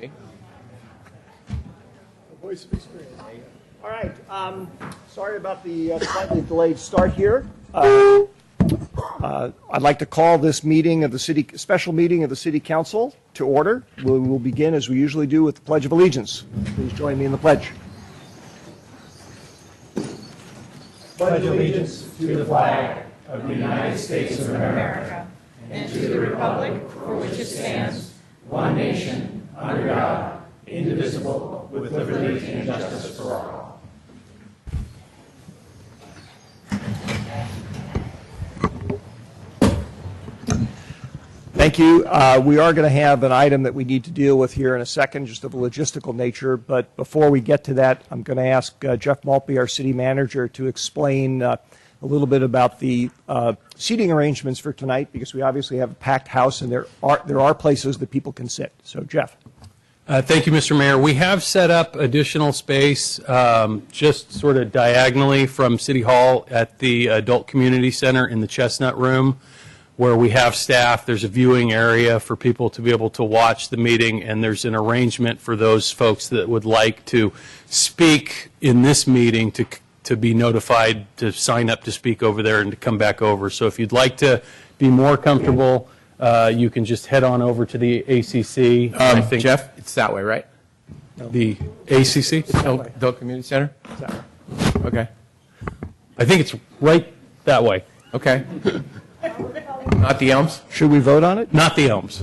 Okay. The voice of experience. All right. Sorry about the slightly delayed start here. I'd like to call this meeting of the special meeting of the City Council to order. We will begin as we usually do with the Pledge of Allegiance. Please join me in the pledge. Pledge allegiance to the flag of the United States of America and to the republic for which it stands, one nation, under God, indivisible, with liberty and justice for all. Thank you. We are going to have an item that we need to deal with here in a second, just of a logistical nature. But before we get to that, I'm going to ask Jeff Maltby, our city manager, to explain a little bit about the seating arrangements for tonight, because we obviously have a packed house and there are places that people can sit. So, Jeff. Thank you, Mr. Mayor. We have set up additional space just sort of diagonally from City Hall at the Adult Community Center in the Chestnut Room, where we have staff. There's a viewing area for people to be able to watch the meeting, and there's an arrangement for those folks that would like to speak in this meeting to be notified to sign up to speak over there and to come back over. So if you'd like to be more comfortable, you can just head on over to the ACC. I think Jeff, it's that way, right? The ACC? Adult Community Center? Okay. I think it's right that way. Okay. Not the Elms? Should we vote on it? Not the Elms.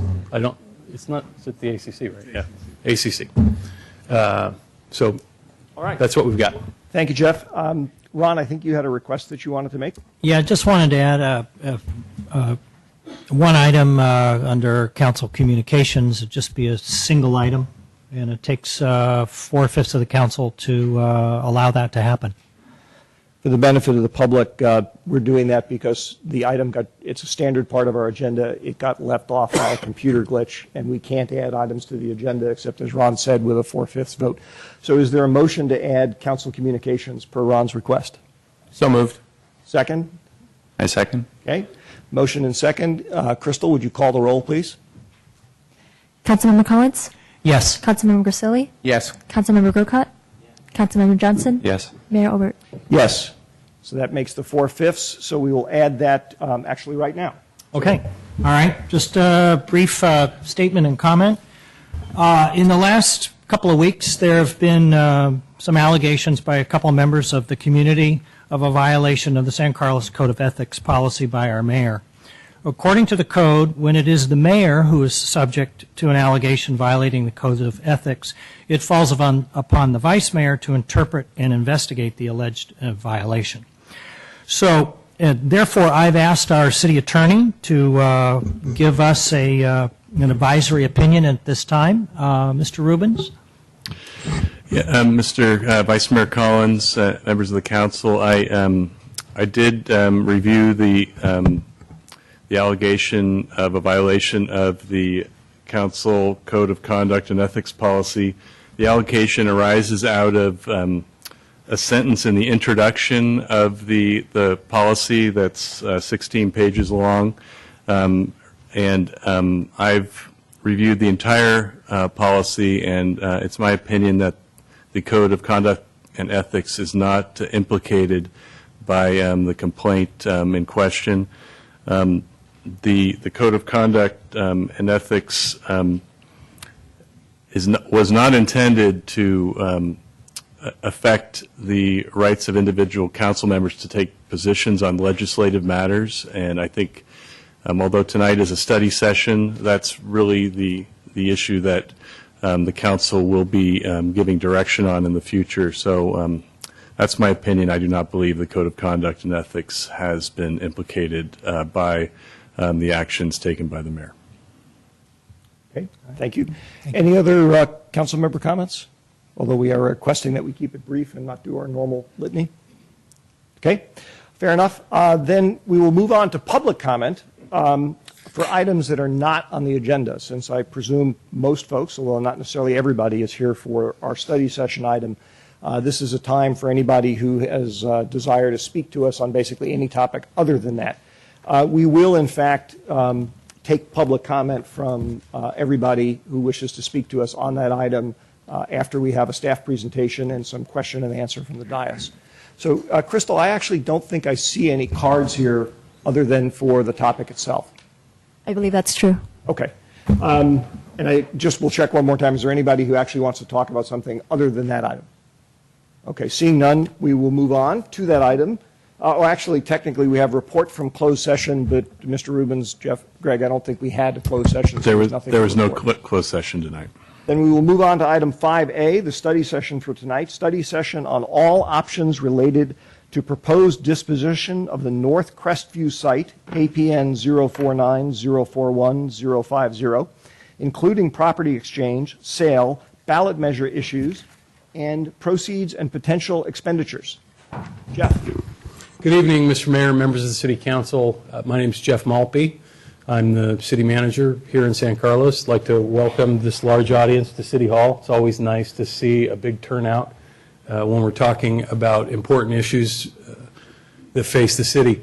It's at the ACC, right? Yeah, ACC. So All right. that's what we've got. Thank you, Jeff. Ron, I think you had a request that you wanted to make. Yeah, I just wanted to add one item under council communications. It'd just be a single item, and it takes 4/5 of the council to allow that to happen. For the benefit of the public, we're doing that because the item it's a standard part of our agenda. It got left off by a computer glitch, and we can't add items to the agenda except, as Ron said, with a 4/5 vote. So is there a motion to add council communications per Ron's request? So moved. Second? I second. Okay. Motion and second. Crystal, would you call the roll, please? Councilmember Collins? Yes. Councilmember Grisilli? Yes. Councilmember Grocott? Councilmember Johnson? Yes. Mayor Obert? Yes. So that makes the 4/5. So we will add that actually right now. Okay. All right. Just a brief statement and comment. In the last couple of weeks, there have been some allegations by a couple of members of the community of a violation of the San Carlos Code of Ethics policy by our mayor. According to the code, when it is the mayor who is subject to an allegation violating the Code of Ethics, it falls upon the vice mayor to interpret and investigate the alleged violation. So, therefore, I've asked our city attorney to give us an advisory opinion at this time. Mr. Rubens? Yeah, Mr. Vice Mayor Collins, members of the council, I did review the allegation of a violation of the council code of conduct and ethics policy. The allegation arises out of a sentence in the introduction of the policy that's 16 pages long, and I've reviewed the entire policy, and it's my opinion that the code of conduct and ethics is not implicated by the complaint in question. The code of conduct and ethics was not intended to affect the rights of individual council members to take positions on legislative matters, and I think although tonight is a study session, that's really the issue that the council will be giving direction on in the future. So that's my opinion. I do not believe the code of conduct and ethics has been implicated by the actions taken by the mayor. Okay, thank you. Any other council member comments? Although we are requesting that we keep it brief and not do our normal litany. Okay, fair enough. Then we will move on to public comment for items that are not on the agenda, since I presume most folks, although not necessarily everybody, is here for our study session item. This is a time for anybody who has desire to speak to us on basically any topic other than that. We will, in fact, take public comment from everybody who wishes to speak to us on that item after we have a staff presentation and some question and answer from the dais. So, Crystal, I actually don't think I see any cards here other than for the topic itself. I believe that's true. Okay. And I just will check one more time. Is there anybody who actually wants to talk about something other than that item? Okay, seeing none, we will move on to that item. Actually, technically, we have a report from closed session, but Mr. Rubens, Jeff, Greg, I don't think we had a closed session. So There nothing was to no report. closed session tonight. Then we will move on to item 5A, the study session for tonight. Study session on all options related to proposed disposition of the North Crestview site, APN 049041050, including property exchange, sale, ballot measure issues, and proceeds and potential expenditures. Jeff? Good evening, Mr. Mayor, members of the City Council. My name is Jeff Malpe. I'm the city manager here in San Carlos. I'd like to welcome this large audience to City Hall. It's always nice to see a big turnout when we're talking about important issues that face the city.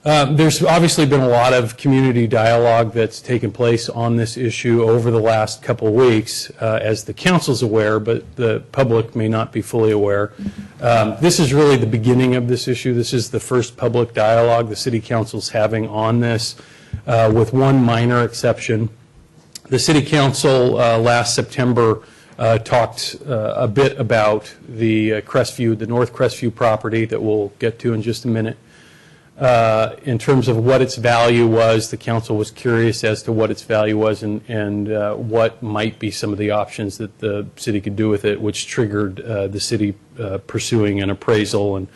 There's obviously been a lot of community dialogue that's taken place on this issue over the last couple of weeks, as the council's aware, but the public may not be fully aware. This is really the beginning of this issue. This is the first public dialogue the city council's having on this, with one minor exception. The city council last September talked a bit about the Crestview, the North Crestview property that we'll get to in just a minute. In terms of what its value was, the council was curious as to what its value was and what might be some of the options that the city could do with it, which triggered the city pursuing an appraisal, and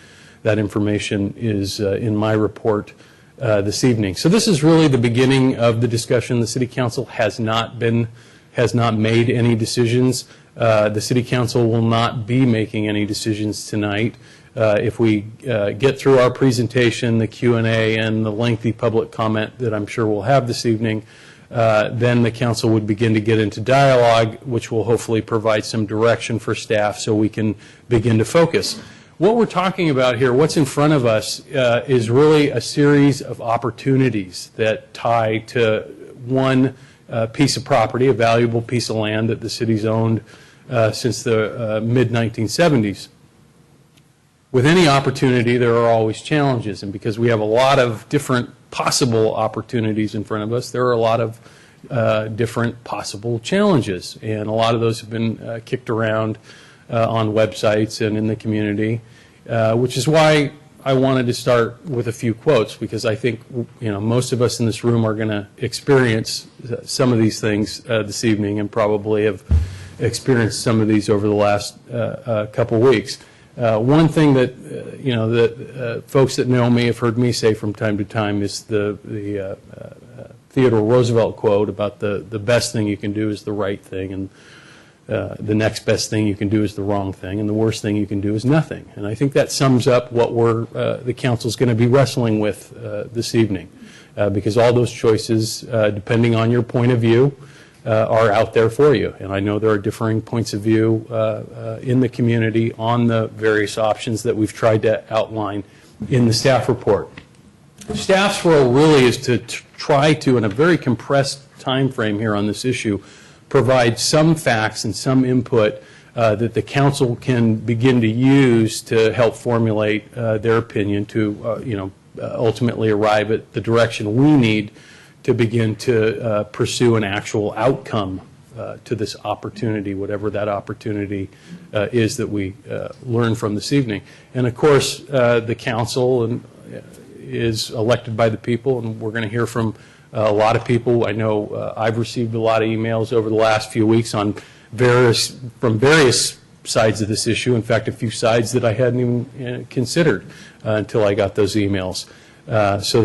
that information is in my report this evening. So this is really the beginning of the discussion. The city council has not made any decisions. The city council will not be making any decisions tonight. If we get through our presentation, the Q&A, and the lengthy public comment that I'm sure we'll have this evening, then the council would begin to get into dialogue, which will hopefully provide some direction for staff so we can begin to focus. What we're talking about here, what's in front of us, is really a series of opportunities that tie to one piece of property, a valuable piece of land that the city's owned since the mid-1970s. With any opportunity, there are always challenges, and because we have a lot of different possible opportunities in front of us, there are a lot of different possible challenges, and a lot of those have been kicked around on websites and in the community, which is why I wanted to start with a few quotes, because I think most of us in this room are going to experience some of these things this evening, and probably have experienced some of these over the last couple weeks. One thing that that folks that know me have heard me say from time to time is the Theodore Roosevelt quote about the best thing you can do is the right thing, and the next best thing you can do is the wrong thing, and the worst thing you can do is nothing. And I think that sums up what the council's going to be wrestling with this evening, because all those choices, depending on your point of view, are out there for you. And I know there are differing points of view in the community on the various options that we've tried to outline in the staff report. Staff's role really is to try to, in a very compressed time frame here on this issue, provide some facts and some input that the council can begin to use to help formulate their opinion to ultimately arrive at the direction we need to begin to pursue an actual outcome to this opportunity, whatever that opportunity is that we learn from this evening. And of course, the council is elected by the people, and we're going to hear from a lot of people. I know I've received a lot of emails over the last few weeks from various sides of this issue. In fact, a few sides that I hadn't even considered until I got those emails. So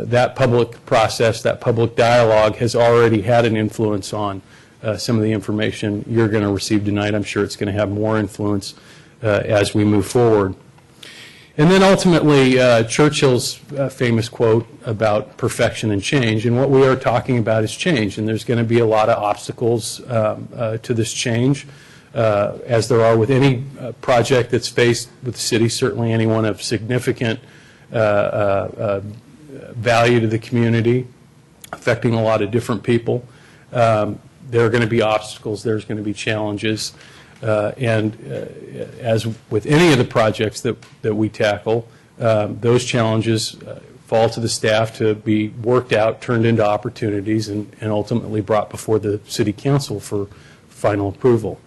that public process, that public dialogue has already had an influence on some of the information you're going to receive tonight. I'm sure it's going to have more influence as we move forward. And then ultimately, Churchill's famous quote about perfection and change, and what we are talking about is change, and there's going to be a lot of obstacles to this change, as there are with any project that's faced with the city, certainly anyone of significant value to the community. affecting a lot of different people. There are going to be obstacles, there's going to be challenges, and as with any of the projects that we tackle, those challenges fall to the staff to be worked out, turned into opportunities, and ultimately brought before the City Council for final approval.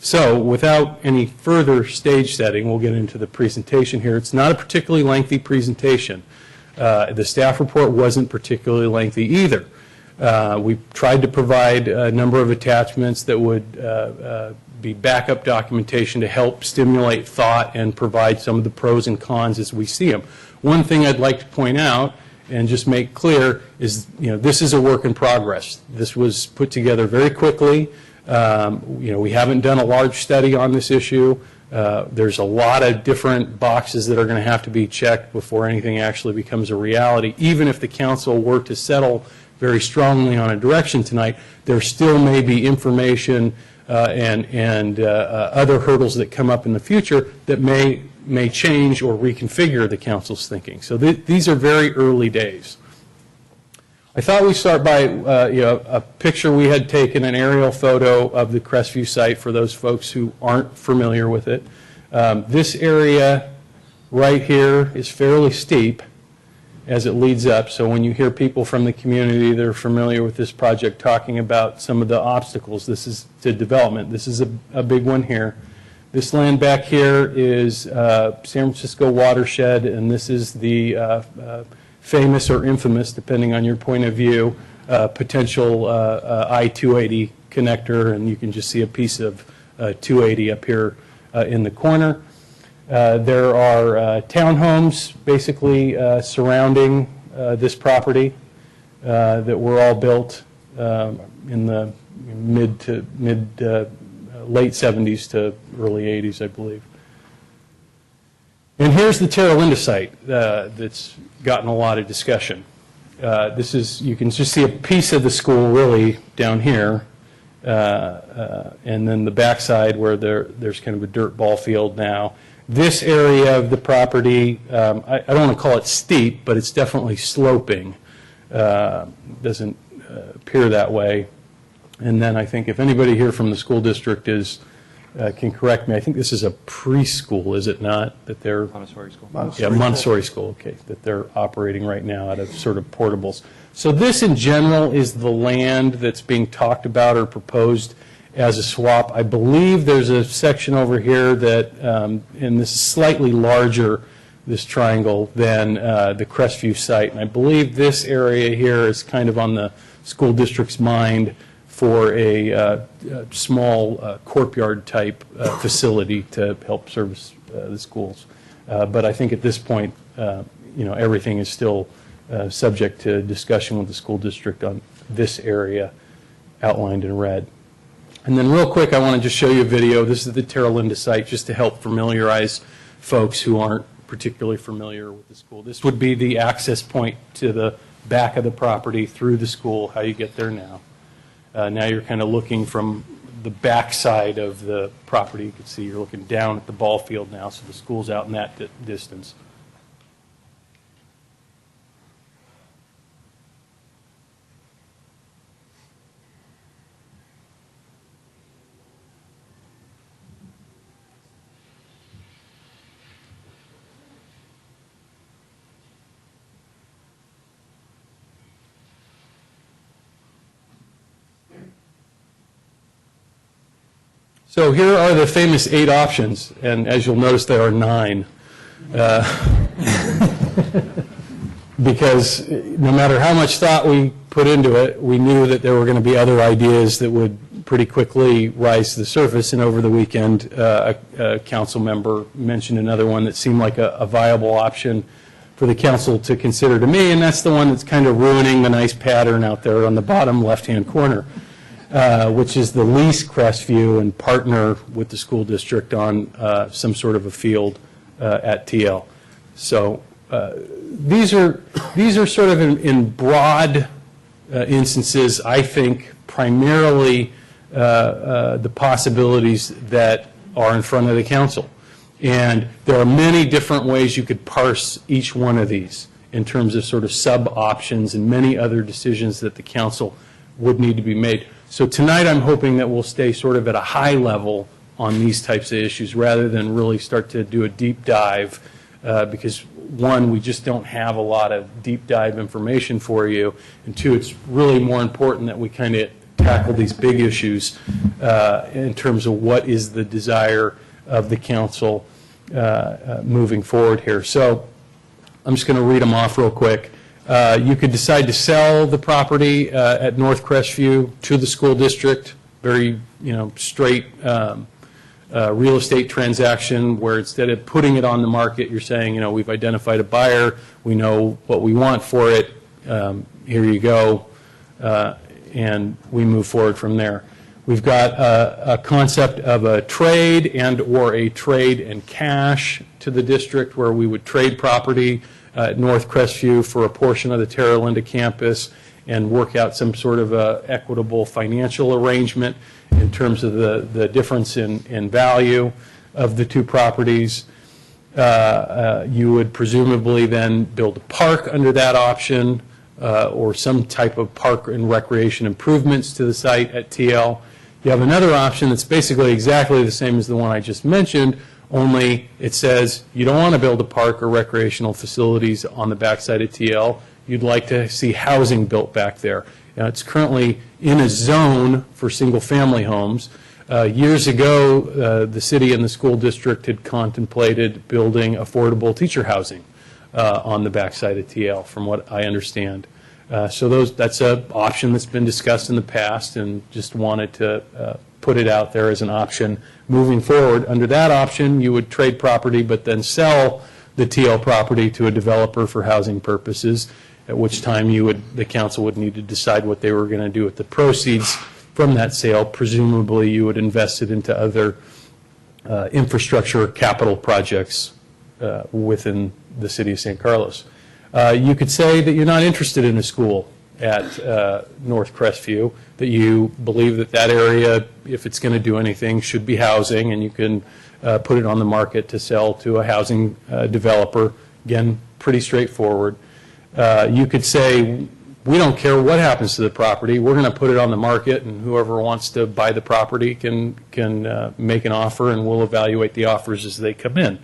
So without any further stage setting, we'll get into the presentation here. It's not a particularly lengthy presentation. The staff report wasn't particularly lengthy either. We tried to provide a number of attachments that would be backup documentation to help stimulate thought and provide some of the pros and cons as we see them. One thing I'd like to point out and just make clear is, this is a work in progress. This was put together very quickly. We haven't done a large study on this issue. There's a lot of different boxes that are going to have to be checked before anything actually becomes a reality. Even if the council were to settle very strongly on a direction tonight, there still may be information and other hurdles that come up in the future that may change or reconfigure the council's thinking. So these are very early days. I thought we'd start by a picture we had taken, an aerial photo of the Crestview site for those folks who aren't familiar with it. This area right here is fairly steep as it leads up, so when you hear people from the community that are familiar with this project talking about some of the obstacles, this is to development. This is a big one here. This land back here is San Francisco watershed, and this is the famous or infamous, depending on your point of view, potential I-280 connector, and you can just see a piece of 280 up here in the corner. There are townhomes basically surrounding this property that were all built in the late 70s to early 80s, I believe. And here's the Terra Linda site that's gotten a lot of discussion. You can just see a piece of the school really down here, and then the backside where there's kind of a dirt ball field now. This area of the property, I don't want to call it steep, but it's definitely sloping. Doesn't appear that way. And then I think if anybody here from the school district can correct me, I think this is a preschool, is it not? That they're Montessori school. Montessori school, okay, that they're operating right now out of sort of portables. So this in general is the land that's being talked about or proposed as a swap. I believe there's a section over here that, and this is slightly larger, this triangle, than the Crestview site. And I believe this area here is kind of on the school district's mind for a small courtyard type facility to help service the schools. But I think at this point, everything is still subject to discussion with the school district on this area outlined in red. And then real quick, I want to just show you a video. This is the Terra Linda site, just to help familiarize folks who aren't particularly familiar with the school. This would be the access point to the back of the property through the school, how you get there now. Now you're kind of looking from the back side of the property. You can see you're looking down at the ball field now, so the school's out in that distance. So here are the famous 8 options, and as you'll notice, there are 9. Because no matter how much thought we put into it, we knew that there were going to be other ideas that would pretty quickly rise to the surface, and over the weekend, a council member mentioned another one that seemed like a viable option for the council to consider to me, and that's the one that's kind of ruining the nice pattern out there on the bottom left-hand corner. Which is the lease Crestview and partner with the school district on some sort of a field at TL. So these are sort of in broad instances, I think, primarily the possibilities that are in front of the council. And there are many different ways you could parse each one of these. in terms of sort of sub-options and many other decisions that the council would need to be made. So tonight, I'm hoping that we'll stay sort of at a high level on these types of issues rather than really start to do a deep dive because, one, we just don't have a lot of deep dive information for you, and two, it's really more important that we kind of tackle these big issues in terms of what is the desire of the council moving forward here. So I'm just going to read them off real quick. You could decide to sell the property at North Crestview to the school district, very, straight real estate transaction where instead of putting it on the market, you're saying, we've identified a buyer, we know what we want for it, here you go, and we move forward from there. We've got a concept of a trade and or a trade and cash to the district where we would trade property at North Crestview for a portion of the Terra Linda campus and work out some sort of equitable financial arrangement in terms of the difference in value of the two properties. You would presumably then build a park under that option or some type of park and recreation improvements to the site at TL. You have another option that's basically exactly the same as the one I just mentioned, only it says you don't want to build a park or recreational facilities on the backside of TL. You'd like to see housing built back there. Now, it's currently in a zone for single-family homes. Years ago, the city and the school district had contemplated building affordable teacher housing on the backside of TL, from what I understand. So that's an option that's been discussed in the past, and just wanted to put it out there as an option moving forward. Under that option, you would trade property, but then sell the TL property to a developer for housing purposes, at which time the council would need to decide what they were going to do with the proceeds from that sale. Presumably, you would invest it into other infrastructure capital projects within the city of San Carlos. You could say that you're not interested in a school at North Crestview, that you believe that area, if it's going to do anything, should be housing, and you can put it on the market to sell to a housing developer. Again, pretty straightforward. You could say, we don't care what happens to the property, we're going to put it on the market, and whoever wants to buy the property can make an offer, and we'll evaluate the offers as they come in.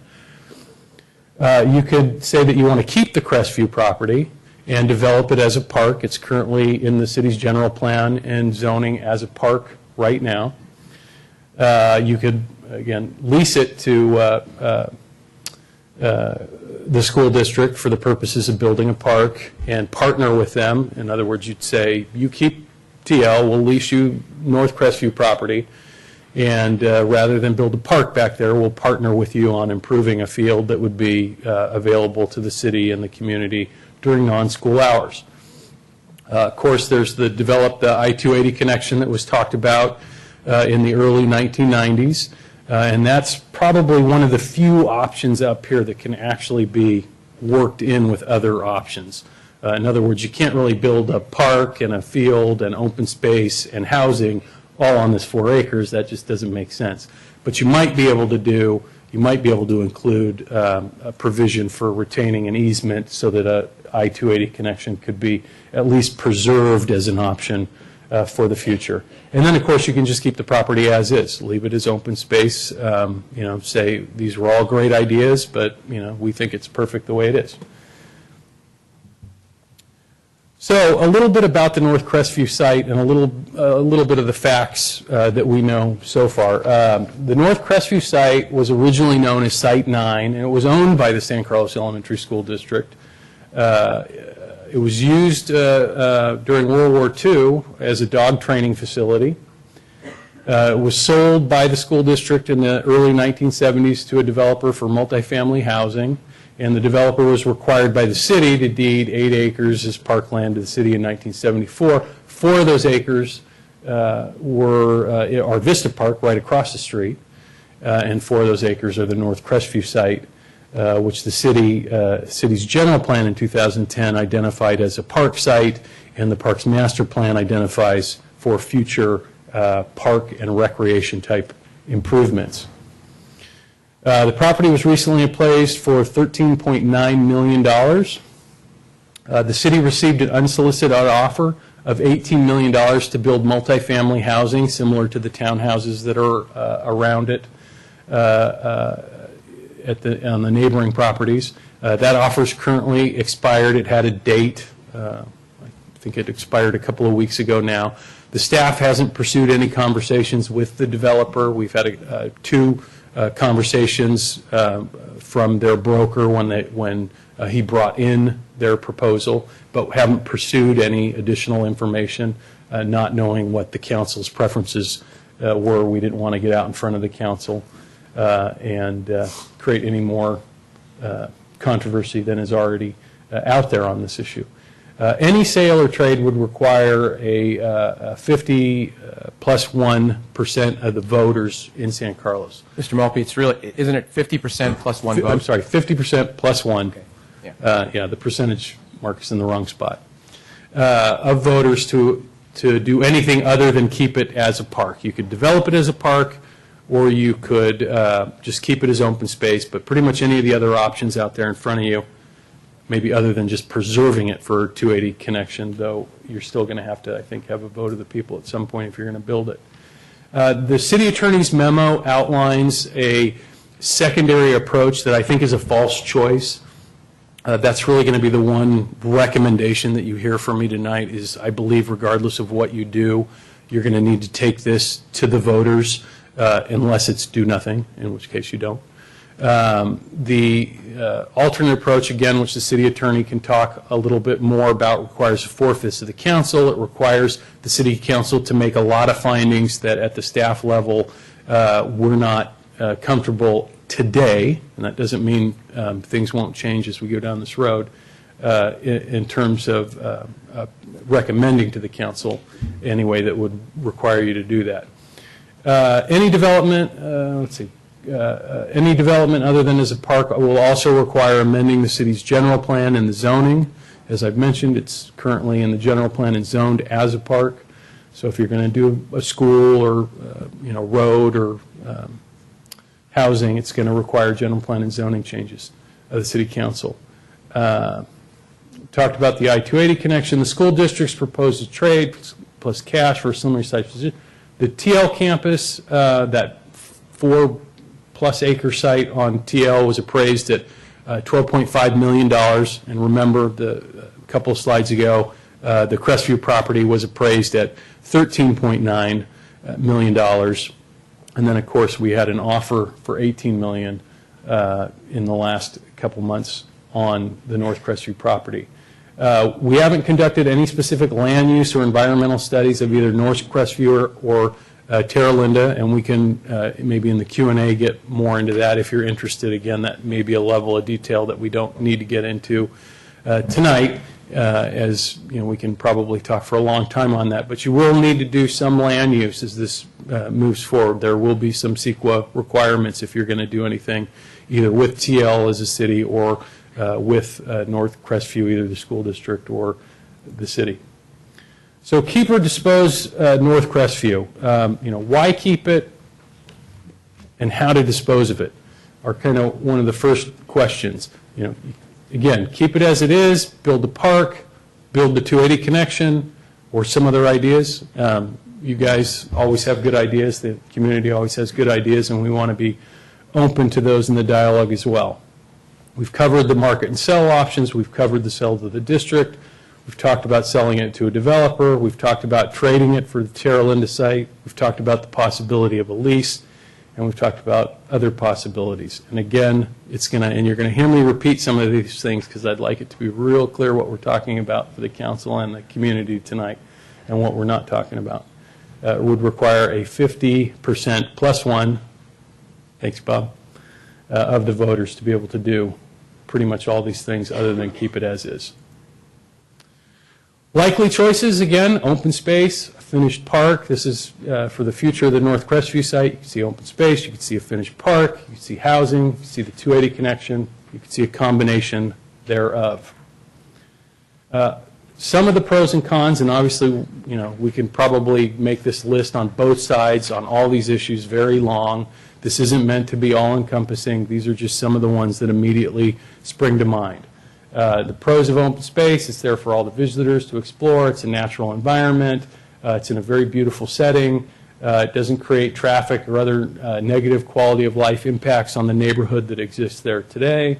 You could say that you want to keep the Crestview property and develop it as a park. It's currently in the city's general plan and zoning as a park right now. You could, again, lease it to the school district for the purposes of building a park and partner with them. In other words, you'd say, you keep TL, we'll lease you North Crestview property, and rather than build a park back there, we'll partner with you on improving a field that would be available to the city and the community during non-school hours. Of course, there's developed the I-280 connection that was talked about in the early 1990s. And that's probably one of the few options up here that can actually be worked in with other options. In other words, you can't really build a park and a field and open space and housing all on this 4 acres. That just doesn't make sense. But you might be able to include a provision for retaining an easement so that a I-280 connection could be at least preserved as an option for the future. And then, of course, you can just keep the property as is, leave it as open space, say these were all great ideas, but, we think it's perfect the way it is. So a little bit about the North Crestview site and a little bit of the facts that we know so far. The North Crestview site was originally known as Site 9, and it was owned by the San Carlos Elementary School District. It was used during World War II as a dog training facility. It was sold by the school district in the early 1970s to a developer for multifamily housing, and the developer was required by the city to deed 8 acres as parkland to the city in 1974. 4 of those acres are Vista Park right across the street, and 4 of those acres are the North Crestview site, which the city's general plan in 2010 identified as a park site, and the park's master plan identifies for future park and recreation type improvements. The property was recently appraised for $13.9 million. The city received an unsolicited offer of $18 million to build multifamily housing similar to the townhouses that are around it on the neighboring properties. That offer's currently expired. It had a date. I think it expired a couple of weeks ago now. The staff hasn't pursued any conversations with the developer. We've had two conversations from their broker when he brought in their proposal, but haven't pursued any additional information, not knowing what the council's preferences were. We didn't want to get out in front of the council and create any more controversy than is already out there on this issue. Any sale or trade would require a 50 plus 1% of the voters in San Carlos. Mr. Malpe, it's really, isn't it 50% plus one vote? I'm sorry, 50% plus one. Okay. Yeah. Yeah, the percentage mark is in the wrong spot. Of voters to do anything other than keep it as a park. You could develop it as a park, or you could just keep it as open space, but pretty much any of the other options out there in front of you, maybe other than just preserving it for 280 connection, though you're still going to have to, I think, have a vote of the people at some point if you're going to build it. The city attorney's memo outlines a secondary approach that I think is a false choice. That's really going to be the one recommendation that you hear from me tonight is I believe regardless of what you do, you're going to need to take this to the voters unless it's do nothing, in which case you don't. The alternate approach, again, which the city attorney can talk a little bit more about, requires 4/5 of the council. It requires the city council to make a lot of findings that at the staff level we're not comfortable today, and that doesn't mean things won't change as we go down this road, in terms of recommending to the council any way that would require you to do that. Any development, any development other than as a park will also require amending the city's general plan and the zoning. As I've mentioned, it's currently in the general plan and zoned as a park. So if you're going to do a school or road or housing, it's going to require general plan and zoning changes of the city council. Talked about the I-280 connection. The school district's proposed a trade plus cash for a similar size position. The TL campus, that 4+ acre site on TL was appraised at $12.5 million. And remember, a couple of slides ago, the Crestview property was appraised at $13.9 million. And then, of course, we had an offer for $18 million in the last couple months on the North Crestview property. We haven't conducted any specific land use or environmental studies of either North Crestview or Terra Linda, and we can maybe in the Q&A get more into that if you're interested. Again, that may be a level of detail that we don't need to get into tonight, as we can probably talk for a long time on that. But you will need to do some land use as this moves forward. There will be some CEQA requirements if you're going to do anything, either with TL as a city or with North Crestview, either the school district or the city. So keep or dispose North Crestview. Why keep it and how to dispose of it are kind of one of the first questions. Again, keep it as it is, build the park, build the 280 connection, or some other ideas. You guys always have good ideas. The community always has good ideas, and we want to be open to those in the dialogue as well. We've covered the market and sell options. We've covered the sale to the district. We've talked about selling it to a developer. We've talked about trading it for the Terra Linda site. We've talked about the possibility of a lease, and we've talked about other possibilities. And again, and you're going to hear me repeat some of these things because I'd like it to be real clear what we're talking about for the council and the community tonight and what we're not talking about. It would require a 50% plus one, thanks Bob, of the voters to be able to do pretty much all these things other than keep it as is. Likely choices, again, open space, a finished park. This is for the future of the North Crestview site. You can see open space, you can see a finished park, you can see housing, you can see the 280 connection, you can see a combination thereof. Some of the pros and cons, and obviously, we can probably make this list on both sides on all these issues very long. This isn't meant to be all-encompassing. These are just some of the ones that immediately spring to mind. The pros of open space: it's there for all the visitors to explore. It's a natural environment. It's in a very beautiful setting. It doesn't create traffic or other negative quality of life impacts on the neighborhood that exists there today.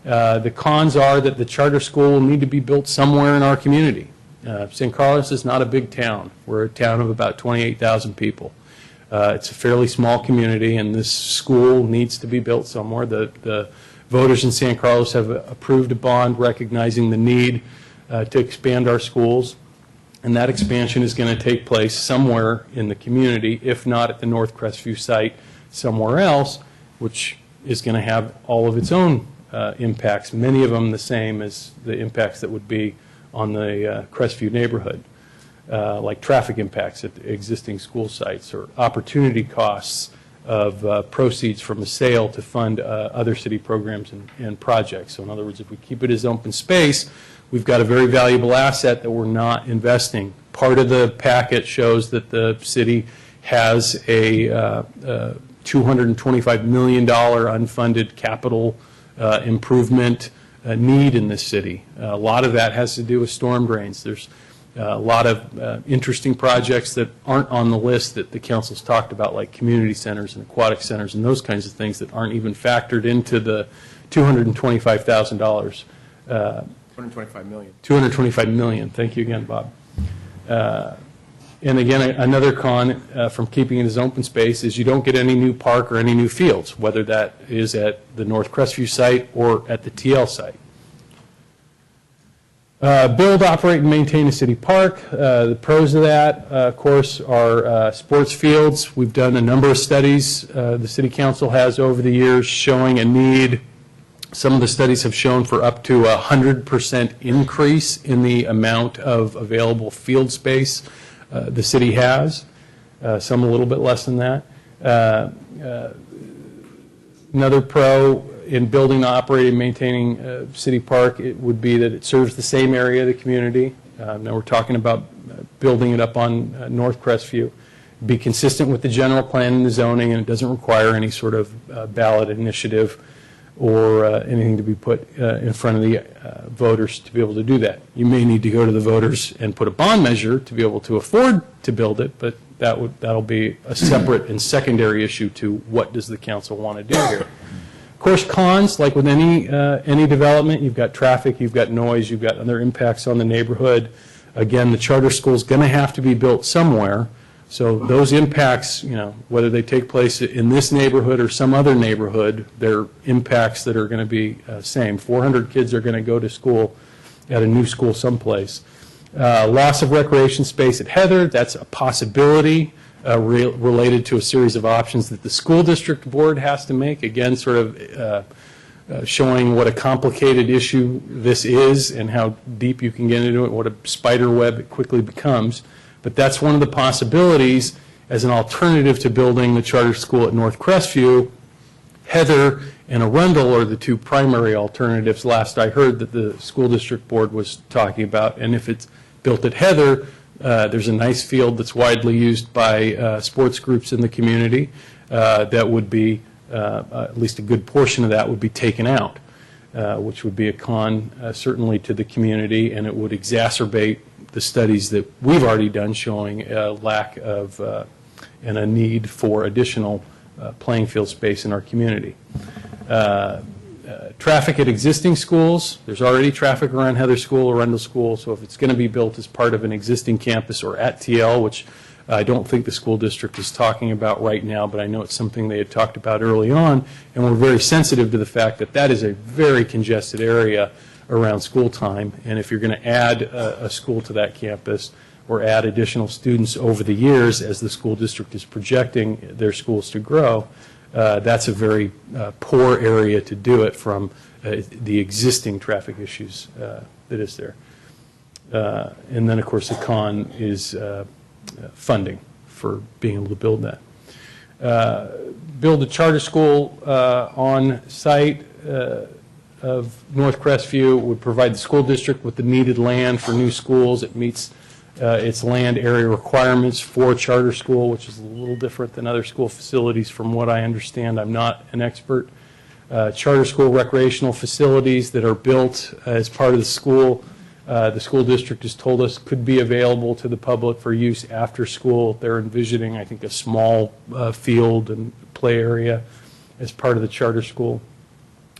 The cons are that the charter school will need to be built somewhere in our community. San Carlos is not a big town. We're a town of about 28,000 people. It's a fairly small community, and this school needs to be built somewhere. The voters in San Carlos have approved a bond recognizing the need to expand our schools, and that expansion is going to take place somewhere in the community, if not at the North Crestview site, somewhere else, which is going to have all of its own impacts, many of them the same as the impacts that would be on the Crestview neighborhood, like traffic impacts at the existing school sites or opportunity costs of proceeds from a sale to fund other city programs and projects. So in other words, if we keep it as open space, we've got a very valuable asset that we're not investing. Part of the packet shows that the city has a $225 million unfunded capital improvement need in this city. A lot of that has to do with storm drains. There's a lot of interesting projects that aren't on the list that the council's talked about, like community centers and aquatic centers and those kinds of things that aren't even factored into the $225,000. 225 million. 225 million. Thank you again, Bob. And again, another con from keeping it as open space is you don't get any new park or any new fields, whether that is at the North Crestview site or at the TL site. Build, operate, and maintain a city park. The pros of that, of course, are sports fields. We've done a number of studies the City Council has over the years showing a need. Some of the studies have shown for up to 100% increase in the amount of available field space the city has, some a little bit less than that. Another pro in building, operating, maintaining City Park, it would be that it serves the same area of the community. Now we're talking about building it up on North Crestview. Be consistent with the general plan and the zoning, and it doesn't require any sort of ballot initiative or anything to be put in front of the voters to be able to do that. You may need to go to the voters and put a bond measure to be able to afford to build it, but that'll be a separate and secondary issue to what does the council want to do here. Of course, cons, like with any development, you've got traffic, you've got noise, you've got other impacts on the neighborhood. Again, the charter school is going to have to be built somewhere. So those impacts, whether they take place in this neighborhood or some other neighborhood, they're impacts that are going to be same. 400 kids are going to go to school at a new school someplace. Loss of recreation space at Heather, that's a possibility related to a series of options that the school district board has to make. Again, sort of showing what a complicated issue this is and how deep you can get into it, what a spider web it quickly becomes. But that's one of the possibilities as an alternative to building the charter school at North Crestview. Heather and Arundel are the two primary alternatives, last I heard, that the school district board was talking about. And if it's built at Heather, there's a nice field that's widely used by sports groups in the community that would be, at least a good portion of that would be taken out, which would be a con certainly to the community, and it would exacerbate the studies that we've already done showing a lack of and a need for additional playing field space in our community. Traffic at existing schools. There's already traffic around Heather School or Arundel School, so if it's going to be built as part of an existing campus or at TL, which I don't think the school district is talking about right now, but I know it's something they had talked about early on, and we're very sensitive to the fact that that is a very congested area around school time, and if you're going to add a school to that campus or add additional students over the years as the school district is projecting their schools to grow, that's a very poor area to do it from the existing traffic issues that is there. And then, of course, the con is funding for being able to build that. Build a charter school on site of North Crestview would provide the school district with the needed land for new schools. It meets its land area requirements for a charter school, which is a little different than other school facilities from what I understand. I'm not an expert. charter school recreational facilities that are built as part of the school. The school district has told us could be available to the public for use after school. They're envisioning, I think, a small field and play area as part of the charter school.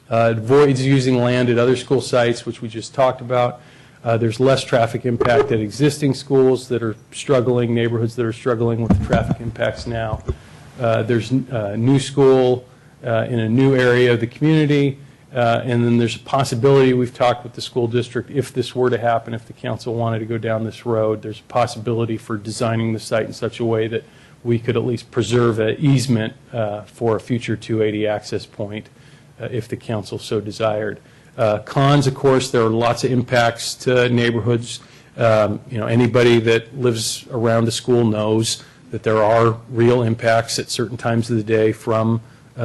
Avoids using land at other school sites, which we just talked about. There's less traffic impact at existing schools that are struggling, neighborhoods that are struggling with the traffic impacts now. There's a new school in a new area of the community, and then there's a possibility, we've talked with the school district, if this were to happen, if the council wanted to go down this road, there's a possibility for designing the site in such a way that we could at least preserve an easement for a future 280 access point if the council so desired. Cons, of course, there are lots of impacts to neighborhoods. Anybody that lives around the school knows that there are real impacts at certain times of the day from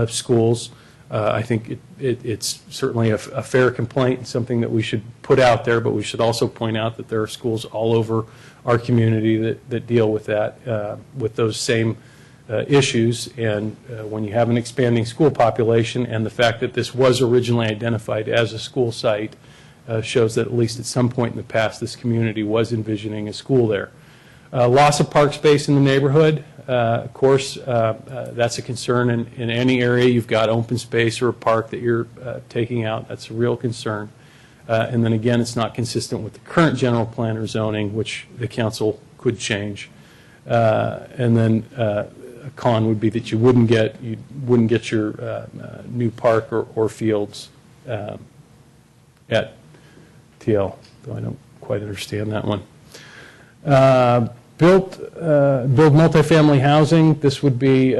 schools. I think it's certainly a fair complaint and something that we should put out there, but we should also point out that there are schools all over our community that deal with that, with those same issues. And when you have an expanding school population and the fact that this was originally identified as a school site shows that at least at some point in the past this community was envisioning a school there. Loss of park space in the neighborhood, of course, that's a concern in any area. You've got open space or a park that you're taking out. That's a real concern. And then again, it's not consistent with the current general plan or zoning, which the council could change. And then a con would be that you wouldn't get your new park or fields at TL, though I don't quite understand that one. Build multifamily housing. This would be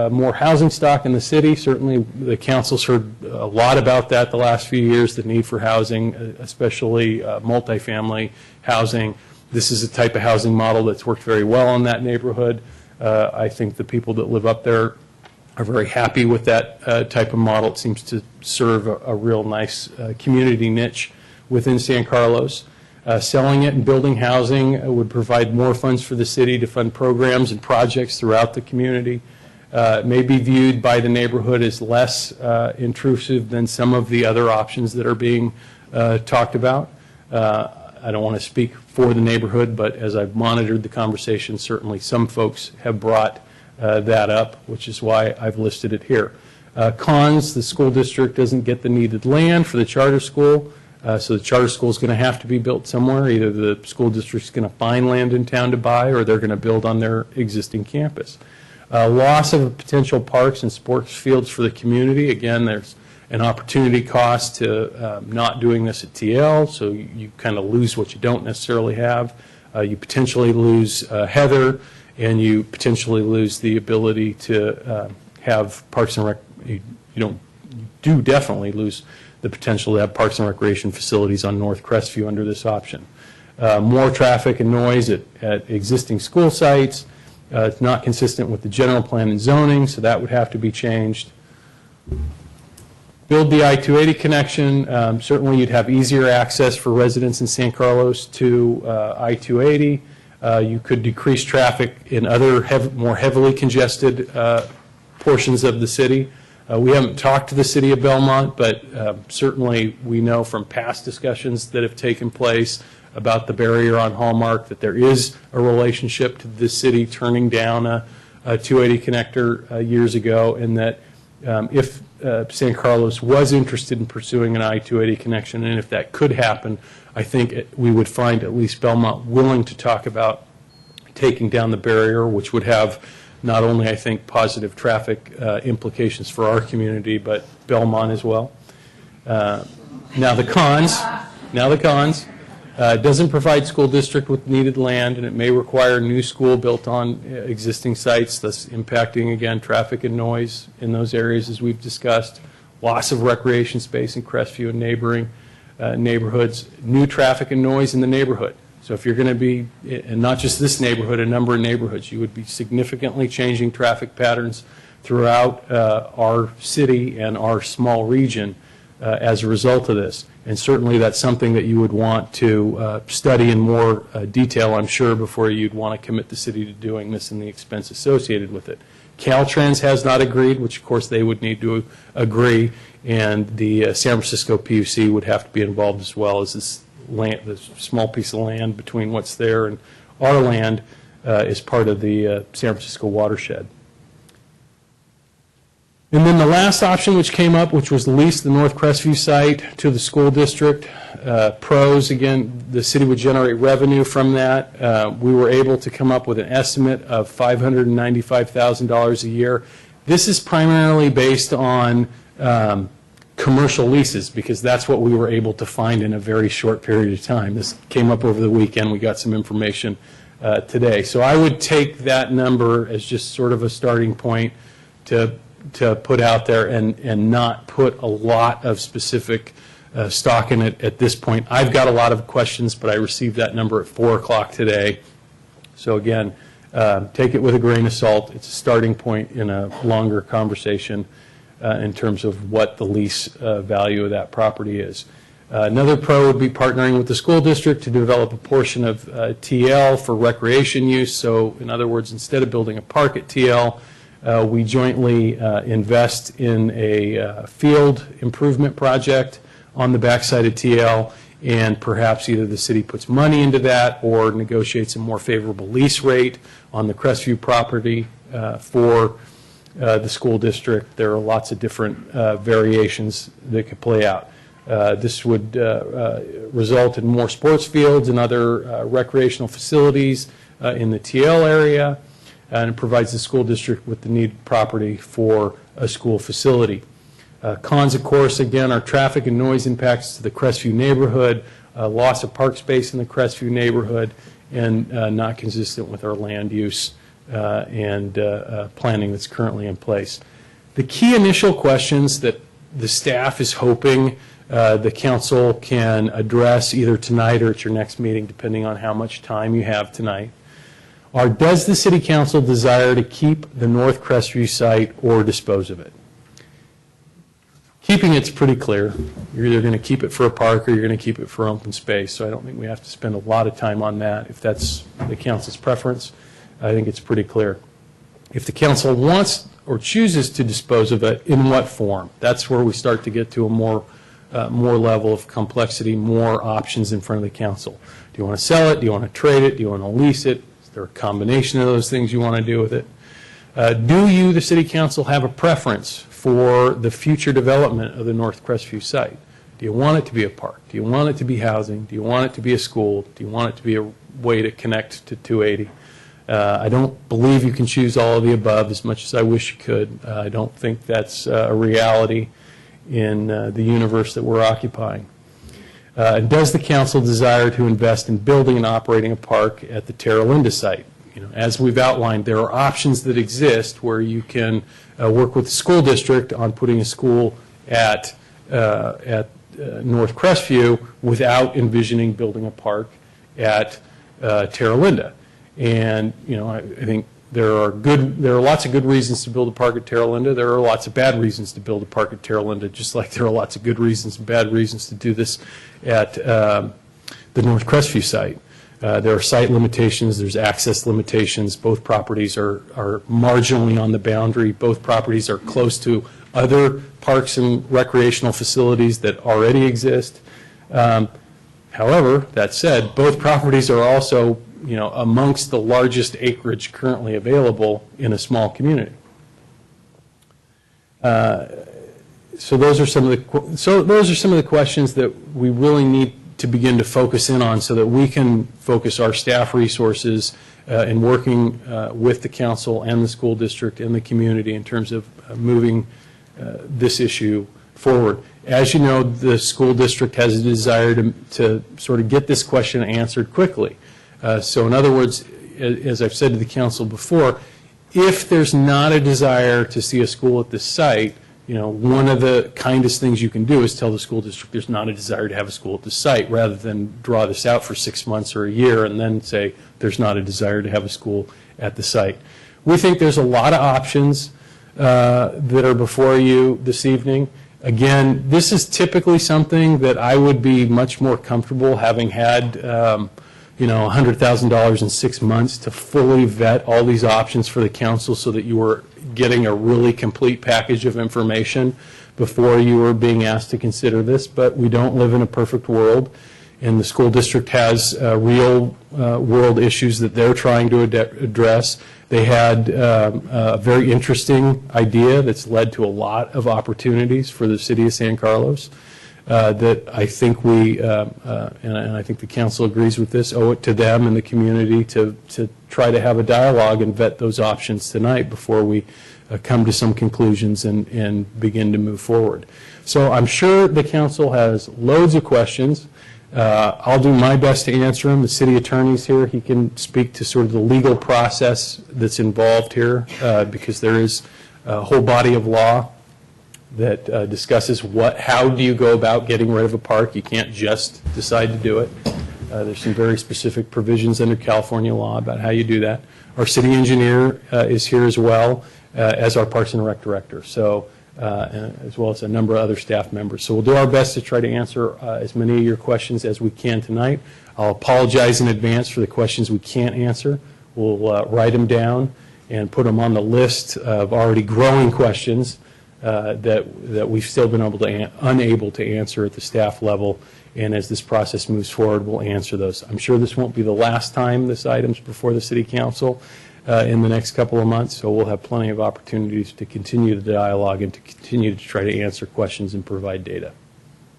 more housing stock in the city. Certainly the council's heard a lot about that the last few years, the need for housing, especially multifamily housing. This is a type of housing model that's worked very well in that neighborhood. I think the people that live up there are very happy with that type of model. It seems to serve a real nice community niche within San Carlos. Selling it and building housing would provide more funds for the city to fund programs and projects throughout the community. It may be viewed by the neighborhood as less intrusive than some of the other options that are being talked about. I don't want to speak for the neighborhood, but as I've monitored the conversation, certainly some folks have brought that up, which is why I've listed it here. Cons, the school district doesn't get the needed land for the charter school. So the charter school is going to have to be built somewhere. Either the school district is going to find land in town to buy, or they're going to build on their existing campus. Loss of potential parks and sports fields for the community. Again, there's an opportunity cost to not doing this at TL, so you kind of lose what you don't necessarily have. You potentially lose Heather, and you potentially lose the ability to have Parks and Rec. You do definitely lose the potential to have parks and recreation facilities on North Crestview under this option. More traffic and noise at existing school sites. It's not consistent with the general plan and zoning, so that would have to be changed. Build the I-280 connection. Certainly you'd have easier access for residents in San Carlos to I-280. You could decrease traffic in other more heavily congested portions of the city. We haven't talked to the city of Belmont, but certainly we know from past discussions that have taken place about the barrier on Hallmark that there is a relationship to the city turning down a 280 connector years ago, and that if San Carlos was interested in pursuing an I-280 connection, and if that could happen, I think we would find at least Belmont willing to talk about taking down the barrier, which would have not only, I think, positive traffic implications for our community, but Belmont as well. Now the cons. It doesn't provide school district with needed land, and it may require a new school built on existing sites, thus impacting, again, traffic and noise in those areas, as we've discussed. Loss of recreation space in Crestview and neighboring neighborhoods. New traffic and noise in the neighborhood. So if you're going to be, and not just this neighborhood, a number of neighborhoods, you would be significantly changing traffic patterns throughout our city and our small region as a result of this. And certainly that's something that you would want to study in more detail, I'm sure, before you'd want to commit the city to doing this and the expense associated with it. Caltrans has not agreed, which of course they would need to agree, and the San Francisco PUC would have to be involved as well, as this land, this small piece of land between what's there and our land is part of the San Francisco watershed. And then the last option which came up, which was lease the North Crestview site to the school district. Pros, again, the city would generate revenue from that. We were able to come up with an estimate of $595,000 a year. This is primarily based on commercial leases, because that's what we were able to find in a very short period of time. This came up over the weekend. We got some information today. So I would take that number as just sort of a starting point to put out there and not put a lot of specific stock in it at this point. I've got a lot of questions, but I received that number at 4 o'clock today. So again, take it with a grain of salt. It's a starting point in a longer conversation in terms of what the lease value of that property is. Another pro would be partnering with the school district to develop a portion of TL for recreation use. So in other words, instead of building a park at TL, we jointly invest in a field improvement project on the backside of TL, and perhaps either the city puts money into that or negotiates a more favorable lease rate on the Crestview property for the school district. There are lots of different variations that could play out. This would result in more sports fields and other recreational facilities in the TL area, and it provides the school district with the needed property for a school facility. Cons, of course, again, are traffic and noise impacts to the Crestview neighborhood, loss of park space in the Crestview neighborhood, and not consistent with our land use and planning that's currently in place. The key initial questions that the staff is hoping the council can address either tonight or at your next meeting, depending on how much time you have tonight, are: does the city council desire to keep the North Crestview site or dispose of it? Keeping it's pretty clear. You're either going to keep it for a park or you're going to keep it for open space. So I don't think we have to spend a lot of time on that. If that's the council's preference, I think it's pretty clear. If the council wants or chooses to dispose of it, in what form? That's where we start to get to a more level of complexity, more options in front of the council. Do you want to sell it? Do you want to trade it? Do you want to lease it? Is there a combination of those things you want to do with it? Do you, the city council, have a preference for the future development of the North Crestview site? Do you want it to be a park? Do you want it to be housing? Do you want it to be a school? Do you want it to be a way to connect to 280? I don't believe you can choose all of the above, as much as I wish you could. I don't think that's a reality in the universe that we're occupying. Does the council desire to invest in building and operating a park at the Terra Linda site? You know, as we've outlined, there are options that exist where you can work with the school district on putting a school at North Crestview without envisioning building a park at Terra Linda. And you know, I think there are lots of good reasons to build a park at Terra Linda. There are lots of bad reasons to build a park at Terra Linda, just like there are lots of good reasons and bad reasons to do this at the North Crestview site. There are site limitations. There's access limitations. Both properties are marginally on the boundary. Both properties are close to other parks and recreational facilities that already exist. However, that said, both properties are also, you know, amongst the largest acreage currently available in a small community. So those are some of the questions that we really need to begin to focus in on, so that we can focus our staff resources in working with the council and the school district and the community in terms of moving this issue forward. As you know, the school district has a desire to sort of get this question answered quickly. So in other words, as I've said to the council before, if there's not a desire to see a school at this site, you know, one of the kindest things you can do is tell the school district there's not a desire to have a school at the site, rather than draw this out for 6 months or a year and then say there's not a desire to have a school at the site. We think there's a lot of options that are before you this evening. Again, this is typically something that I would be much more comfortable having had $100,000 in 6 months to fully vet all these options for the council so that you were getting a really complete package of information before you were being asked to consider this. But we don't live in a perfect world, and the school district has real world issues that they're trying to address. They had a very interesting idea that's led to a lot of opportunities for the city of San Carlos. That I think we, and I think the council agrees with this, owe it to them and the community to try to have a dialogue and vet those options tonight before we come to some conclusions and begin to move forward. So I'm sure the council has loads of questions. I'll do my best to answer them. The city attorney's here. He can speak to sort of the legal process that's involved here because there is a whole body of law that discusses how do you go about getting rid of a park. You can't just decide to do it. There's some very specific provisions under California law about how you do that. Our city engineer is here as well as our Parks and Rec director, so as well as a number of other staff members. So we'll do our best to try to answer as many of your questions as we can tonight. I'll apologize in advance for the questions we can't answer. We'll write them down and put them on the list of already growing questions that we've still been unable to answer at the staff level, and as this process moves forward, we'll answer those. I'm sure this won't be the last time this item's before the City Council in the next couple of months, so we'll have plenty of opportunities to continue the dialogue and to continue to try to answer questions and provide data.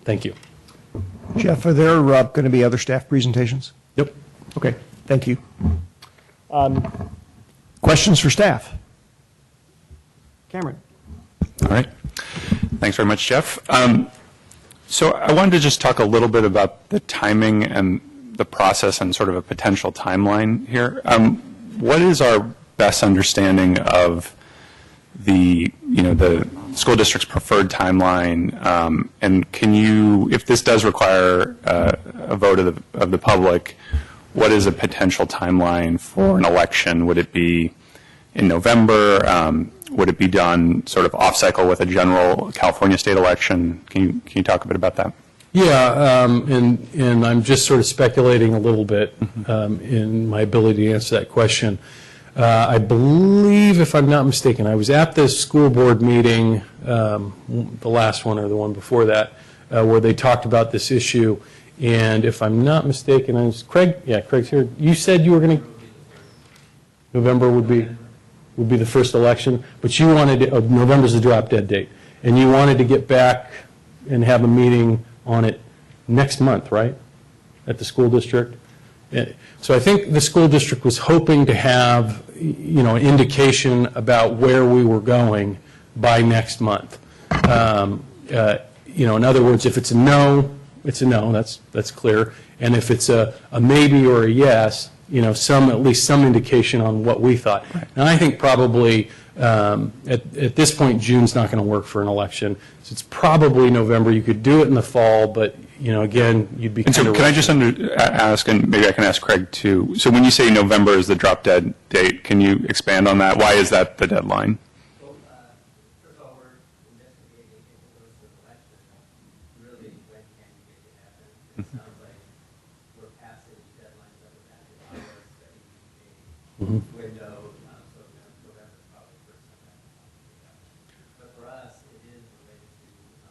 Thank you. Jeff, are there going to be other staff presentations? Yep. Okay, thank you. Questions for staff? Cameron? All right. Thanks very much, Jeff. So I wanted to just talk a little bit about the timing and the process and sort of a potential timeline here. What is our best understanding of the school district's preferred timeline? And can you, if this does require a vote of the public, what is a potential timeline for an election? Would it be in November? Would it be done sort of off-cycle with a general California state election? Can you talk a bit about that? Yeah, and I'm just sort of speculating a little bit in my ability to answer that question. I believe, if I'm not mistaken, I was at the school board meeting, the last one or the one before that, where they talked about this issue. And if I'm not mistaken, I was Craig. Yeah, Craig's here. You said you were going to November would be the first election, but you wanted to, November's the drop dead date, and you wanted to get back and have a meeting on it next month, right, at the school district? So I think the school district was hoping to have, an indication about where we were going by next month. In other words, if it's a no, it's a no, that's clear, and if it's a maybe or a yes, at least some indication on what we thought. Right. And I think probably at this point, June's not going to work for an election. So it's probably November. You could do it in the fall, but again, you'd be. And so, can I just ask, and maybe I can ask Craig too. So, when you say November is the drop dead date, can you expand on that? Why is that the deadline? First of all, we're investigating if it goes to the election. Really, when can you make it happen? It sounds like we're past the deadlines that were back in August, that we window, so November is probably the first time that. But for us, it is related to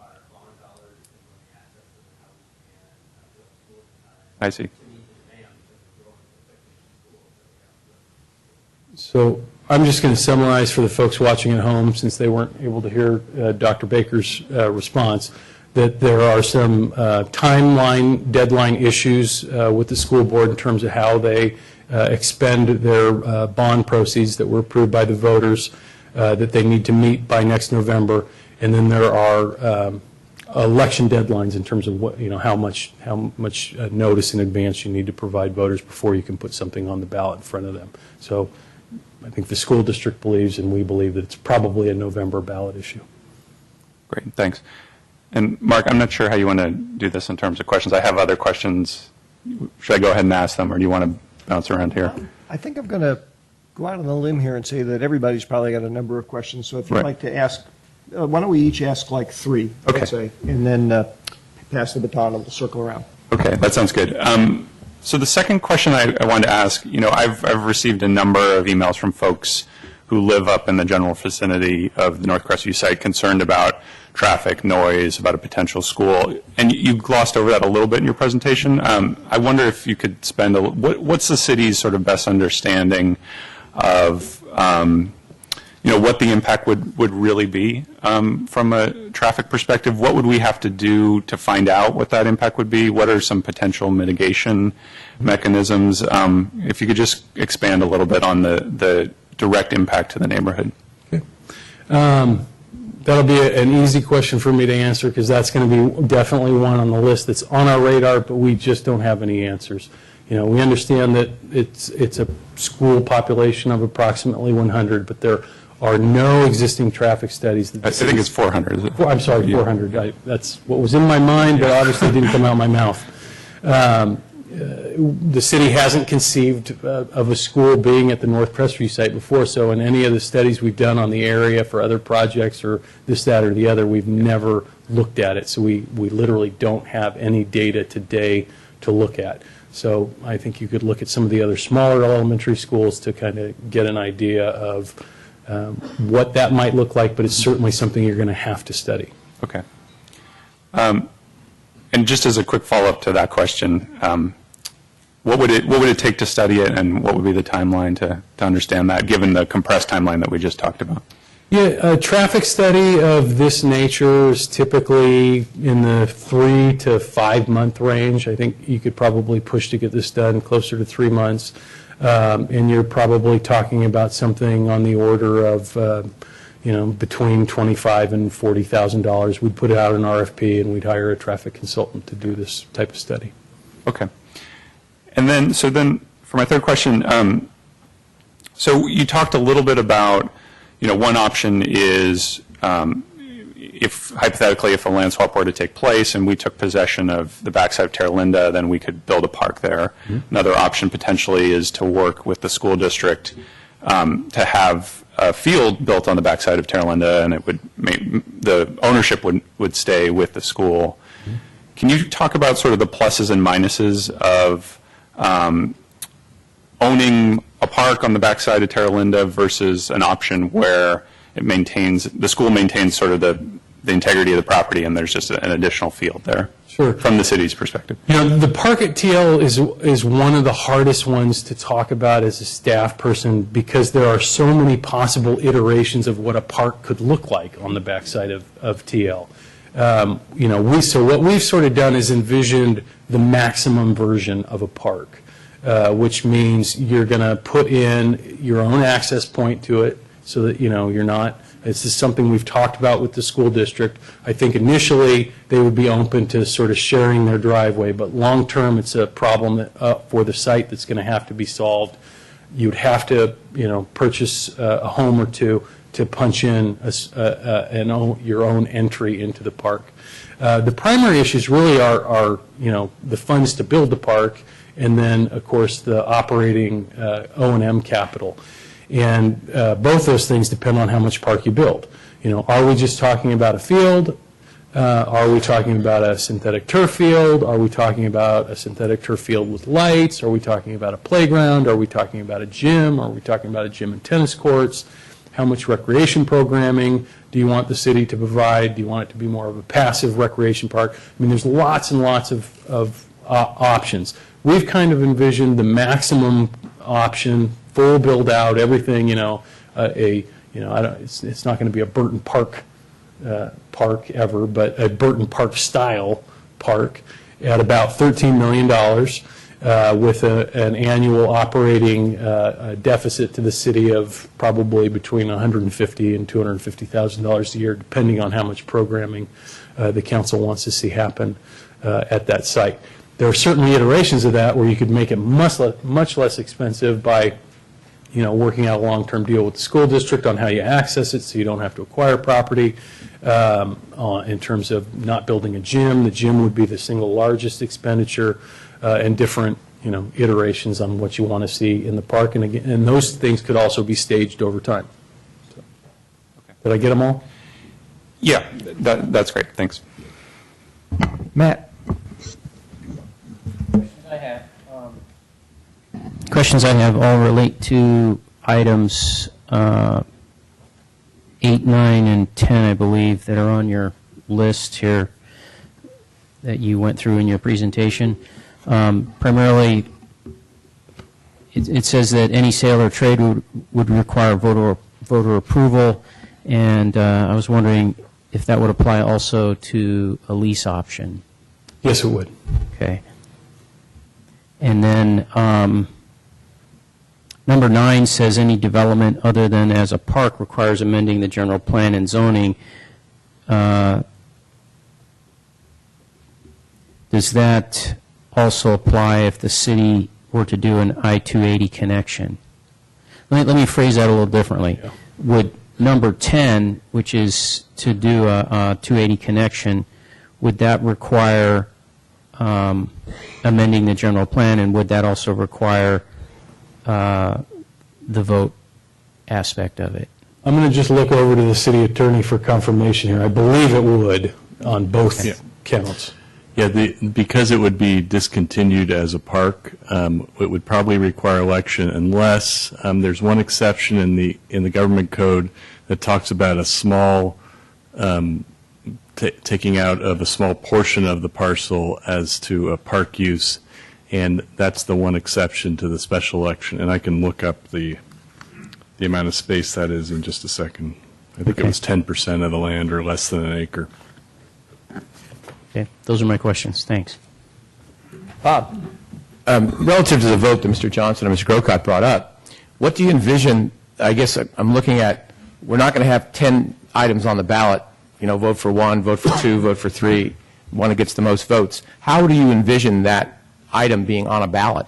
our bond dollars and what the access to the house and build school time. I see. To meet the demand because we're growing so quickly in schools that we have to. So I'm just going to summarize for the folks watching at home, since they weren't able to hear Dr. Baker's response, that there are some timeline, deadline issues with the school board in terms of how they expend their bond proceeds that were approved by the voters that they need to meet by next November. And then there are election deadlines in terms of what, how much notice in advance you need to provide voters before you can put something on the ballot in front of them. So I think the school district believes, and we believe, that it's probably a November ballot issue. Great, thanks. And Mark, I'm not sure how you want to do this in terms of questions. I have other questions. Should I go ahead and ask them, or do you want to bounce around here? I think I'm going to go out on a limb here and say that everybody's probably got a number of questions. So if you'd like to ask, why don't we each ask like three, let's say, and then pass the baton and we'll circle around. Okay, that sounds good. So the second question I wanted to ask, I've received a number of emails from folks who live up in the general vicinity of the North Crestview site concerned about traffic, noise, about a potential school. And you glossed over that a little bit in your presentation. I wonder if you could spend what's the city's sort of best understanding of what the impact would really be from a traffic perspective? What would we have to do to find out what that impact would be? What are some potential mitigation mechanisms? If you could just expand a little bit on the direct impact to the neighborhood. That'll be an easy question for me to answer because that's going to be definitely one on the list that's on our radar, but we just don't have any answers. We understand that it's a school population of approximately 100, but there are no existing traffic studies. I think it's 400. Is it? I'm sorry, 400. That's what was in my mind, but obviously didn't come out of my mouth. The city hasn't conceived of a school being at the North Crestview site before, so in any of the studies we've done on the area for other projects or this, that, or the other, we've never looked at it. So we literally don't have any data today to look at. So I think you could look at some of the other smaller elementary schools to kind of get an idea of what that might look like, but it's certainly something you're going to have to study. Okay. And just as a quick follow-up to that question, what would it take to study it, and what would be the timeline to understand that, given the compressed timeline that we just talked about? Yeah, a traffic study of this nature is typically in the 3 to 5 month range. I think you could probably push to get this done closer to 3 months. And you're probably talking about something on the order of, between $25,000 and $40,000. We'd put it out an RFP, and we'd hire a traffic consultant to do this type of study. Okay. And then for my third question, so you talked a little bit about, one option is if hypothetically if a land swap were to take place and we took possession of the backside of Terra Linda, then we could build a park there. Mm-hmm. Another option potentially is to work with the school district to have a field built on the backside of Terra Linda, and it would the ownership would stay with the school. Mm-hmm. Can you talk about sort of the pluses and minuses of owning a park on the backside of Terra Linda versus an option where the school maintains sort of the integrity of the property, and there's just an additional field there? Sure. From the city's perspective. The park at TL is one of the hardest ones to talk about as a staff person because there are so many possible iterations of what a park could look like on the backside of TL. So what we've sort of done is envisioned the maximum version of a park, which means you're going to put in your own access point to it so that, you're not. This is something we've talked about with the school district. I think initially they would be open to sort of sharing their driveway, but long term it's a problem for the site that's going to have to be solved. You'd have to, purchase a home or two to punch in your own entry into the park. The primary issues really are the funds to build the park, and then of course the operating O&M capital. And both those things depend on how much park you build. Are we just talking about a field? Are we talking about a synthetic turf field? Are we talking about a synthetic turf field with lights? Are we talking about a playground? Are we talking about a gym? Are we talking about a gym and tennis courts? How much recreation programming do you want the city to provide? Do you want it to be more of a passive recreation park? I mean, there's lots and lots of options. We've kind of envisioned the maximum option, full build out, everything. It's not going to be a Burton Park ever, but a Burton Park style park at about $13 million with an annual operating deficit to the city of probably between $150,000 and $250,000 a year, depending on how much programming the council wants to see happen at that site. There are certainly iterations of that where you could make it much less expensive by working out a long-term deal with the school district on how you access it so you don't have to acquire property. In terms of not building a gym, the gym would be the single largest expenditure, and different iterations on what you want to see in the park. And again, and those things could also be staged over time. So, did I get them all? Yeah, that's great. Thanks. Matt. I have. questions I have all relate to items 8, 9, and 10, I believe, that are on your list here that you went through in your presentation. Primarily, it says that any sale or trade would require voter approval, and I was wondering if that would apply also to a lease option. Yes, it would. Okay. And then number 9 says any development other than as a park requires amending the general plan and zoning. Does that also apply if the city were to do an I-280 connection? Let me phrase that a little differently. Yeah. Would number 10, which is to do a 280 connection, would that require amending the general plan, and would that also require the vote aspect of it? I'm going to just look over to the city attorney for confirmation here. I believe it would on both counts. Yeah, because it would be discontinued as a park, it would probably require election unless there's one exception in the government code that talks about a small taking out of a small portion of the parcel as to a park use, and that's the one exception to the special election. And I can look up the amount of space that is in just a second. I think it was 10% of the land or less than an acre. Okay, those are my questions. Thanks. Bob, relative to the vote that Mr. Johnson and Mr. Grocott brought up, what do you envision? I guess I'm looking at, we're not going to have 10 items on the ballot, vote for 1, vote for 2, vote for 3, one that gets the most votes. How do you envision that item being on a ballot?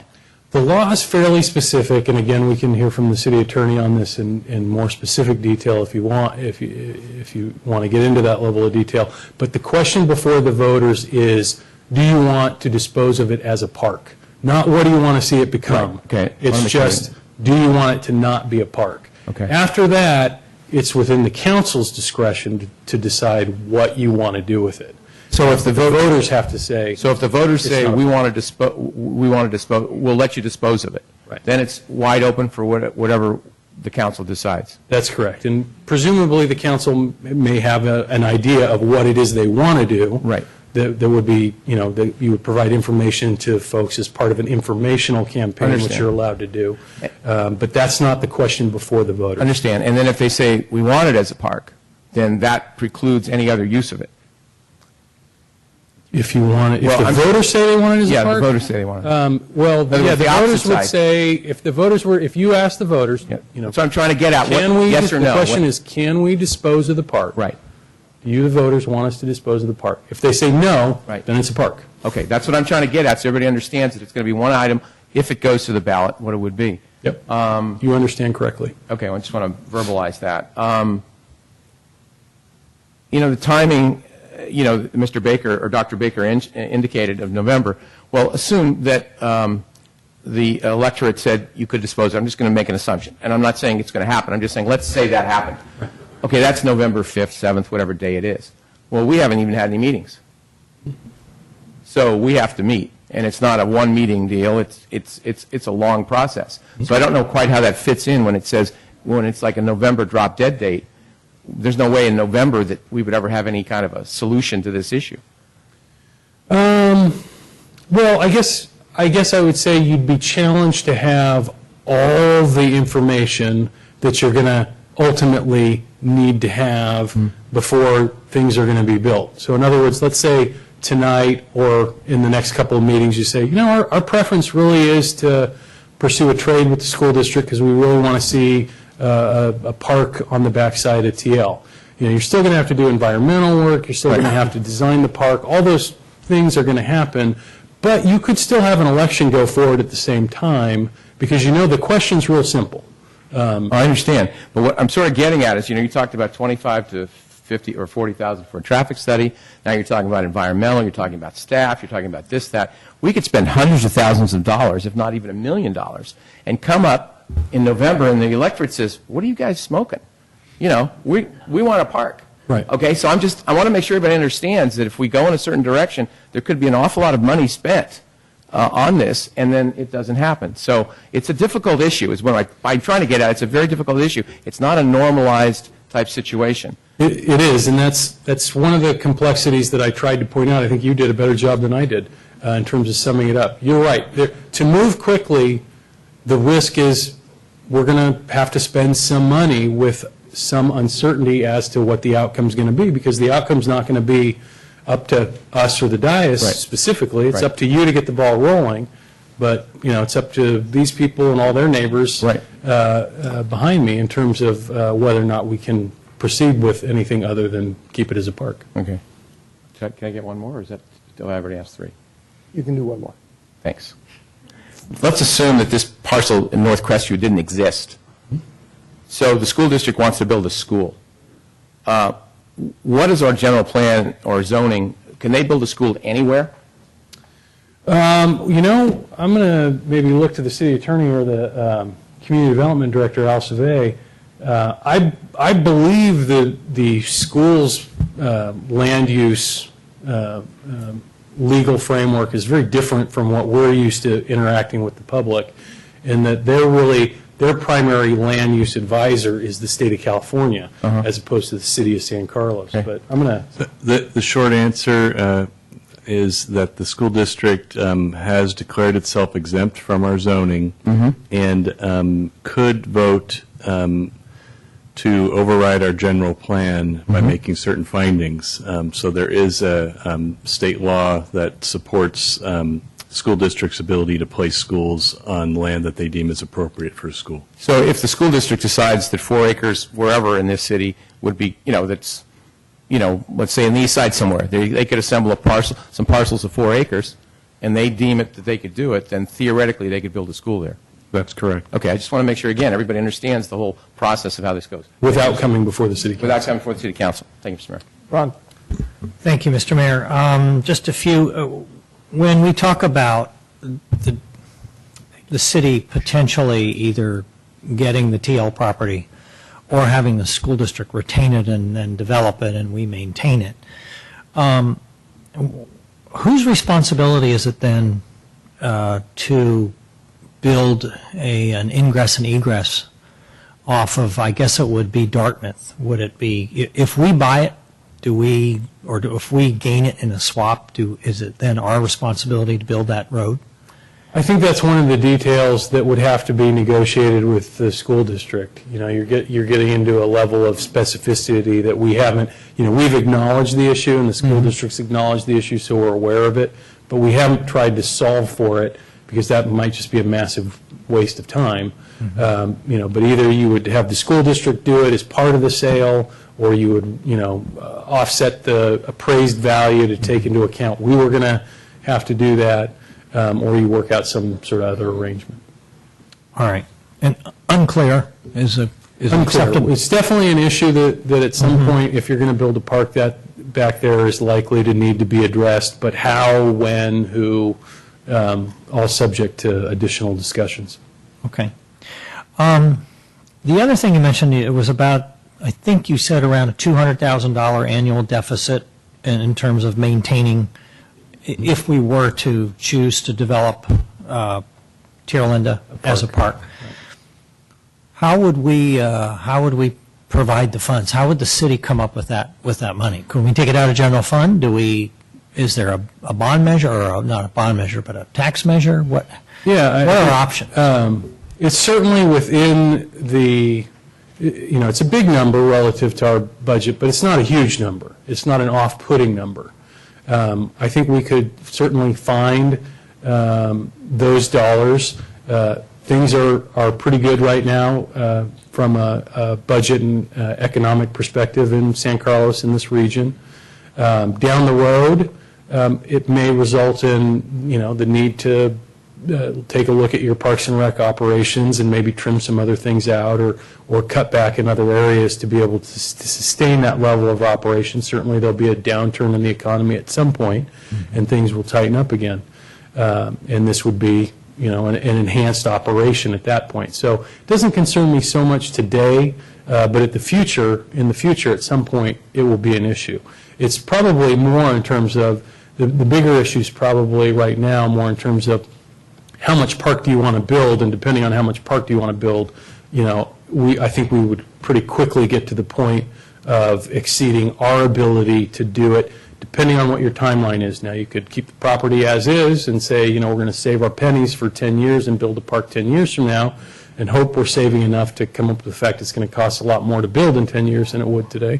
The law is fairly specific, and again, we can hear from the city attorney on this in more specific detail if you want, if you want to get into that level of detail. But the question before the voters is, do you want to dispose of it as a park? Not what do you want to see it become. Right. Okay. It's just, do you want it to not be a park? Okay. After that, it's within the council's discretion to decide what you want to do with it. So if the voters have to say. So if the voters It's say not- we want to dispose, we'll let you dispose of it. Right. Then it's wide open for whatever the council decides. That's correct. And presumably, the council may have an idea of what it is they want to do. Right. There would be, that you would provide information to folks as part of an informational campaign, which Understand. you're allowed to do. But that's not the question before the voters. Understand. And then if they say we want it as a park, then that precludes any other use of it. If you want it, if Well, the I'm- voters say they want it as a Yeah, park? the voters say they want it. Well, other yeah, words, the the opposite voters would side. say, if you ask the voters, So I'm trying to get at can what, we, yes or no. the question what- is, can we dispose of the park? Right. Do you, the voters, want us to dispose of the park? If they say no, Right. then it's a park. Okay, that's what I'm trying to get at, so everybody understands that it's going to be one item, if it goes to the ballot, what it would be. Yep. You understand correctly. Okay, I just want to verbalize that. The timing, Mr. Baker or Dr. Baker indicated of November. Well, assume that the electorate said you could dispose of it. I'm just going to make an assumption, and I'm not saying it's going to happen. I'm just saying let's say that happened. Okay, that's November 5th, 7th, whatever day it is. Well, we haven't even had any meetings, so we have to meet, and it's not a one-meeting deal. It's a long process. So I don't know quite how that fits in when it says when it's like a November drop-dead date. There's no way in November that we would ever have any kind of a solution to this issue. Well, I guess I would say you'd be challenged to have all the information that you're going to ultimately need to have before things are going to be built. So in other words, let's say tonight or in the next couple of meetings you say, our preference really is to pursue a trade with the school district because we really want to see a park on the backside of TL. You're still going to have to do environmental work, you're still going to have to design the park, all those things are going to happen, but you could still have an election go forward at the same time because the question's real simple. I understand, but what I'm sort of getting at is, you talked about 25 to 50 or 40,000 for a traffic study. Now you're talking about environmental, you're talking about staff, you're talking about this, that. We could spend hundreds of thousands of dollars, if not even $1 million, and come up in November and the electorate says, what are you guys smoking? We want a park. Right. Okay, so I want to make sure everybody understands that if we go in a certain direction, there could be an awful lot of money spent on this, and then it doesn't happen. So it's a difficult issue, is what I'm trying to get at. It's a very difficult issue. It's not a normalized type situation. It is, and that's one of the complexities that I tried to point out. I think you did a better job than I did in terms of summing it up. You're right. To move quickly, the risk is we're going to have to spend some money with some uncertainty as to what the outcome's going to be, because the outcome's not going to be up to us or the dais Right. specifically. It's Right. up to you to get the ball rolling, but, it's up to these people and all their neighbors Right. behind me in terms of whether or not we can proceed with anything other than keep it as a park. Okay. Can I get one more, or is that, I already asked three? You can do one more. Thanks. Let's assume that this parcel in North Crestview didn't exist. So the school district wants to build a school. What is our general plan or zoning? Can they build a school anywhere? I'm going to maybe look to the city attorney or the community development director, Al Savay. I believe that the school's land use legal framework is very different from what we're used to interacting with the public, in that their primary land use advisor is the state of California, as opposed to the city of San Carlos. Okay. But I'm going to... The short answer is that the school district has declared itself exempt from our zoning and could vote to override our general plan by making certain findings. So there is a state law that supports school districts' ability to place schools on land that they deem is appropriate for a school. So if the school district decides that 4 acres wherever in this city would be, let's say in the east side somewhere, they could assemble some parcels of 4 acres, and they deem it that they could do it, then theoretically they could build a school there. That's correct. Okay, I just want to make sure, again, everybody understands the whole process of how this goes. Without coming before the city council. Without coming before the city council. Thank you, Mr. Mayor. Ron? Thank you, Mr. Mayor. Just a few, when we talk about the city potentially either getting the TL property or having the school district retain it and then develop it and we maintain it, whose responsibility is it then to build an ingress and egress off of, I guess it would be Dartmouth? Would it be, if we buy it, if we gain it in a swap, is it then our responsibility to build that road? I think that's one of the details that would have to be negotiated with the school district. You're getting into a level of specificity that we haven't, we've acknowledged the issue and the school district's acknowledged the issue, so we're aware of it, but we haven't tried to solve for it because that might just be a massive waste of time. But either you would have the school district do it as part of the sale, or you would, offset the appraised value to take into account we were going to have to do that, or you work out some sort of other arrangement. All right. And unclear is Unclear. acceptable. It's definitely an issue that at some point, if you're going to build a park, that back there is likely to need to be addressed, but how, when, who, all subject to additional discussions. Okay. The other thing you mentioned, it was about, I think you said around a $200,000 annual deficit in terms of maintaining, if we were to choose to develop Tierra Linda as a park. How would we provide the funds? How would the city come up with that money? Could we take it out of general fund? Is there a bond measure, or not a bond measure, but a tax measure? What are our options? It's certainly within the, it's a big number relative to our budget, but it's not a huge number. It's not an off-putting number. I think we could certainly find those dollars. Things are pretty good right now from a budget and economic perspective in San Carlos, in this region. Down the road, it may result in, the need to take a look at your Parks and Rec operations and maybe trim some other things out, or cut back in other areas to be able to sustain that level of operation. Certainly there'll be a downturn in the economy at some point, and things will tighten up again. And this would be, an enhanced operation at that point. So it doesn't concern me so much today, but in the future, at some point, it will be an issue. It's probably more in terms of The bigger issues probably right now more in terms of how much park do you want to build, and depending on how much park do you want to build, I think we would pretty quickly get to the point of exceeding our ability to do it, depending on what your timeline is. Now, you could keep the property as is and say, we're going to save our pennies for 10 years and build a park 10 years from now, and hope we're saving enough to come up with the fact it's going to cost a lot more to build in 10 years than it would today.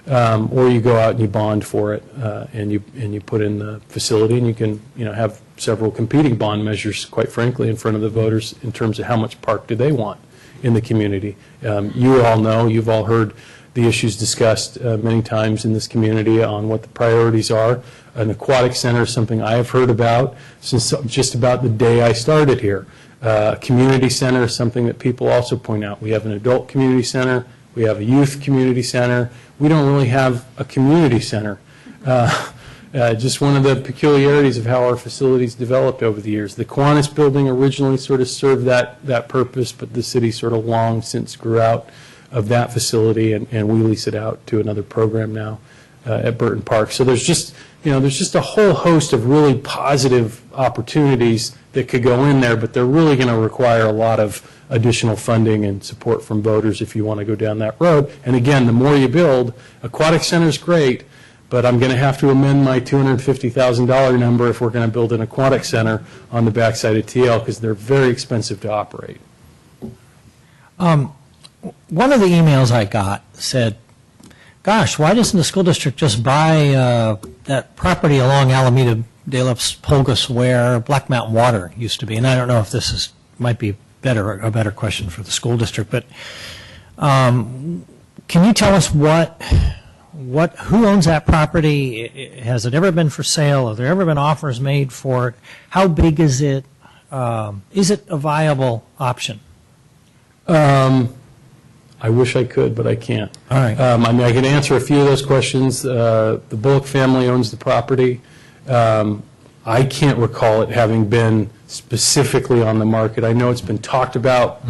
Or you go out and you bond for it, and you put in the facility, and you can have several competing bond measures, quite frankly, in front of the voters in terms of how much park do they want in the community. You all know, you've all heard the issues discussed many times in this community on what the priorities are. An aquatic center is something I have heard about since just about the day I started here. Community center is something that people also point out. We have an adult community center. We have a youth community center. We don't really have a community center. Just one of the peculiarities of how our facilities developed over the years. The Kiwanis building originally sort of served that purpose, but the city sort of long since grew out of that facility, and we lease it out to another program now at Burton Park. So there's just a whole host of really positive opportunities that could go in there, but they're really going to require a lot of additional funding and support from voters if you want to go down that road. And again, the more you build, aquatic center is great, but I'm going to have to amend my $250,000 number if we're going to build an aquatic center on the backside of TL, because they're very expensive to operate. One of the emails I got said, gosh, why doesn't the school district just buy that property along Alameda de los Pulgas where Black Mountain Water used to be? And I don't know if this might be a better question for the school district, but can you tell us who owns that property? Has it ever been for sale? Have there ever been offers made for it? How big is it? Is it a viable option? I wish I could, but I can't. All right. I can answer a few of those questions. The Bullock family owns the property. I can't recall it having been specifically on the market. I know it's been talked about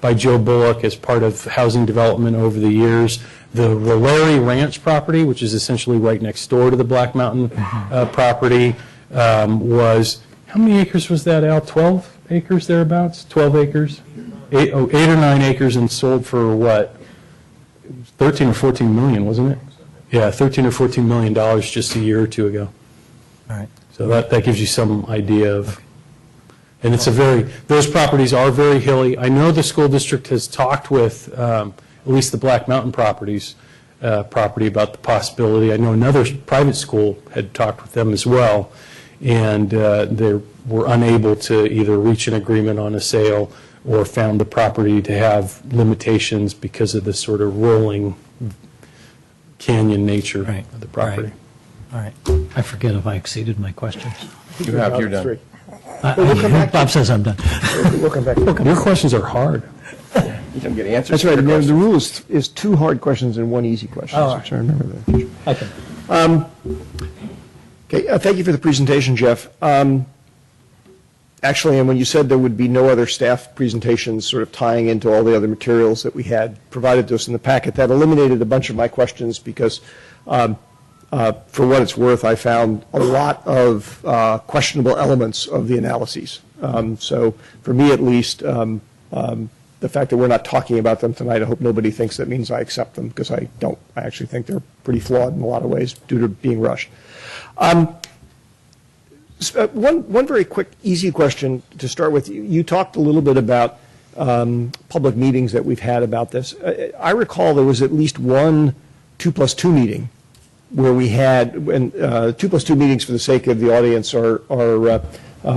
by Joe Bullock as part of housing development over the years. The Rolleri Ranch property, which is essentially right next door to the Black Mountain property, was, how many acres was that, Al? 12 acres thereabouts? 12 acres? 8 or 9 acres, and sold for what? 13 or 14 million, wasn't it? Yeah, 13 or 14 million dollars just a year or two ago. All right. So that gives you some idea of, and those properties are very hilly. I know the school district has talked with at least the Black Mountain property about the possibility. I know another private school had talked with them as well, and they were unable to either reach an agreement on a sale or found the property to have limitations because of the sort of rolling canyon nature of the property. All right. I forget if I exceeded my questions. You have, you're done. Bob says I'm done. We'll come back. Your questions are hard. You don't get answers. That's right. to your The questions. rule is two hard questions and one easy question. Oh, all So I remember that. Okay. Okay, thank you for the presentation, Jeff. Actually, and when you said there would be no other staff presentations sort of tying into all the other materials that we had provided to us in the packet, that eliminated a bunch of my questions because, for what it's worth, I found a lot of questionable elements of the analyses. So for me, at least, the fact that we're not talking about them tonight, I hope nobody thinks that means I accept them, because I don't. I actually think they're pretty flawed in a lot of ways due to being rushed. One very quick, easy question to start with. You talked a little bit about public meetings that we've had about this. I recall there was at least one 2+2 meeting where we had, 2+2 meetings, for the sake of the audience, are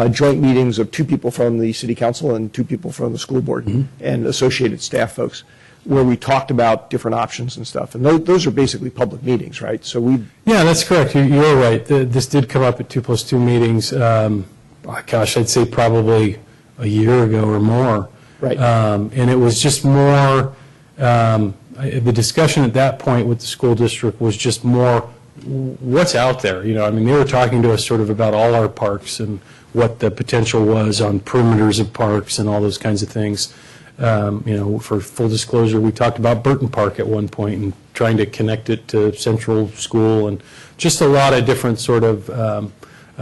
joint meetings of 2 people from the city council and 2 people from the school board and associated staff folks, where we talked about different options and stuff. And those are basically public meetings, right? So Yeah, that's correct. You're right. This did come up at 2+2 meetings. I'd say probably a year ago or more. Right. And it was just more, the discussion at that point with the school district was just more, what's out there? They were talking to us sort of about all our parks and what the potential was on perimeters of parks and all those kinds of things. For full disclosure, we talked about Burton Park at one point and trying to connect it to Central School, and just a lot of different sort of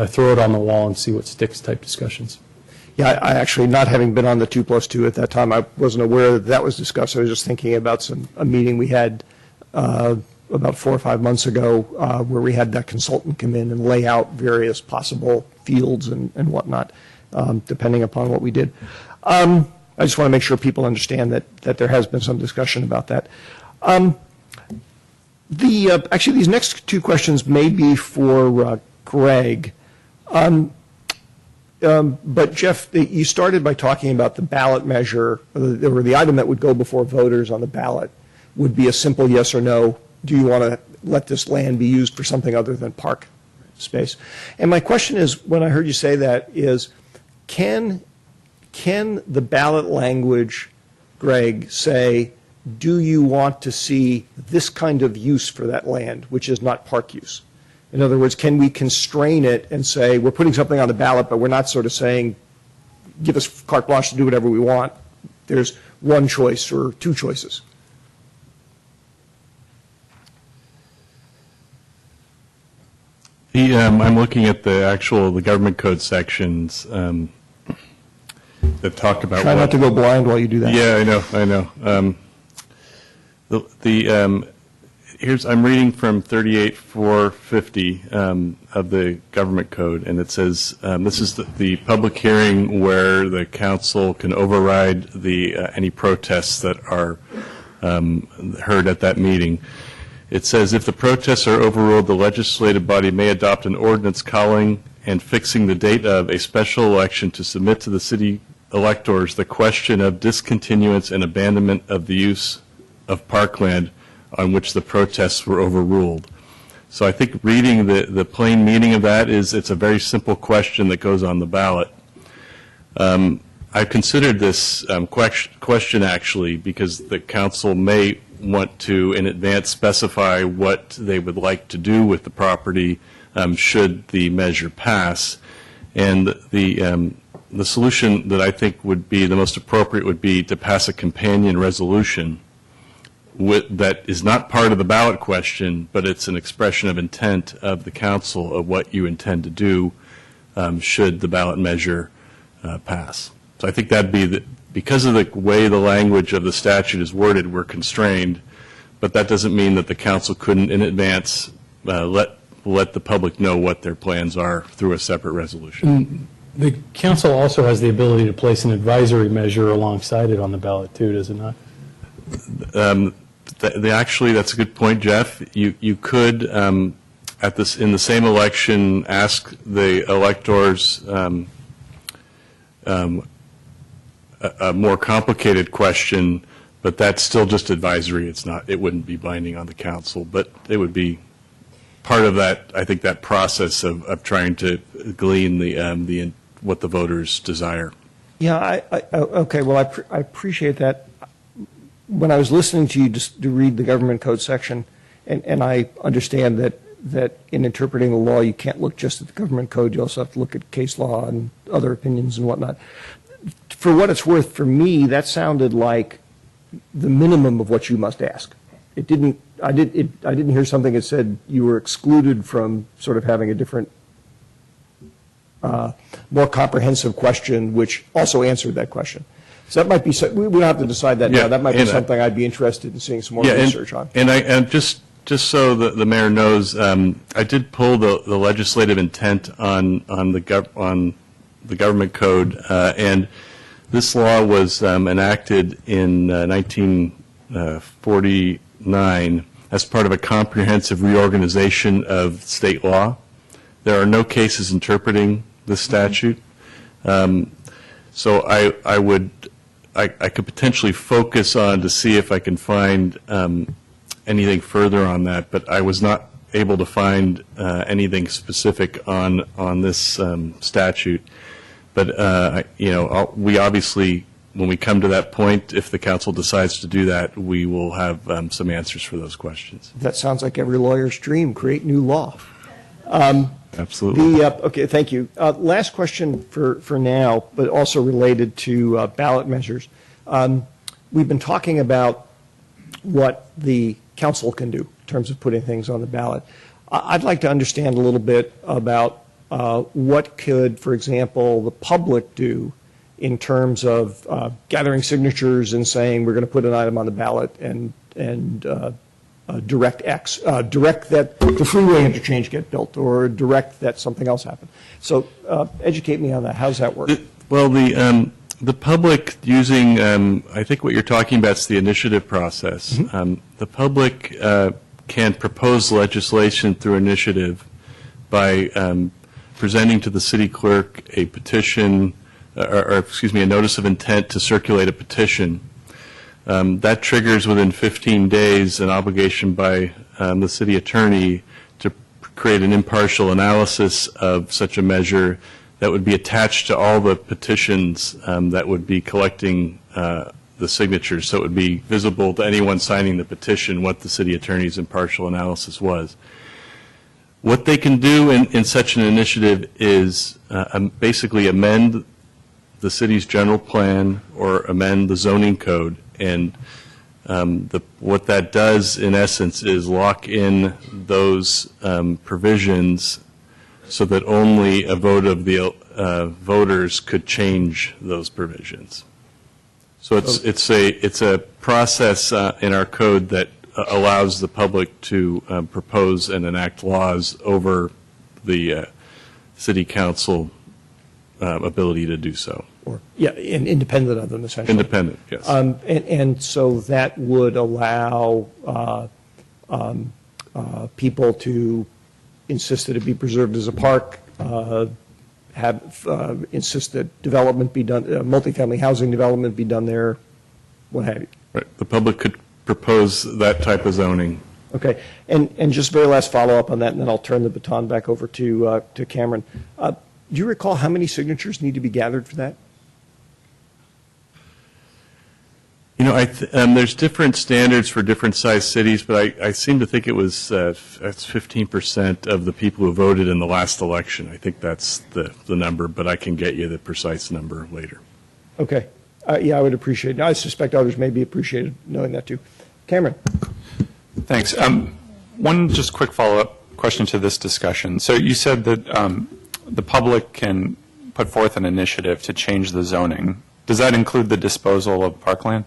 throw it on the wall and see what sticks type discussions. Yeah, I actually, not having been on the 2+2 at that time, I wasn't aware that that was discussed. I was just thinking about a meeting we had about 4 or 5 months ago where we had that consultant come in and lay out various possible fields and whatnot, depending upon what we did. I just want to make sure people understand that there has been some discussion about that. Actually, these next two questions may be for Greg. But Jeff, you started by talking about the ballot measure, or the item that would go before voters on the ballot would be a simple yes or no. Do you want to let this land be used for something other than park space? And my question is, when I heard you say that, is can the ballot language, Greg, say, do you want to see this kind of use for that land, which is not park use? In other words, can we constrain it and say, we're putting something on the ballot, but we're not sort of saying, give us carte blanche to do whatever we want. There's one choice or two choices. I'm looking at the government code sections that talk about. Try not to go blind while you do that. Yeah, I know. I'm reading from 38-450 of the government code, and it says this is the public hearing where the council can override any protests that are heard at that meeting. It says if the protests are overruled, the legislative body may adopt an ordinance calling and fixing the date of a special election to submit to the city electors the question of discontinuance and abandonment of the use of parkland on which the protests were overruled. So I think reading the plain meaning of that is it's a very simple question that goes on the ballot. I've considered this question actually because the council may want to in advance specify what they would like to do with the property should the measure pass. And the solution that I think would be the most appropriate would be to pass a companion resolution that is not part of the ballot question, but it's an expression of intent of the council of what you intend to do should the ballot measure pass. So I think that'd be because of the way the language of the statute is worded, we're constrained, but that doesn't mean that the council couldn't in advance let the public know what their plans are through a separate resolution. The council also has the ability to place an advisory measure alongside it on the ballot too, does it not? Actually, that's a good point, Jeff. You could, in the same election, ask the electors a more complicated question, but that's still just advisory. It wouldn't be binding on the council, but it would be part of that. I think that process of trying to glean what the voters desire. Yeah. Okay. Well, I appreciate that. When I was listening to you just to read the government code section, and I understand that in interpreting the law, you can't look just at the government code. You also have to look at case law and other opinions and whatnot. For what it's worth, for me, that sounded like the minimum of what you must ask. It didn't. I didn't hear something that said you were excluded from sort of having a different, more comprehensive question, which also answered that question. So that might be. We don't have to decide that now. That might be something I'd be interested in seeing some more research on. And just so the mayor knows, I did pull the legislative intent on the government code, and this law was enacted in 1949 as part of a comprehensive reorganization of state law. There are no cases interpreting this statute, so I could potentially focus on to see if I can find anything further on that, but I was not able to find anything specific on this statute. But we obviously, when we come to that point, if the council decides to do that, we will have some answers for those questions. That sounds like every lawyer's dream: create new law. Absolutely. Okay, thank you. Last question for now, but also related to ballot measures. We've been talking about what the council can do in terms of putting things on the ballot. I'd like to understand a little bit about what could, for example, the public do in terms of gathering signatures and saying we're going to put an item on the ballot and direct that the freeway interchange get built or direct that something else happen. So educate me on that. How does that work? Well, the public using, I think what you're talking about is the initiative process. The public can propose legislation through initiative by presenting to the city clerk a petition, or excuse me, a notice of intent to circulate a petition. That triggers within 15 days an obligation by the city attorney to create an impartial analysis of such a measure that would be attached to all the petitions that would be collecting the signatures, so it would be visible to anyone signing the petition what the city attorney's impartial analysis was. What they can do in such an initiative is basically amend the city's general plan or amend the zoning code, and what that does in essence is lock in those provisions so that only a vote of the voters could change those provisions. So it's a process in our code that allows the public to propose and enact laws over the city council ability to do so. Or, yeah, independent of them, essentially. Independent, yes. And so that would allow people to insist that it be preserved as a park, insist that development be done, multifamily housing development be done there, what have you. Right. The public could propose that type of zoning. Okay, and just very last follow-up on that, and then I'll turn the baton back over to Cameron. Do you recall how many signatures need to be gathered for that? You know, there's different standards for different sized cities, but I seem to think it was that's 15% of the people who voted in the last election. I think that's the number, but I can get you the precise number later. Okay, yeah, I would appreciate it. I suspect others may be appreciated knowing that too. Cameron. Thanks. One just quick follow-up question to this discussion. So you said that the public can put forth an initiative to change the zoning. Does that include the disposal of parkland?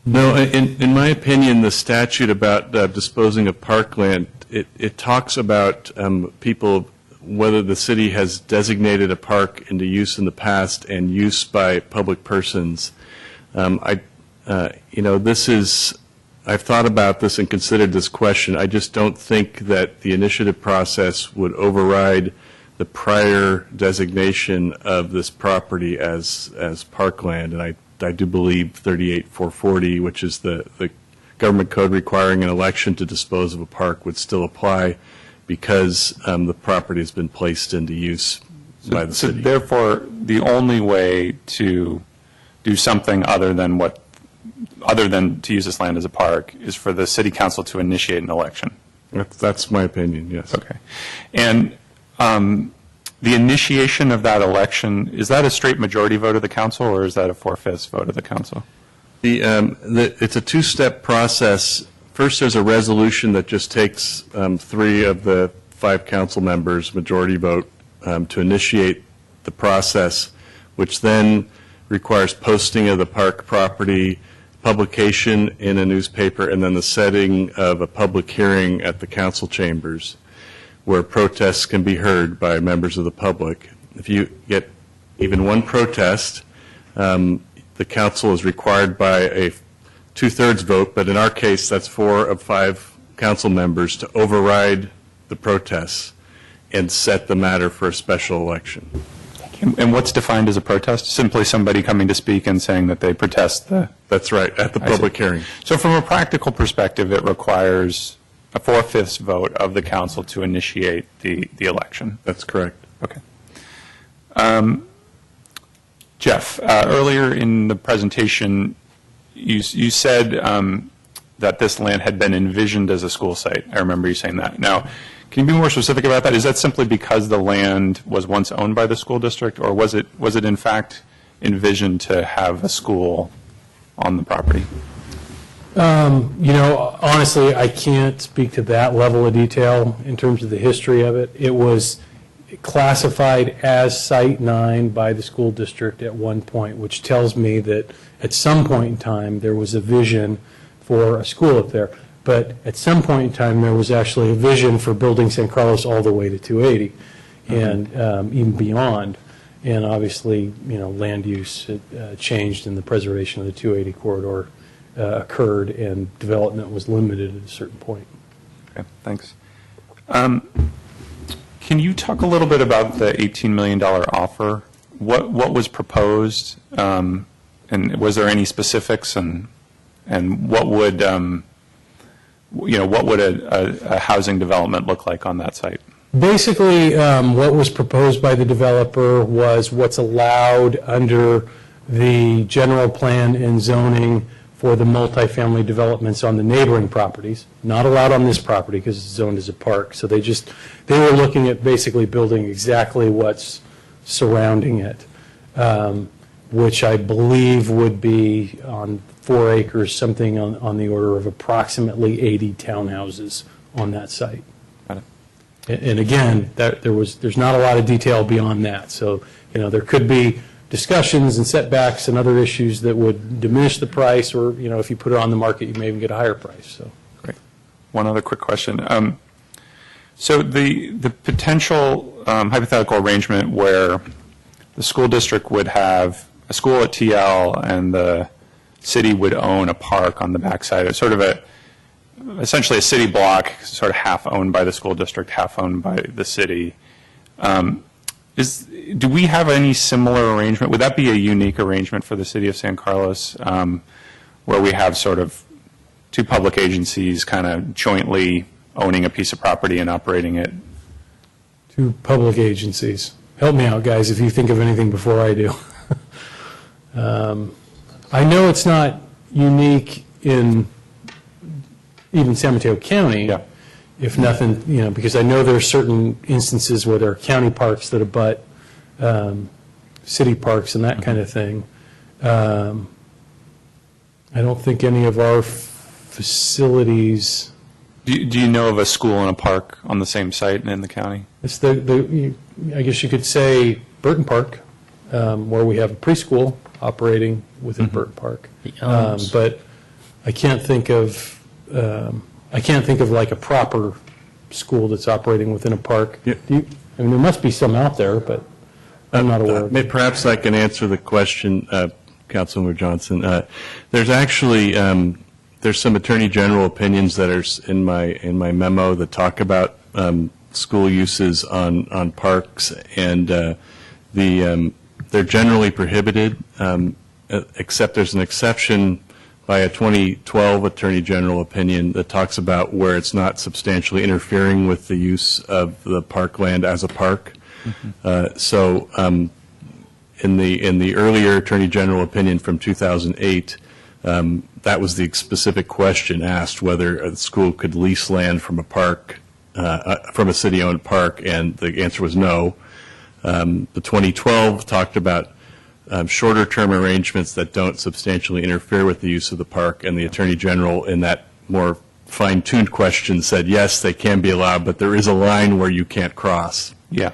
No, in my opinion, the statute about disposing of parkland, it talks about people, whether the city has designated a park into use in the past and use by public persons. I've thought about this and considered this question. I just don't think that the initiative process would override the prior designation of this property as parkland, and I do believe 38440, which is the government code requiring an election to dispose of a park, would still apply because the property has been placed into use by the city. So therefore, the only way to do something other than to use this land as a park is for the city council to initiate an election. That's my opinion, yes. Okay. And the initiation of that election, is that a straight majority vote of the council, or is that a 4/5 vote of the council? It's a two-step process. First, there's a resolution that just takes 3 of the 5 council members' majority vote to initiate the process, which then requires posting of the park property, publication in a newspaper, and then the setting of a public hearing at the council chambers where protests can be heard by members of the public. If you get even one protest, the council is required by a 2/3 vote, but in our case, that's 4 of 5 council members to override the protests and set the matter for a special election. And what's defined as a protest? Simply somebody coming to speak and saying that they protest the... That's right, at the public hearing. So from a practical perspective, it requires a 4/5 vote of the council to initiate the election. That's correct. Okay. Jeff, earlier in the presentation, you said that this land had been envisioned as a school site. I remember you saying that. Now, can you be more specific about that? Is that simply because the land was once owned by the school district, or was it in fact envision to have a school on the property? Honestly, I can't speak to that level of detail in terms of the history of it. It was classified as Site 9 by the school district at one point, which tells me that at some point in time, there was a vision for a school up there. But at some point in time, there was actually a vision for building San Carlos all the way to 280 and even beyond. And obviously, land use changed and the preservation of the 280 corridor occurred and development was limited at a certain point. Okay, thanks. Can you talk a little bit about the $18 million offer? What was proposed, and was there any specifics, and what would what would a housing development look like on that site? Basically, what was proposed by the developer was what's allowed under the general plan and zoning for the multifamily developments on the neighboring properties, not allowed on this property because it's zoned as a park. So they were looking at basically building exactly what's surrounding it, which I believe would be on 4 acres, something on the order of approximately 80 townhouses on that site. Got it. And again, there's not a lot of detail beyond that. So, there could be discussions and setbacks and other issues that would diminish the price, or, if you put it on the market, you may even get a higher price. So, great. One other quick question. So the potential hypothetical arrangement where the school district would have a school at TL and the city would own a park on the backside, it's sort of essentially a city block, sort of half owned by the school district, half owned by the city. Do we have any similar arrangement? Would that be a unique arrangement for the city of San Carlos, where we have sort of two public agencies kind of jointly owning a piece of property and operating it? two public agencies. Help me out, guys, if you think of anything before I do. I know it's not unique in even San Mateo County. Yeah. If nothing, because I know there are certain instances where there are county parks that abut city parks and that kind of thing. I don't think any of our facilities. Do you know of a school and a park on the same site in the county? It's I guess you could say Burton Park, where we have a preschool operating within Burton Park. But I can't think of like a proper school that's operating within a park. Yeah. There must be some out there, but I'm not aware of it. Perhaps I can answer the question, Councilmember Johnson. There's actually there's some Attorney General opinions that are in my memo that talk about school uses on parks, and they're generally prohibited, except there's an exception by a 2012 Attorney General opinion that talks about where it's not substantially interfering with the use of the parkland as a park. So in the earlier Attorney General opinion from 2008, that was the specific question asked, whether a school could lease land from a park, from a city-owned park, and the answer was no. The 2012 talked about shorter-term arrangements that don't substantially interfere with the use of the park, and the Attorney General, in that more fine-tuned question, said, yes, they can be allowed, but there is a line where you can't cross. Yeah.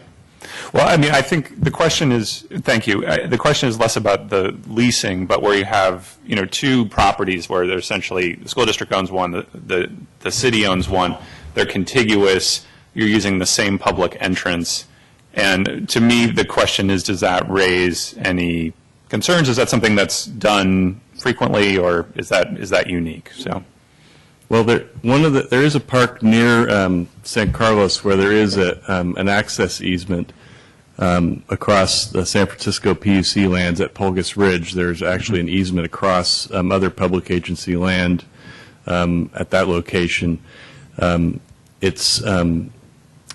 Well, I think the question is, thank you, the question is less about the leasing, but where you have, two properties where they're essentially, the school district owns one, the city owns one, they're contiguous, you're using the same public entrance. And to me, the question is, does that raise any concerns? Is that something that's done frequently, or is that unique? So, well, there is a park near San Carlos where there is an access easement across the San Francisco PUC lands at Pulgas Ridge. There's actually an easement across other public agency land at that location. It's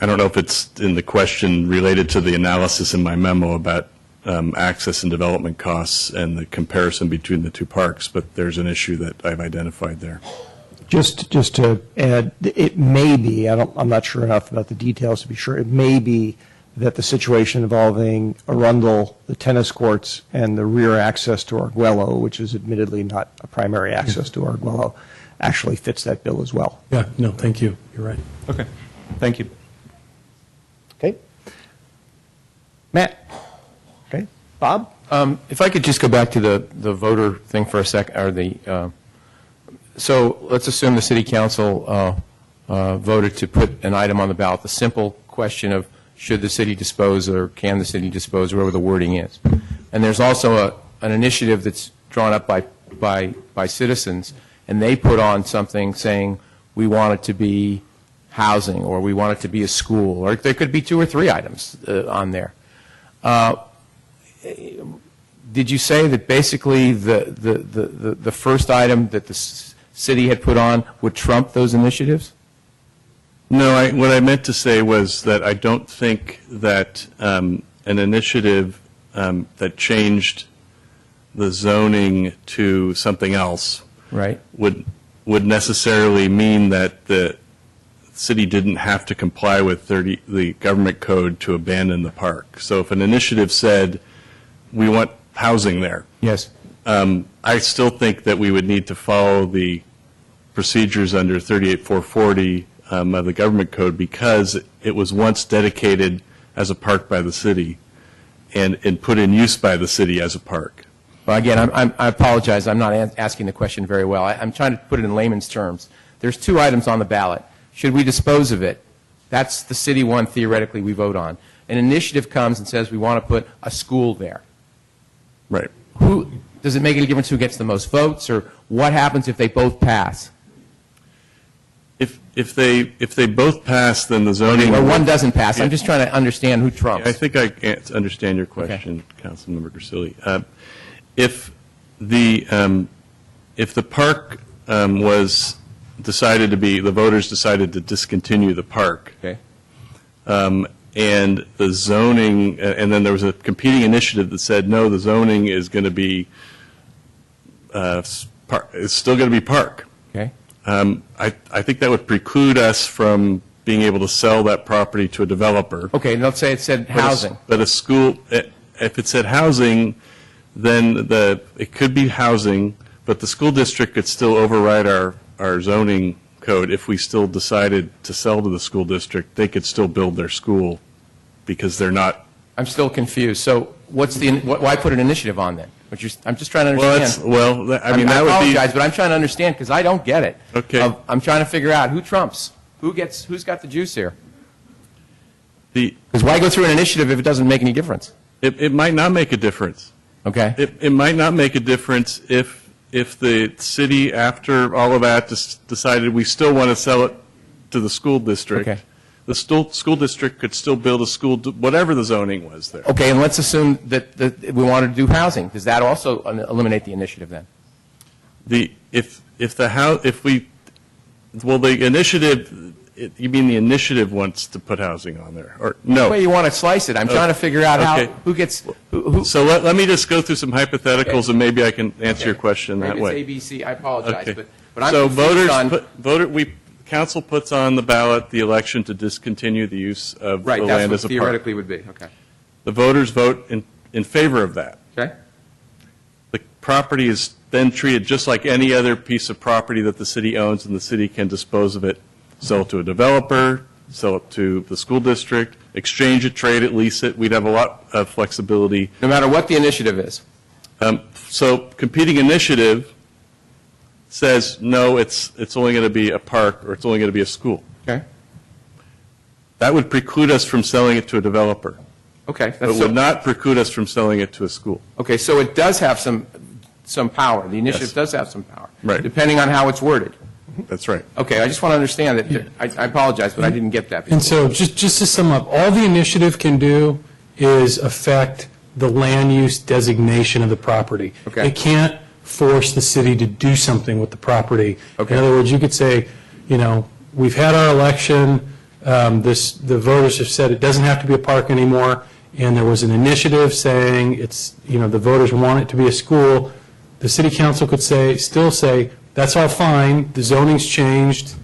I don't know if it's in the question related to the analysis in my memo about access and development costs and the comparison between the two parks, but there's an issue that I've identified there. Just to add, it may be, I'm not sure enough about the details to be sure, it may be that the situation involving Arundel, the tennis courts, and the rear access to Arguello, which is admittedly not a primary access to Arguello, actually fits that bill as well. Yeah, no, thank you. You're right. Okay, thank you. Okay? Matt? Okay? Bob? If I could just go back to the voter thing for a second, or so let's assume the city council voted to put an item on the ballot, the simple question of should the city dispose or can the city dispose, whatever the wording is. And there's also an initiative that's drawn up by citizens, and they put on something saying we want it to be housing, or we want it to be a school, or there could be 2 or 3 items on there. Did you say that basically the first item that the city had put on would trump those initiatives? No, what I meant to say was that I don't think that an initiative that changed the zoning to something else Right. would necessarily mean that the city didn't have to comply with the government code to abandon the park. So if an initiative said, we want housing there, Yes. I still think that we would need to follow the procedures under 38440 of the government code, because it was once dedicated as a park by the city and put in use by the city as a park. Well, again, I apologize. I'm not asking the question very well. I'm trying to put it in layman's terms. There's 2 items on the ballot. Should we dispose of it? That's the city one, theoretically, we vote on. An initiative comes and says we want to put a school there. Right. Does it make any difference who gets the most votes, or what happens if they both pass? If they both pass, then the zoning. Or one doesn't pass. I'm just trying to understand who trumps. I think I understand your question, Councilmember Grisilli. If the park was decided to be, the voters decided to discontinue the park, Okay. and the zoning, and then there was a competing initiative that said, no, the zoning is going to be, it's still going to be park. Okay. I think that would preclude us from being able to sell that property to a developer. Okay, and let's say it said housing. But a school, if it said housing, then it could be housing, but the school district could still override our zoning code. If we still decided to sell to the school district, they could still build their school because they're not. I'm still confused. So why put an initiative on then? I'm just trying to understand. I mean, that would be. I apologize, but I'm trying to understand because I don't get it. Okay. I'm trying to figure out who trumps. Who's got the juice here? Because why go through an initiative if it doesn't make any difference? It might not make a difference. Okay. It might not make a difference if the city, after all of that, decided we still want to sell it to the school district. Okay. The school district could still build a school, whatever the zoning was there. Okay, and let's assume that we wanted to do housing. Does that also eliminate the initiative then? The initiative, you mean the initiative wants to put housing on there, or no? The way you want to slice it. I'm trying to figure out Okay. who gets who. So let me just go through some hypotheticals, Okay. and maybe I can answer your question that Maybe way. it's ABC. I apologize, Okay. but I'm So confused on. council puts on the ballot the election to discontinue the use of Right, the that's land what as a park. theoretically would be. Okay. The voters vote in favor of that. Okay. The property is then treated just like any other piece of property that the city owns, and the city can dispose of it, sell it to a developer, sell it to the school district, exchange it, trade it, lease it. We'd have a lot of flexibility. No matter what the initiative is. So competing initiative says, no, it's only going to be a park, or it's only going to be a school. Okay. That would preclude us from selling it to a developer. Okay. But would not preclude us from selling it to a school. Okay, so it does have some power. The initiative Yes. does have some power. Right. Depending on how it's worded. That's right. Okay, I just want to understand that. I apologize, but I didn't get that before. And so, just to sum up, all the initiative can do is affect the land use designation of the property. Okay. It can't force the city to do something with the property. Okay. In other words, you could say, we've had our election, the voters have said it doesn't have to be a park anymore, and there was an initiative saying the voters want it to be a school. The city council could still say, that's all fine, the zoning's changed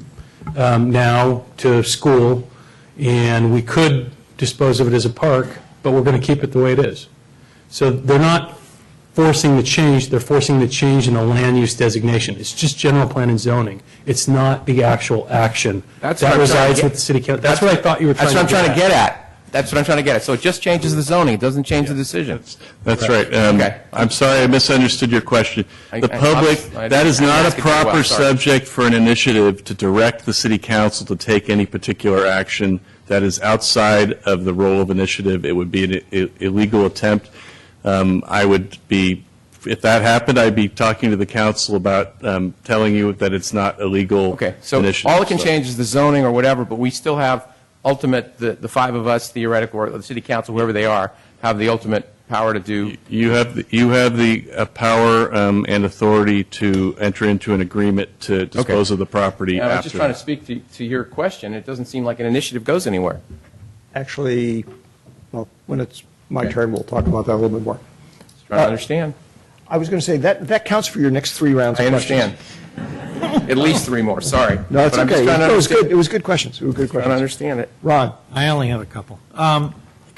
now to school, and we could dispose of it as a park, but we're going to keep it the way it is. So they're not forcing the change, they're forcing the change in the land use designation. It's just general plan and zoning. It's not the actual action. That's that what I'm trying to resides get- with the city council. That's what I thought you were trying That's what to I'm get trying to get at. That's what I'm trying to get at. So it just changes the zoning, it doesn't change the decision. That's right. Okay. I'm sorry, I misunderstood your question. The I- public, I- that is I'm not a asking very well, proper sorry. subject for an initiative to direct the city council to take any particular action that is outside of the role of initiative. It would be an illegal attempt. I would be, if that happened, I'd be talking to the council about telling you that it's not illegal Okay, so initiative. all it can change is the zoning or whatever, but we still have ultimate, the five of us, theoretical, or the city council, whoever they are, have the ultimate power to do. You have the power and authority to enter into an agreement to dispose of the property I was after. just trying to speak to your question. It doesn't seem like an initiative goes anywhere. Actually, well, when it's my turn, we'll talk about that a little bit more. Just trying to understand. I was going to say, that counts for your next 3 rounds I of questions. understand. At least 3 more, sorry. No, it's But I'm just okay. trying to It was understand- good. It was good questions. It was good Trying to questions. understand it. Ron? I only have a couple. Can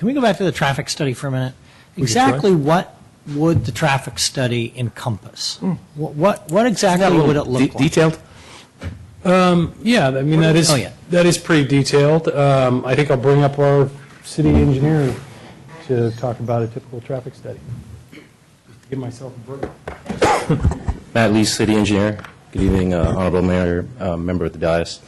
we go back to the traffic study for a minute? Exactly what would the traffic study encompass? What exactly would it look like? Detailed? Yeah, I mean, that is, Oh, yeah. that is pretty detailed. I think I'll bring up our city engineer to talk about a typical traffic study. Give myself a break. Matt Lee, City Engineer. Good evening, Honorable Mayor, member of the dais.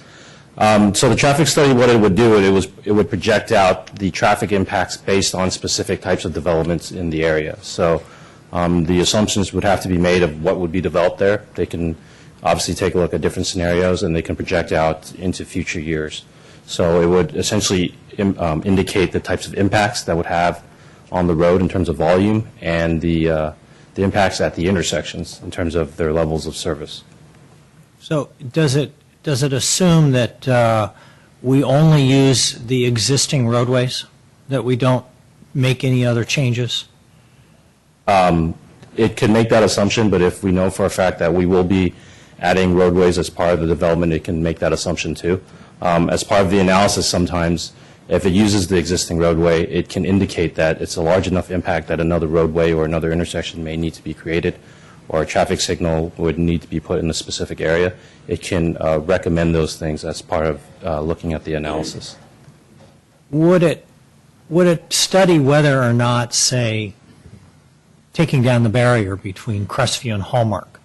So the traffic study, what it would do, it would project out the traffic impacts based on specific types of developments in the area. So the assumptions would have to be made of what would be developed there. They can obviously take a look at different scenarios, and they can project out into future years. So it would essentially indicate the types of impacts that would have on the road in terms of volume, and the impacts at the intersections in terms of their levels of service. So does it assume that we only use the existing roadways, that we don't make any other changes? It can make that assumption, but if we know for a fact that we will be adding roadways as part of the development, it can make that assumption too. As part of the analysis, sometimes, if it uses the existing roadway, it can indicate that it's a large enough impact that another roadway or another intersection may need to be created, or a traffic signal would need to be put in a specific area. It can recommend those things as part of looking at the analysis. Would it study whether or not, say, taking down the barrier between Crestview and Hallmark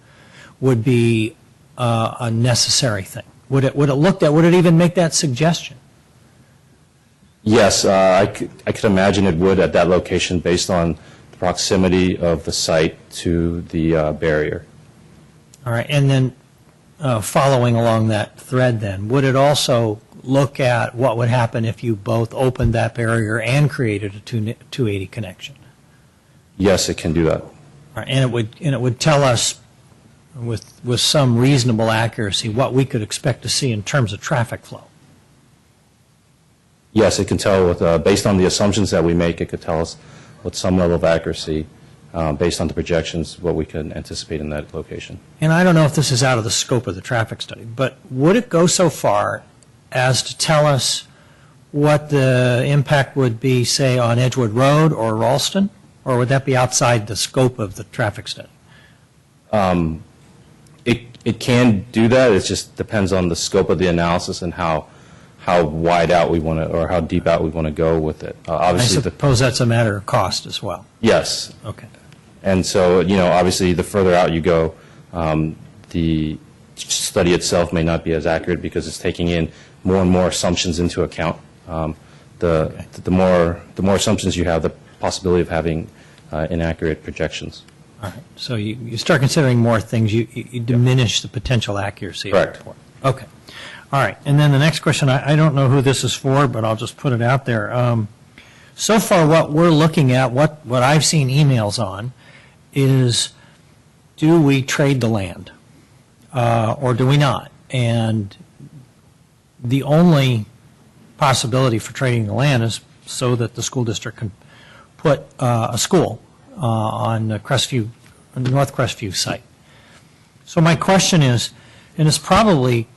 would be a necessary thing? Would it look at, would it even make that suggestion? Yes, I could imagine it would at that location based on the proximity of the site to the barrier. All right, and then following along that thread then, would it also look at what would happen if you both opened that barrier and created a 280 connection? Yes, it can do that. All right, and it would tell us with some reasonable accuracy what we could expect to see in terms of traffic flow. Yes, it can tell based on the assumptions that we make, it could tell us with some level of accuracy, based on the projections, what we can anticipate in that location. And I don't know if this is out of the scope of the traffic study, but would it go so far as to tell us what the impact would be, say, on Edgewood Road or Ralston? Or would that be outside the scope of the traffic study? It can do that. It just depends on the scope of the analysis and how wide out we want to, or how deep out we want to go with it. I Obviously, suppose that's a matter of cost as well. yes. Okay. And so, obviously, the further out you go, the study itself may not be as accurate because it's taking in more and more assumptions into account. The more assumptions you have, the possibility of having inaccurate projections. All right. So you start considering more things, you diminish the potential accuracy. of the Correct. report. Okay. All right. And then the next question, I don't know who this is for, but I'll just put it out there. So far, what we're looking at, what I've seen emails on, is do we trade the land or do we not? And the only possibility for trading the land is so that the school district can put a school on the Crestview, North Crestview site. So my question is, and it's probably,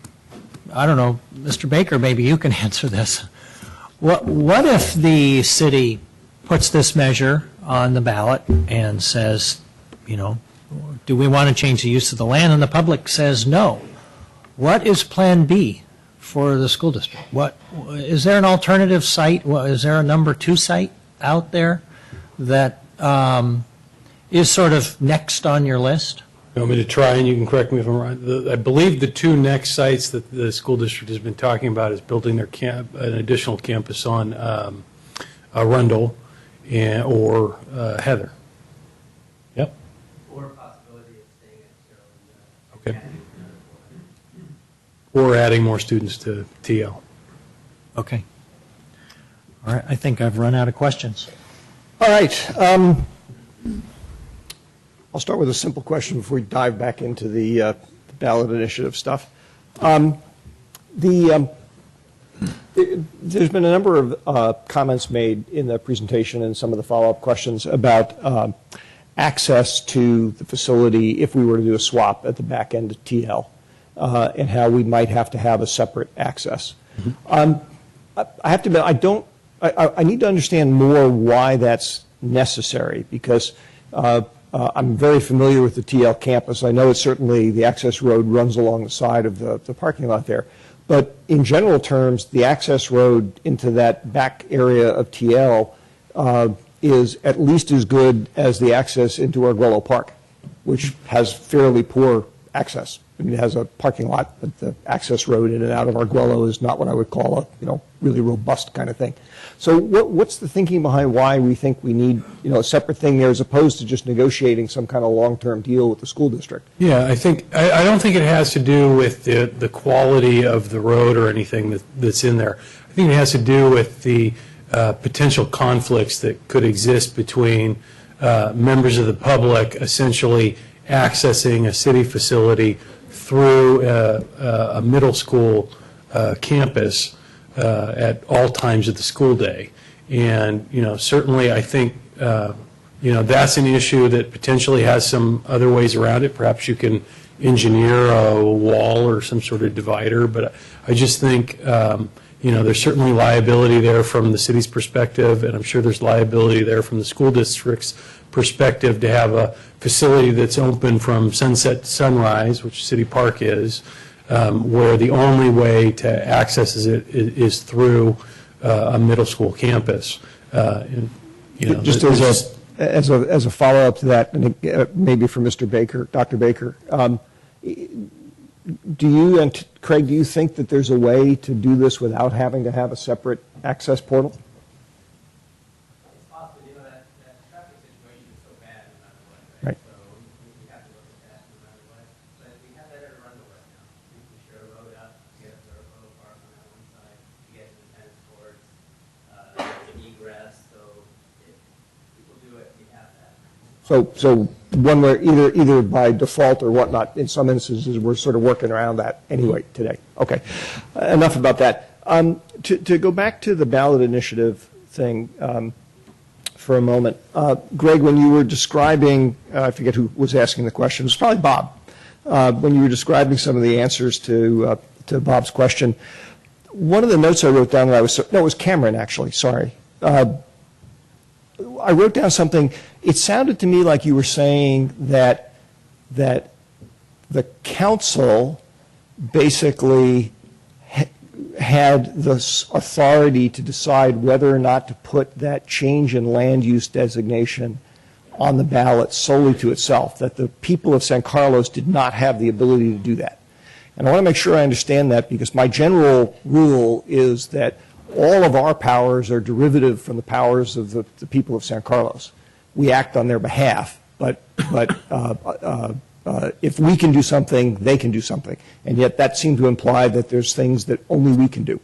I don't know, Mr. Baker, maybe you can answer this. What if the city puts this measure on the ballot and says, do we want to change the use of the land? And the public says no. What is Plan B for the school district? Is there an alternative site? Is there a number 2 site out there that is sort of next on your list? You want me to try, and you can correct me if I'm wrong. I believe the 2 next sites that the school district has been talking about is building an additional campus on Arundel or Heather. Yep. Or a possibility of staying at Okay. Or adding more students to TL. Okay. All right, I think I've run out of questions. All right. I'll start with a simple question before we dive back into the ballot initiative stuff. There's been a number of comments made in the presentation and some of the follow-up questions about access to the facility if we were to do a swap at the back end of TL, and how we might have to have a separate access. I have to admit, I need to understand more why that's necessary, because I'm very familiar with the TL campus. I know it's certainly the access road runs along the side of the parking lot there. But in general terms, the access road into that back area of TL is at least as good as the access into Arguello Park, which has fairly poor access. I mean, it has a parking lot, but the access road in and out of Arguello is not what I would call a really robust kind of thing. So what's the thinking behind why we think we need a separate thing there as opposed to just negotiating some kind of long-term deal with the school district? Yeah, I don't think it has to do with the quality of the road or anything that's in there. I think it has to do with the potential conflicts that could exist between members of the public essentially accessing a city facility through a middle school campus at all times of the school day. And, certainly I think, that's an issue that potentially has some other ways around it. Perhaps you can engineer a wall or some sort of divider, but I just think, there's certainly liability there from the city's perspective, and I'm sure there's liability there from the school district's perspective to have a facility that's open from sunset to sunrise, which City Park is, where the only way to access it is through a middle school campus. Just as a follow-up to that, and maybe for Mr. Baker, Dr. Baker, do you and Craig, do you think that there's a way to do this without having to have a separate access portal? It's possible, that traffic situation is so bad no matter what, Right. So we have to look at that no matter what. But we have that at Arundel right now. We can share a road up, get up to Arundel Park on that one side, to get to the tennis courts, egress, so if people do it, we have that. So one where either by default or whatnot, in some instances, we're sort of working around that anyway today. Okay, enough about that. To go back to the ballot initiative thing for a moment, Greg, when you were describing, I forget who was asking the question, it was probably Bob, when you were describing some of the answers to Bob's question, one of the notes I wrote down that it was Cameron actually, sorry. I wrote down something. It sounded to me like you were saying that the council basically had the authority to decide whether or not to put that change in land use designation on the ballot solely to itself, that the people of San Carlos did not have the ability to do that. And I want to make sure I understand that, because my general rule is that all of our powers are derivative from the powers of the people of San Carlos. We act on their behalf, but if we can do something, they can do something. And yet that seemed to imply that there's things that only we can do.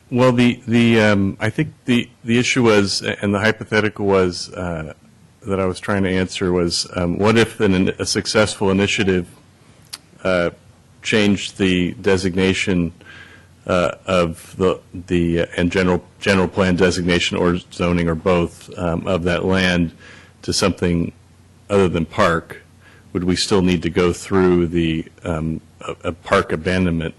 Well, I think the issue was, and the hypothetical was, that I was trying to answer was, what if a successful initiative changed the designation of and general plan designation or zoning or both of that land to something other than park? Would we still need to go through a park abandonment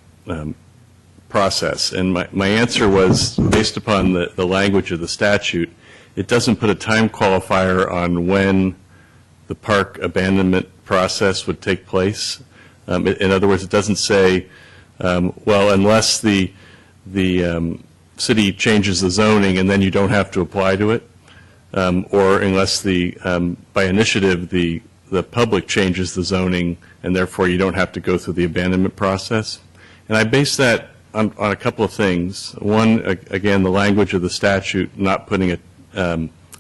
process. And my answer was, based upon the language of the statute, it doesn't put a time qualifier on when the park abandonment process would take place. In other words, it doesn't say, well, unless the city changes the zoning and then you don't have to apply to it, or unless by initiative, the public changes the zoning and therefore you don't have to go through the abandonment process. And I base that on a couple of things. One, again, the language of the statute not putting a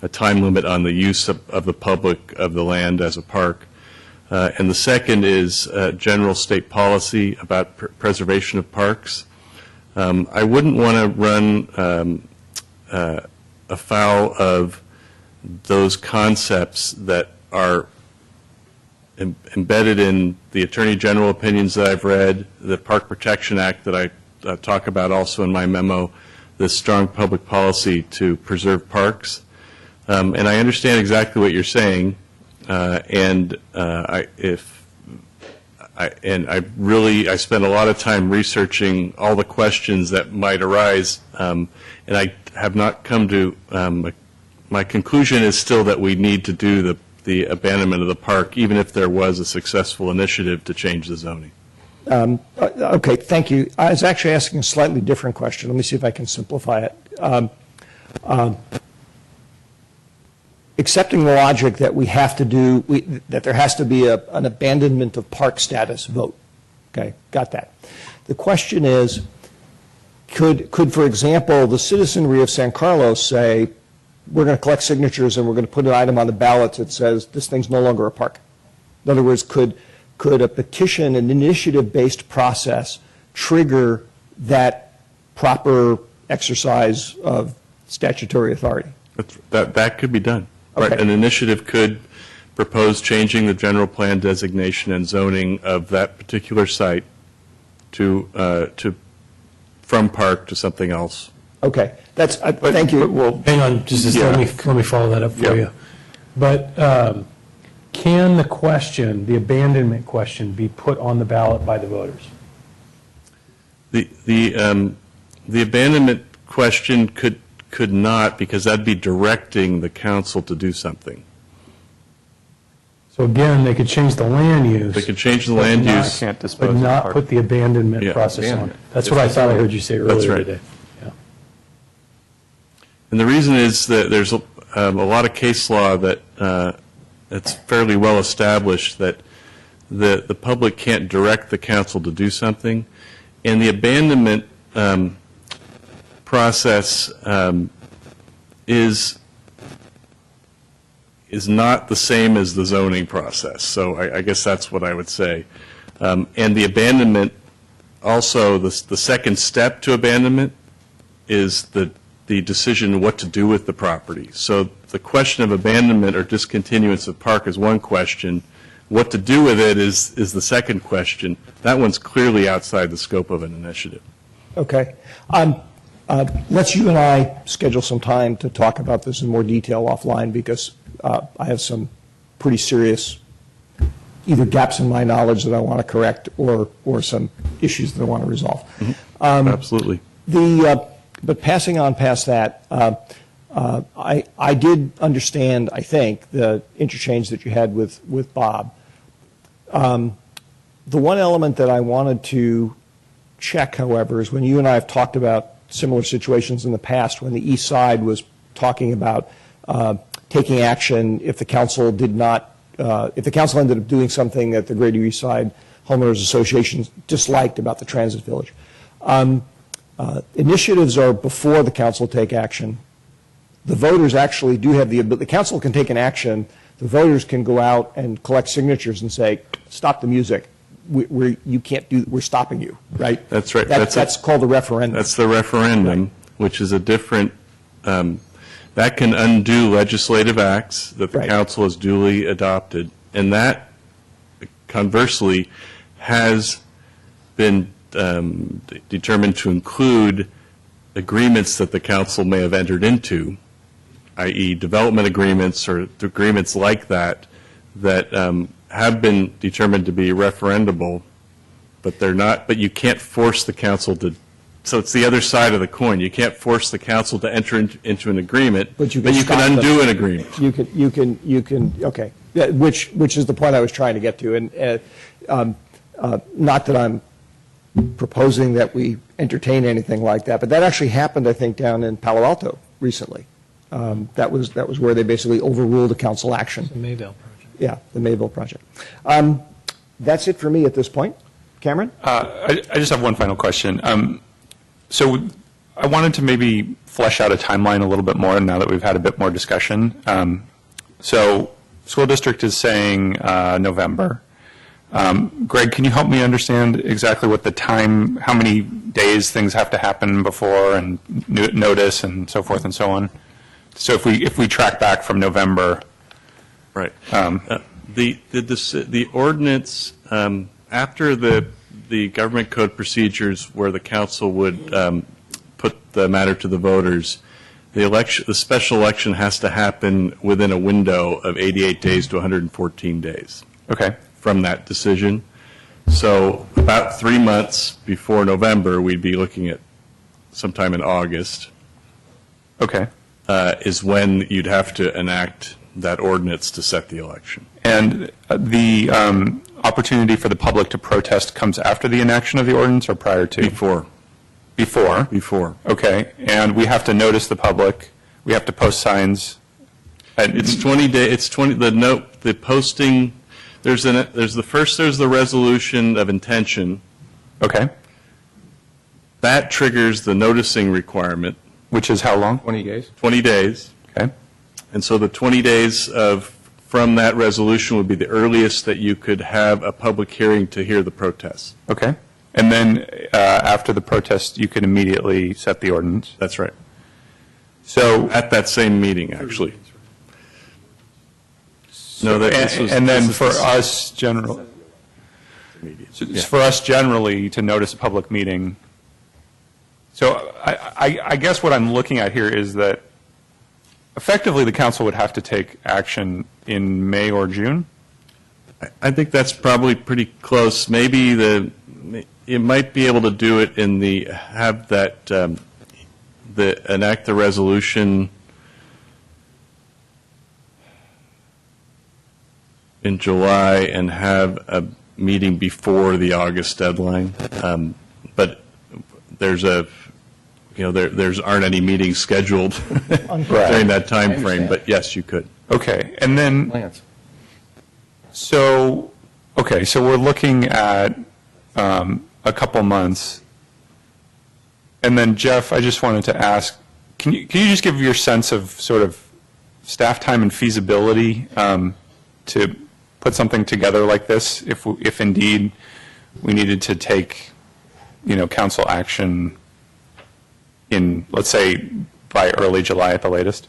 time limit on the use of the public of the land as a park. And the second is general state policy about preservation of parks. I wouldn't want to run afoul of those concepts that are embedded in the Attorney General opinions that I've read, the Park Protection Act that I talk about also in my memo, the strong public policy to preserve parks. And I understand exactly what you're saying, and I spent a lot of time researching all the questions that might arise, and I have not come to my conclusion is still that we need to do the abandonment of the park, even if there was a successful initiative to change the zoning. Okay, thank you. I was actually asking a slightly different question. Let me see if I can simplify it. Accepting the logic that we have to do, that there has to be an abandonment of park status vote. Okay, got that. The question is, could, for example, the citizenry of San Carlos say, we're going to collect signatures and we're going to put an item on the ballot that says this thing's no longer a park? In other words, could a petition, an initiative-based process, trigger that proper exercise of statutory authority? That could be done. Okay. Right. An initiative could propose changing the general plan designation and zoning of that particular site from park to something else. Okay, that's, thank you. Hang on, just let me follow that up for you. But can the abandonment question, be put on the ballot by the voters? The abandonment question could not, because that'd be directing the council to do something. So again, they could change the land use. They could change the land use. But not put the abandonment process on it. That's what I thought I heard you say earlier today. Yeah. And the reason is that there's a lot of case law that it's fairly well established that the public can't direct the council to do something, and the abandonment process is not the same as the zoning process. So I guess that's what I would say. And the abandonment, also the second step to abandonment is the decision what to do with the property. So the question of abandonment or discontinuance of park is one question. What to do with it is the second question. That one's clearly outside the scope of an initiative. Okay. Let's you and I schedule some time to talk about this in more detail offline, because I have some pretty serious either gaps in my knowledge that I want to correct or some issues that I want to resolve. Mm-hmm. Absolutely. But passing on past that, I did understand, I think, the interchange that you had with Bob. The one element that I wanted to check, however, is when you and I have talked about similar situations in the past, when the East Side was talking about taking action if the council did not, if the council ended up doing something that the Greater East Side Homeowners Association disliked about the transit village. Initiatives are before the council take action. The voters actually do have the council can take an action. The voters can go out and collect signatures and say, stop the music. You can't do, we're stopping you, right? That's right. That's called a referendum. That's the referendum, right, which is a different, that can undo legislative acts that the right, council has duly adopted. And that, conversely, has been determined to include agreements that the council may have entered into, i.e. development agreements or agreements like that, that have been determined to be referendable, but they're not, but you can't force the council to So it's the other side of the coin. You can't force the council to enter into an agreement, But you can can stop them. undo an agreement. You can, okay. Yeah, which is the point I was trying to get to. And not that I'm proposing that we entertain anything like that, but that actually happened, I think, down in Palo Alto recently. That was where they basically overruled a council action. The Mayville project. Yeah, the Mayville project. That's it for me at this point. Cameron? I just have one final question. So I wanted to maybe flesh out a timeline a little bit more now that we've had a bit more discussion. So school district is saying November. Greg, can you help me understand exactly what the time, how many days things have to happen before and notice and so forth and so on? So if we track back from November. Right. The ordinance, after the government code procedures where the council would put the matter to the voters, the special election has to happen within a window of 88 days to 114 days Okay. from that decision. So about 3 months before November, we'd be looking at sometime in August, Okay. is when you'd have to enact that ordinance to set the election. And the opportunity for the public to protest comes after the enaction of the ordinance or prior to? Before. Before? Okay. And we have to notice the public, we have to post signs? It's 20 days, the posting, there's the resolution of intention. Okay. That triggers the noticing requirement, Which is how long? 20 days? 20 days. Okay. And so the 20 days from that resolution would be the earliest that you could have a public hearing to hear the protests. Okay. And then after the protest, you can immediately set the ordinance? That's right. So, At that same meeting, actually. No, and then for us generally, to notice a public meeting. So I guess what I'm looking at here is that effectively the council would have to take action in May or June? I think that's probably pretty close. Maybe you might be able to do it enact the resolution in July and have a meeting before the August deadline. But there aren't any meetings scheduled during that time frame, but yes, you could. Okay. And then, Lance? so we're looking at a couple months. And then, Jeff, I just wanted to ask, can you just give your sense of sort of staff time and feasibility to put something together like this, if indeed we needed to take, council action in, let's say, by early July at the latest?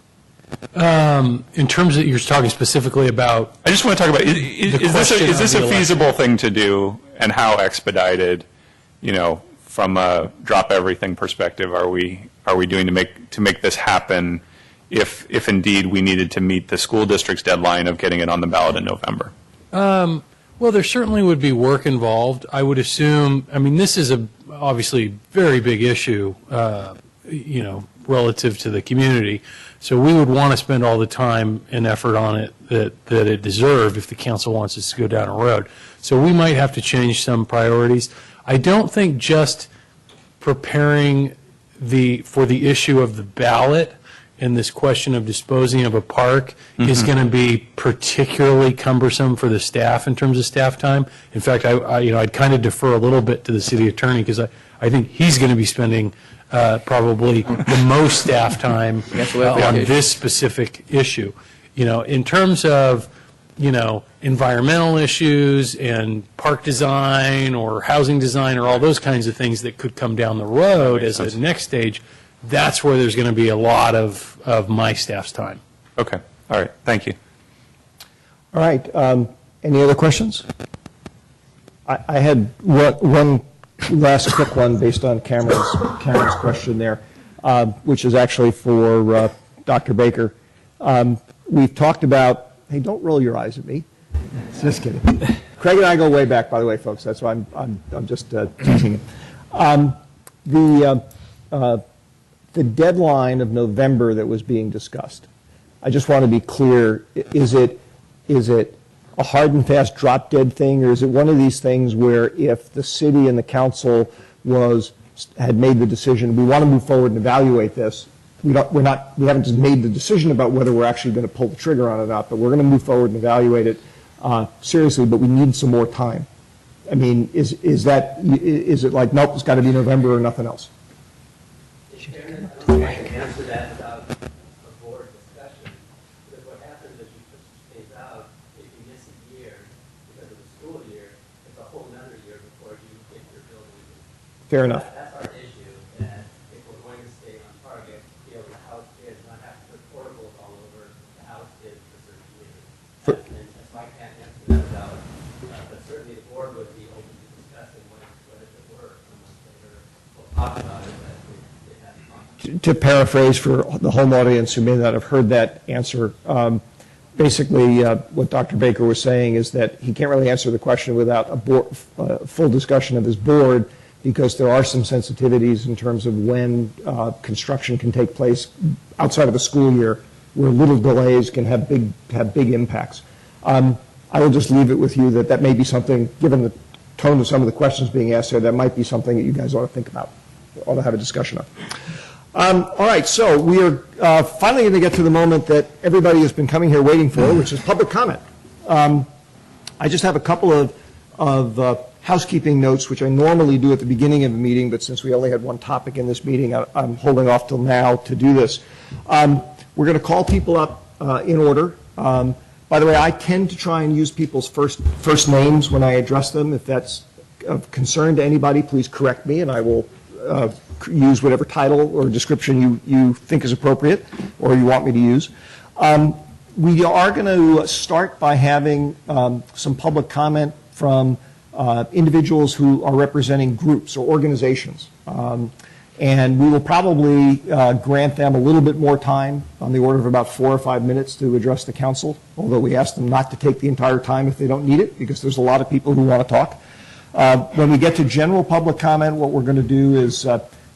In terms of, you're talking specifically about, I just want to talk about, is this a feasible thing to do, and how expedited, from a drop everything perspective are we doing to make this happen if indeed we needed to meet the school district's deadline of getting it on the ballot in November? well, there certainly would be work involved. I would assume, this is obviously very big issue, relative to the community. So we would want to spend all the time and effort on it that it deserved if the council wants us to go down a road. So we might have to change some priorities. I don't think just preparing for the issue of the ballot and this question of disposing of a park is going to be particularly cumbersome for the staff in terms of staff time. In fact, I'd kind of defer a little bit to the city attorney because I think he's going to be spending probably the most staff time on this specific issue. In terms of, environmental issues and park design or housing design or all those kinds of things that could come down the road as a next stage, that's where there's going to be a lot of my staff's time. Okay. All right. Thank you. All right. Any other questions? I had one last quick one based on Cameron's question there, which is actually for Dr. Baker. We've talked about, hey, don't roll your eyes at me. Just kidding. Craig and I go way back, by the way, folks. That's why I'm just teasing him. The deadline of November that was being discussed, I just want to be clear, is it a hard and fast drop dead thing, or is it one of these things where if the city and the council had made the decision, we want to move forward and evaluate this, we haven't just made the decision about whether we're actually going to pull the trigger on it or not, but we're going to move forward and evaluate it seriously, but we need some more time. I mean, is it like, nope, it's got to be November or nothing else? In fairness, I don't think I can answer that without a board discussion, because what happens is you push things out, if you miss a year because of the school year, it's a whole nother year before you get your building. Fair enough. That's our issue, that if we're going to stay on target, be able to house kids, not have to put portables all over to house kids for certain years. And so I can't answer that without, but certainly the board would be open to discussing what if it were, and once later, we'll talk about it, but it has to. To paraphrase for the home audience who may not have heard that answer, basically what Dr. Baker was saying is that he can't really answer the question without a full discussion of his board, because there are some sensitivities in terms of when construction can take place outside of the school year, where little delays can have big impacts. I will just leave it with you that may be something, given the tone of some of the questions being asked there, that might be something that you guys ought to think about, ought to have a discussion of. All right, so we are finally going to get to the moment that everybody has been coming here waiting for, which is public comment. I just have a couple of housekeeping notes, which I normally do at the beginning of a meeting, but since we only had one topic in this meeting, I'm holding off till now to do this. We're going to call people up in order. By the way, I tend to try and use people's first names when I address them. If that's of concern to anybody, please correct me, and I will use whatever title or description you think is appropriate or you want me to use. We are going to start by having some public comment from individuals who are representing groups or organizations. And we will probably grant them a little bit more time, on the order of about 4 or 5 minutes, to address the council, although we ask them not to take the entire time if they don't need it, because there's a lot of people who want to talk. When we get to general public comment, what we're going to do is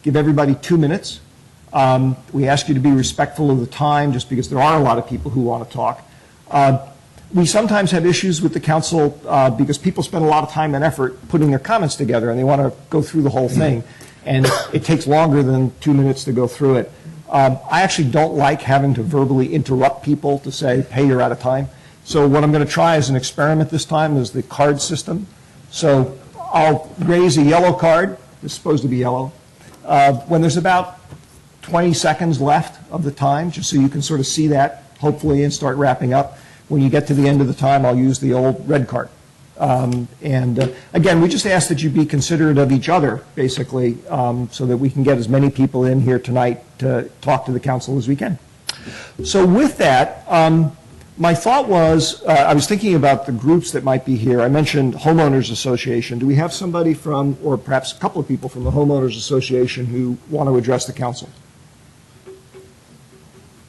give everybody 2 minutes. We ask you to be respectful of the time, just because there are a lot of people who want to talk. We sometimes have issues with the council because people spend a lot of time and effort putting their comments together, and they want to go through the whole thing, and it takes longer than 2 minutes to go through it. I actually don't like having to verbally interrupt people to say, hey, you're out of time. So what I'm going to try as an experiment this time is the card system. So I'll raise a yellow card. It's supposed to be yellow. When there's about 20 seconds left of the time, just so you can sort of see that, hopefully, and start wrapping up. When you get to the end of the time, I'll use the old red card. Again, we just ask that you be considerate of each other, basically, so that we can get as many people in here tonight to talk to the council as we can. So with that, my thought was, I was thinking about the groups that might be here. I mentioned Homeowners Association. Do we have somebody from, or perhaps a couple of people from the Homeowners Association who want to address the council?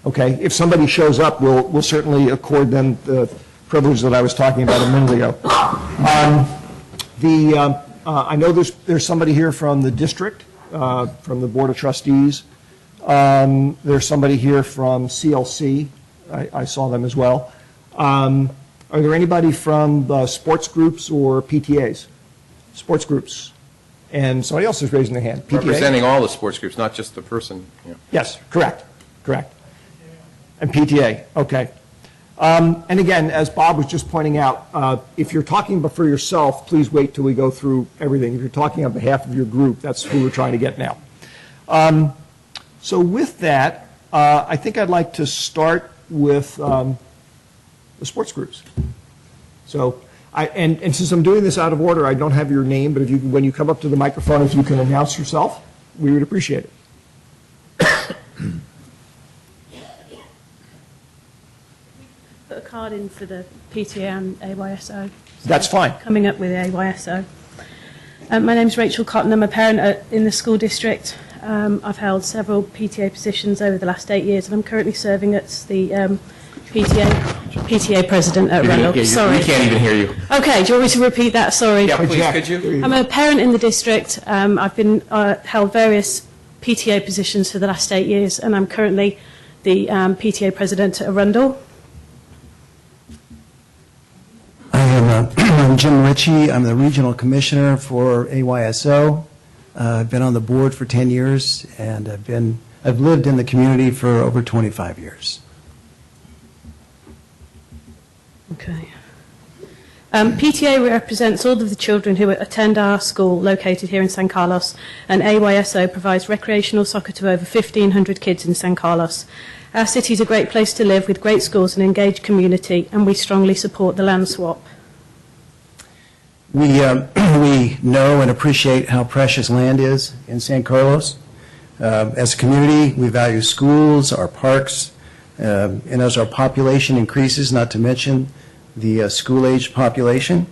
Okay, if somebody shows up, we'll certainly accord them the privilege that I was talking about a minute ago. I know there's somebody here from the district, from the Board of Trustees. There's somebody here from CLC. I saw them as well. Are there anybody from sports groups or PTAs? Sports groups. And somebody else is raising their hand. PTA? Representing all the sports groups, not just the person. Yeah. Yes, correct. And PTA, okay. And again, as Bob was just pointing out, if you're talking for yourself, please wait till we go through everything. If you're talking on behalf of your group, that's who we're trying to get now. So with that, I think I'd like to start with the sports groups. So, and since I'm doing this out of order, I don't have your name, but if you, when you come up to the microphone, if you can announce yourself, we would appreciate it. Put a card in for the PTA and AYSO. That's fine. Coming up with the AYSO. My name's Rachel Cotton. I'm a parent in the school district. I've held several PTA positions over the last 8 years, and I'm currently serving at the PTA president at Rundle. Sorry. We can't even hear you. Okay, do you want me to repeat that? Sorry. Yeah, please, could you? I'm a parent in the district. I've been held various PTA positions for the last 8 years, and I'm currently the PTA president at Arundel. I am I'm Jim Ritchie. I'm the regional commissioner for AYSO. I've been on the board for 10 years, and I've lived in the community for over 25 years. Okay. PTA represents all of the children who attend our school located here in San Carlos, and AYSO provides recreational soccer to over 1,500 kids in San Carlos. Our city is a great place to live with great schools and engaged community, and we strongly support the land swap. We know and appreciate how precious land is in San Carlos. As a community, we value schools, our parks, and as our population increases, not to mention the school-aged population,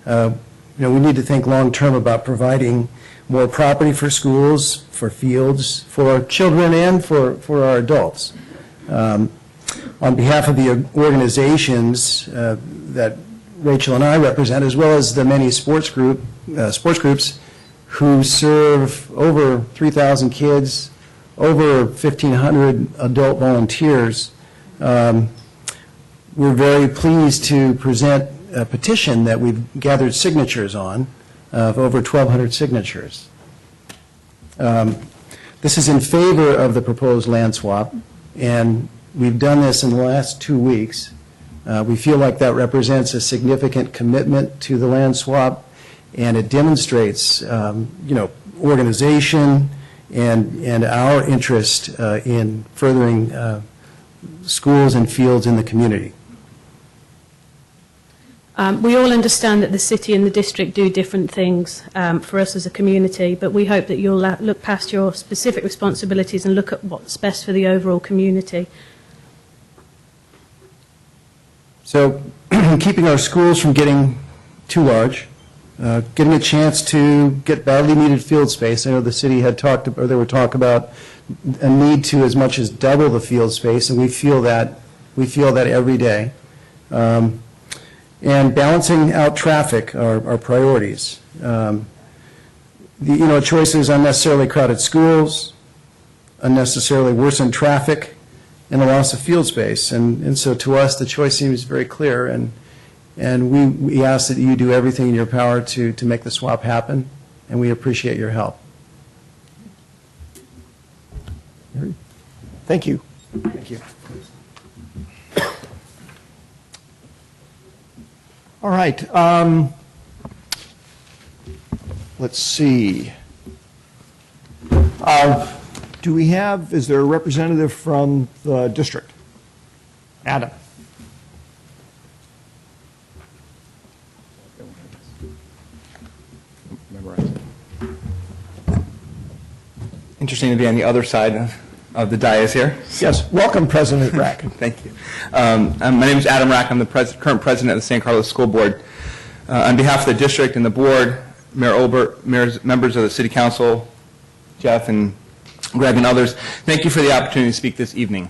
we need to think long-term about providing more property for schools, for fields, for our children, and for our adults. On behalf of the organizations that Rachel and I represent, as well as the many sports groups who serve over 3,000 kids, over 1,500 adult volunteers, we're very pleased to present a petition that we've gathered signatures on, of over 1,200 signatures. This is in favor of the proposed land swap, and we've done this in the last 2 weeks. We feel like that represents a significant commitment to the land swap, and it demonstrates, organization and our interest in furthering schools and fields in the community. We all understand that the city and the district do different things for us as a community, but we hope that you'll look past your specific responsibilities and look at what's best for the overall community. So keeping our schools from getting too large, getting a chance to get badly needed field space. I know the city had talked, or there were talk about a need to as much as double the field space, and we feel that every day. And balancing out traffic are priorities. Choices: unnecessarily crowded schools, unnecessarily worsened traffic, and the loss of field space. And so to us, the choice seems very clear, and we ask that you do everything in your power to make the swap happen, and we appreciate your help. Thank you. Thank you. All right. Let's see. Is there a representative from the district? Adam. Interesting to be on the other side of the dais here. Yes, welcome, President Rack. Thank you. My name is Adam Rack. I'm the current president of the San Carlos School Board. On behalf of the district and the board, Mayor Olbert, members of the City Council, Jeff and Greg and others, thank you for the opportunity to speak this evening.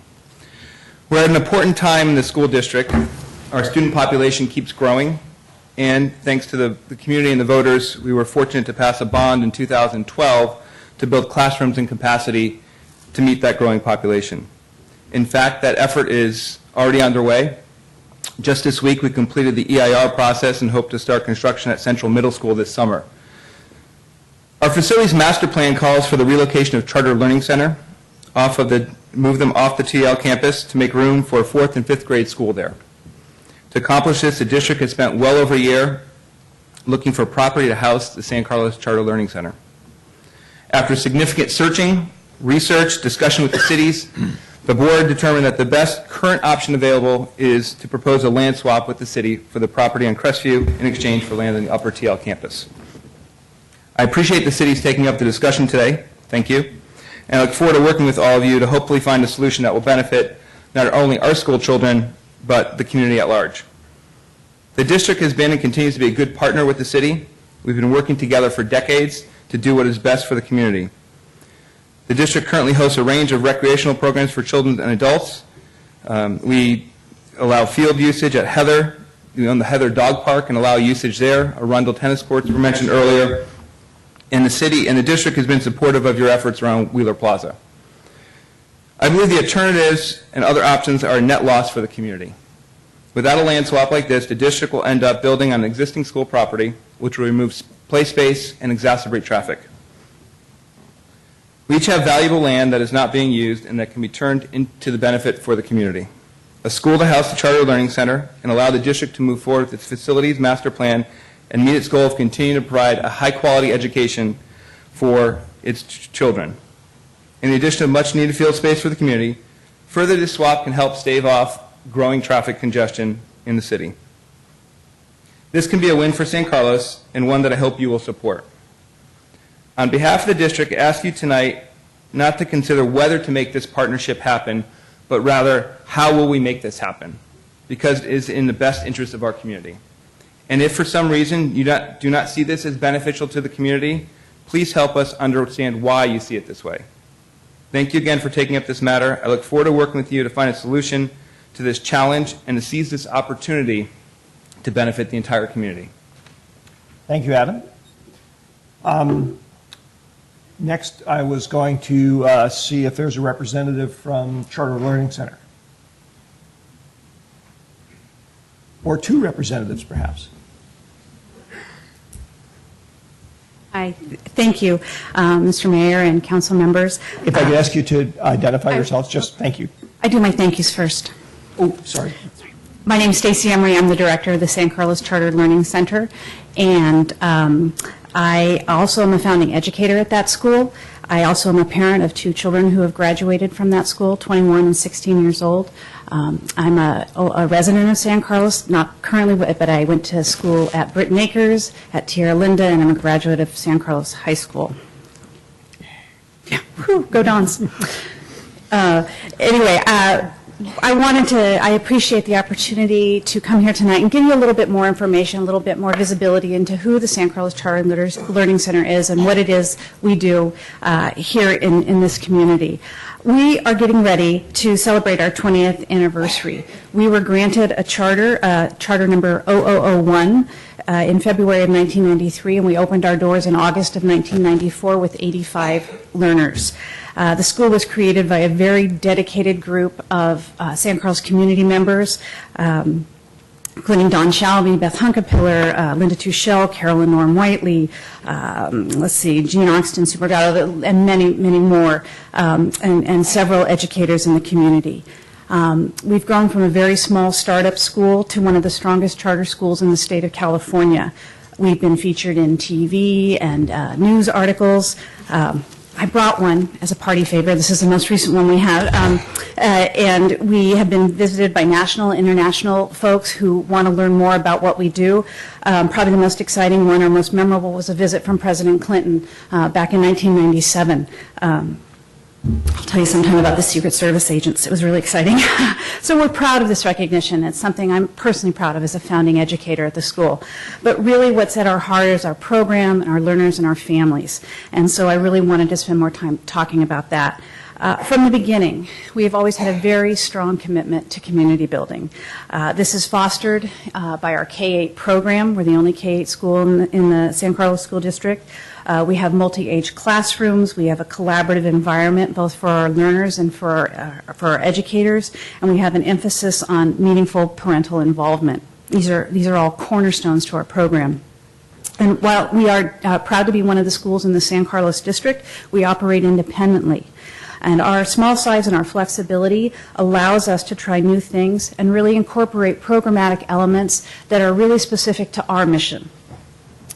We're at an important time in the school district. Our student population keeps growing, and thanks to the community and the voters, we were fortunate to pass a bond in 2012 to build classrooms in capacity to meet that growing population. In fact, that effort is already underway. Just this week, we completed the EIR process and hope to start construction at Central Middle School this summer. Our facilities master plan calls for the relocation of Charter Learning Center, move them off the TL campus to make room for a 4th and 5th grade school there. To accomplish this, the district has spent well over a year looking for property to house the San Carlos Charter Learning Center. After significant searching, research, discussion with the cities, the board determined that the best current option available is to propose a land swap with the city for the property on Crestview in exchange for land on the upper TL campus. I appreciate the city's taking up the discussion today. Thank you. And I look forward to working with all of you to hopefully find a solution that will benefit not only our school children, but the community at large. The district has been and continues to be a good partner with the city. We've been working together for decades to do what is best for the community. The district currently hosts a range of recreational programs for children and adults. We allow field usage at Heather, the Heather Dog Park, and allow usage there. Arundel tennis courts were mentioned earlier. And the city and the district has been supportive of your efforts around Wheeler Plaza. I believe the alternatives and other options are a net loss for the community. Without a land swap like this, the district will end up building on existing school property, which will remove play space and exacerbate traffic. We each have valuable land that is not being used and that can be turned into the benefit for the community. A school to house the Charter Learning Center and allow the district to move forward with its facilities master plan and meet its goal of continuing to provide a high-quality education for its children. In addition to much-needed field space for the community, further this swap can help stave off growing traffic congestion in the city. This can be a win for San Carlos and one that I hope you will support. On behalf of the district, I ask you tonight not to consider whether to make this partnership happen, but rather how will we make this happen, because it is in the best interest of our community. And if for some reason you do not see this as beneficial to the community, please help us understand why you see it this way. Thank you again for taking up this matter. I look forward to working with you to find a solution to this challenge and to seize this opportunity to benefit the entire community. Thank you, Adam. Next, I was going to see if there's a representative from Charter Learning Center. Or two representatives, perhaps. Hi, thank you, Mr. Mayor and council members. If I could ask you to identify yourselves, just thank you. I do my thank yous first. Oh, sorry. My name is Stacy Emery. I'm the director of the San Carlos Chartered Learning Center, and I also am a founding educator at that school. I also am a parent of two children who have graduated from that school, 21 and 16 years old. I'm a resident of San Carlos, not currently, but I went to school at Britton Acres, at Tierra Linda, and I'm a graduate of San Carlos High School. Yeah, whew, go Dons. Anyway, I appreciate the opportunity to come here tonight and give you a little bit more information, a little bit more visibility into who the San Carlos Chartered Learning Center is and what it is we do here in this community. We are getting ready to celebrate our 20th anniversary. We were granted a charter number 0001, in February of 1993, and we opened our doors in August of 1994 with 85 learners. The school was created by a very dedicated group of San Carlos community members, including Don Shalvey, Beth Hunkapiller, Linda Tuchel, Carolyn Norm Whiteley, Gene Oxton, Supergato, and many, many more, and several educators in the community. We've grown from a very small startup school to one of the strongest charter schools in the state of California. We've been featured in TV and news articles. I brought one as a party favor. This is the most recent one we have. And we have been visited by national and international folks who want to learn more about what we do. Probably the most exciting one or most memorable was a visit from President Clinton back in 1997. I'll tell you sometime about the Secret Service agents. It was really exciting. So we're proud of this recognition. It's something I'm personally proud of as a founding educator at the school. But really what's at our heart is our program and our learners and our families. And so I really wanted to spend more time talking about that. From the beginning, we have always had a very strong commitment to community building. This is fostered by our K-8 program. We're the only K-8 school in the San Carlos School District. We have multi-age classrooms. We have a collaborative environment both for our learners and for our educators, and we have an emphasis on meaningful parental involvement. These are all cornerstones to our program. And while we are proud to be one of the schools in the San Carlos District, we operate independently. And our small size and our flexibility allows us to try new things and really incorporate programmatic elements that are really specific to our mission.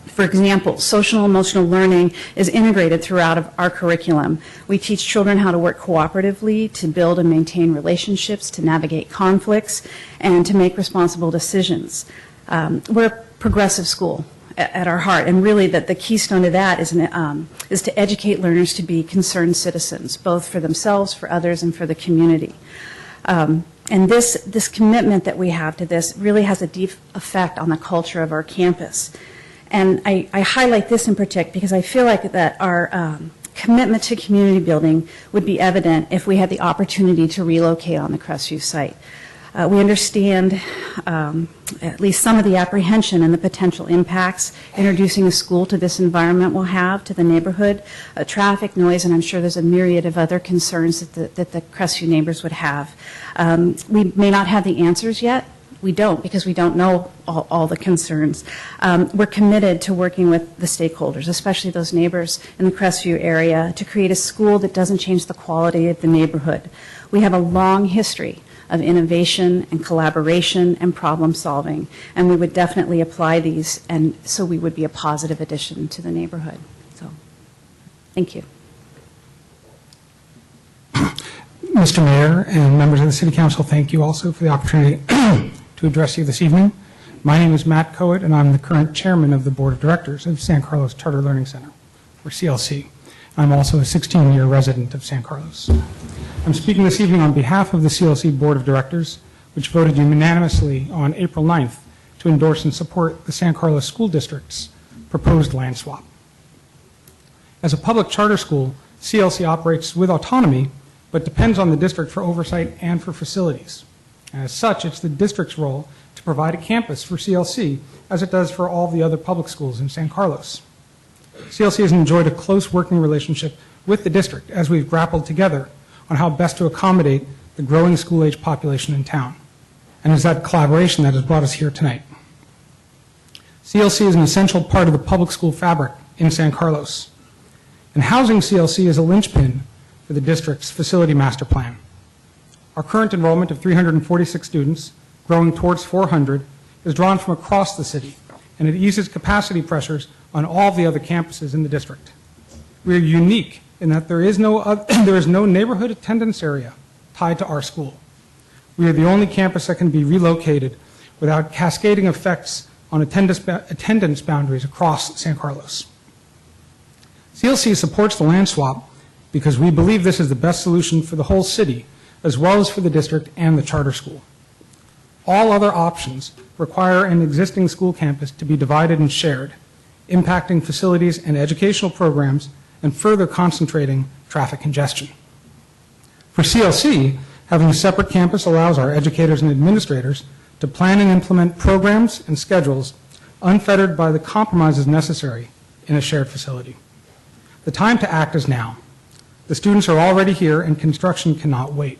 For example, social and emotional learning is integrated throughout our curriculum. We teach children how to work cooperatively, to build and maintain relationships, to navigate conflicts, and to make responsible decisions. We're a progressive school at our heart, and really that the keystone to that is to educate learners to be concerned citizens, both for themselves, for others, and for the community. And this commitment that we have to this really has a deep effect on the culture of our campus. And I highlight this in particular because I feel like that our commitment to community building would be evident if we had the opportunity to relocate on the Crestview site. We understand at least some of the apprehension and the potential impacts introducing a school to this environment will have to the neighborhood, traffic, noise, and I'm sure there's a myriad of other concerns that the Crestview neighbors would have. We may not have the answers yet. We don't, because we don't know all the concerns. We're committed to working with the stakeholders, especially those neighbors in the Crestview area, to create a school that doesn't change the quality of the neighborhood. We have a long history of innovation and collaboration and problem solving, and we would definitely apply these, and so we would be a positive addition to the neighborhood. So, thank you. Mr. Mayor and members of the City Council, thank you also for the opportunity to address you this evening. My name is Matt Coet, and I'm the current chairman of the Board of Directors of San Carlos Charter Learning Center, or CLC. I'm also a 16-year resident of San Carlos. I'm speaking this evening on behalf of the CLC Board of Directors, which voted unanimously on April 9th to endorse and support the San Carlos School District's proposed land swap. As a public charter school, CLC operates with autonomy, but depends on the district for oversight and for facilities. As such, it's the district's role to provide a campus for CLC, as it does for all the other public schools in San Carlos. CLC has enjoyed a close working relationship with the district as we've grappled together on how best to accommodate the growing school-age population in town. And it's that collaboration that has brought us here tonight. CLC is an essential part of the public school fabric in San Carlos. And housing CLC is a linchpin for the district's facility master plan. Our current enrollment of 346 students, growing towards 400, is drawn from across the city, and it eases capacity pressures on all the other campuses in the district. We are unique in that there is no neighborhood attendance area tied to our school. We are the only campus that can be relocated without cascading effects on attendance boundaries across San Carlos. CLC supports the land swap because we believe this is the best solution for the whole city, as well as for the district and the charter school. All other options require an existing school campus to be divided and shared, impacting facilities and educational programs and further concentrating traffic congestion. For CLC, having a separate campus allows our educators and administrators to plan and implement programs and schedules unfettered by the compromises necessary in a shared facility. The time to act is now. The students are already here and construction cannot wait.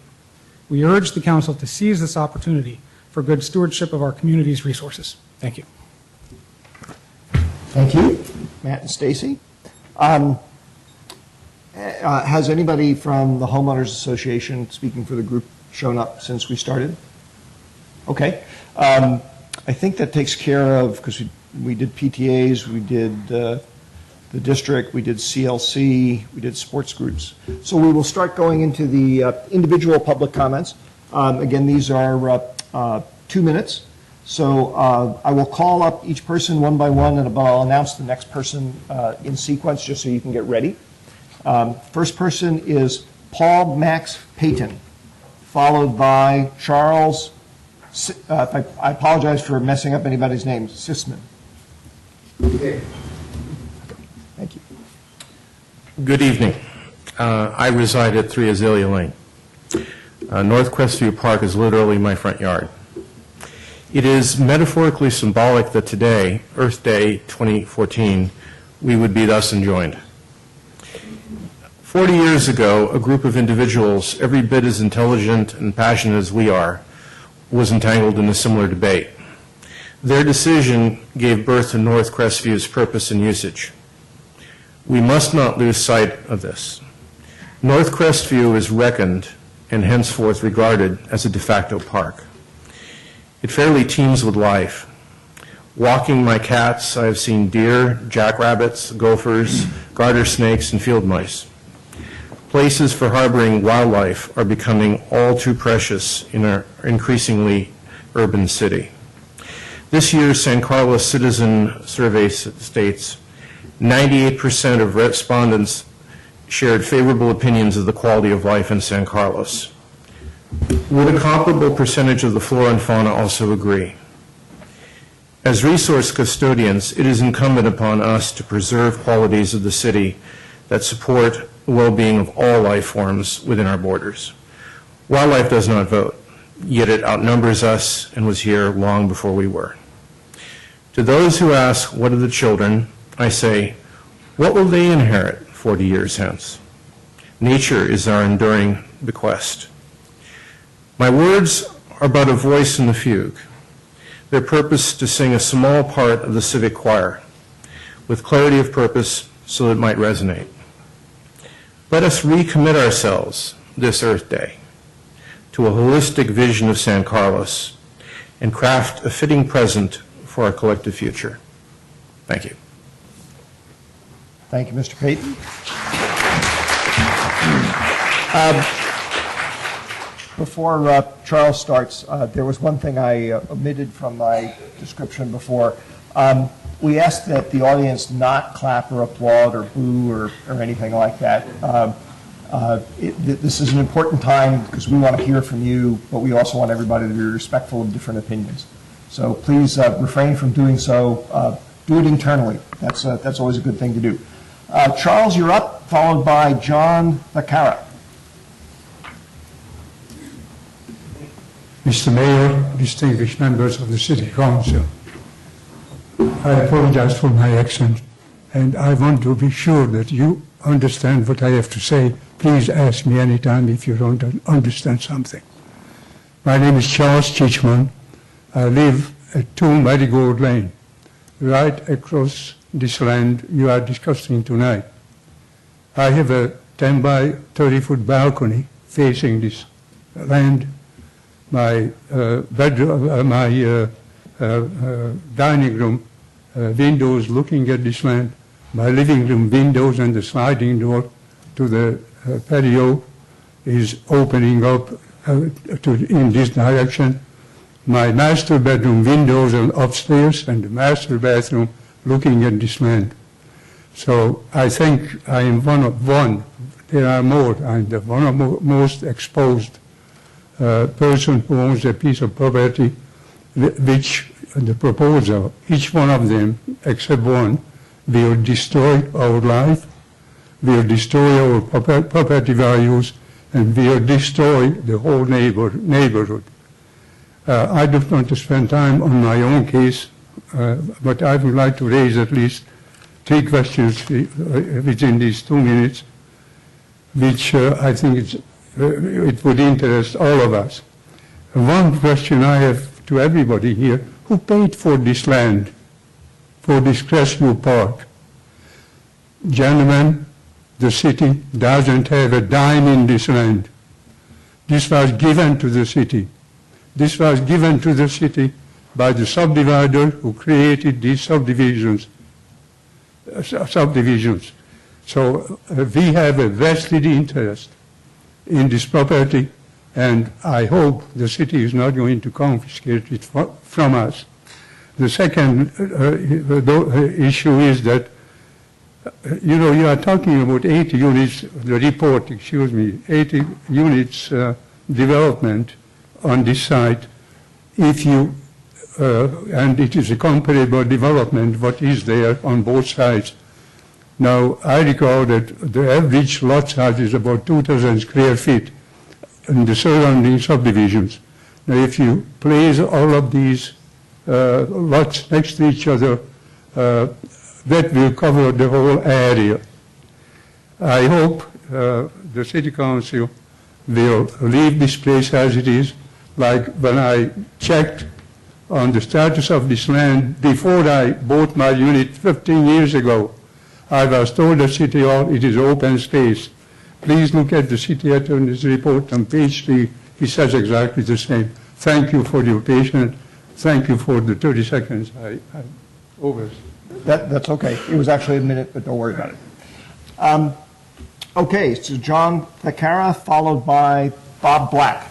We urge the council to seize this opportunity for good stewardship of our community's resources. Thank you. Thank you, Matt and Stacy. Has anybody from the Homeowners Association, speaking for the group, shown up since we started? Okay. I think that takes care of, because we did PTAs, we did the district, we did CLC, we did sports groups. So we will start going into the individual public comments. Again, these are 2 minutes. So I will call up each person one by one, and I'll announce the next person in sequence just so you can get ready. First person is Paul Max Payton, followed by Charles, I apologize for messing up anybody's name, Sisman. Okay. Thank you. Good evening. I reside at 3 Azalea Lane. North Crestview Park is literally my front yard. It is metaphorically symbolic that today, Earth Day 2014, we would be thus enjoined. 40 years ago, a group of individuals, every bit as intelligent and passionate as we are, was entangled in a similar debate. Their decision gave birth to North Crestview's purpose and usage. We must not lose sight of this. North Crestview is reckoned and henceforth regarded as a de facto park. It fairly teems with life. Walking my cats, I have seen deer, jackrabbits, gophers, garter snakes, and field mice. Places for harboring wildlife are becoming all too precious in our increasingly urban city. This year's San Carlos Citizen Survey states 98% of respondents shared favorable opinions of the quality of life in San Carlos. Would a comparable percentage of the flora and fauna also agree? As resource custodians, it is incumbent upon us to preserve qualities of the city that support the well-being of all life forms within our borders. Wildlife does not vote. yet it outnumbers us and was here long before we were. To those who ask, what are the children, I say, what will they inherit 40 years hence? Nature is our enduring bequest. My words are but a voice in the fugue, their purpose to sing a small part of the civic choir, with clarity of purpose so that it might resonate. Let us recommit ourselves this Earth Day to a holistic vision of San Carlos and craft a fitting present for our collective future. Thank you. Thank you, Mr. Payton. Before Charles starts, there was one thing I omitted from my description before. We asked that the audience not clap or applaud or boo or anything like that. This is an important time because we want to hear from you, but we also want everybody to be respectful of different opinions. So please refrain from doing so. Do it internally. That's always a good thing to do. Charles, you're up, followed by John Vacara. Mr. Mayor, distinguished members of the City Council, I apologize for my accent, and I want to be sure that you understand what I have to say. Please ask me anytime if you don't understand something. My name is Charles Chichman. I live at 2 Marigold Lane, right across this land you are discussing tonight. I have a 10 by 30-foot balcony facing this land. My bedroom, my dining room windows looking at this land, my living room windows and the sliding door to the patio is opening up in this direction. My master bedroom windows are upstairs and the master bathroom looking at this land. So I think I am one, there are more, I'm the one of the most exposed person who owns a piece of property, which the proposal, each one of them, except one, will destroy our life, will destroy our property values, and will destroy the whole neighborhood. I don't want to spend time on my own case, but I would like to raise at least 3 questions within these 2 minutes, which I think it would interest all of us. One question I have to everybody here, who paid for this land, for this Crestview Park? Gentlemen, the city doesn't have a dime in this land. This was given to the city. This was given to the city by the subdivider who created these subdivisions. So we have a vested interest in this property, and I hope the city is not going to confiscate it from us. The second issue is that, you are talking about 80 units, the report, 80 units development on this site. If you, and it is a comparable development, what is there on both sides. Now, I recall that the average lot size is about 2,000 square feet in the surrounding subdivisions. Now, if you place all of these lots next to each other, that will cover the whole area. I hope the City Council will leave this place as it is. Like when I checked on the status of this land before I bought my unit 15 years ago, I was told at City Hall it is open space. Please look at the City Attorney's report on page 3. He says exactly the same. Thank you for your patience. Thank you for the 30 seconds I over. That's okay. It was actually a minute, but don't worry about it. Okay, so John Vacara, followed by Bob Black.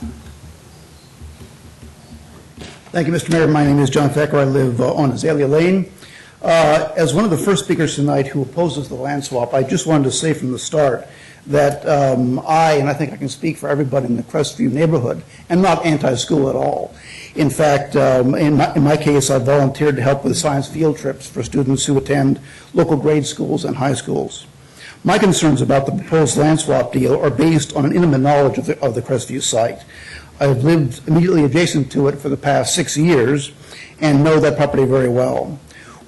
Thank you, Mr. Mayor. My name is John Thacker. I live on Azalea Lane. As one of the first speakers tonight who opposes the land swap, I just wanted to say from the start that and I think I can speak for everybody in the Crestview neighborhood, am not anti-school at all. In fact, in my case, I volunteered to help with science field trips for students who attend local grade schools and high schools. My concerns about the proposed land swap deal are based on an intimate knowledge of the Crestview site. I have lived immediately adjacent to it for the past 6 years and know that property very well.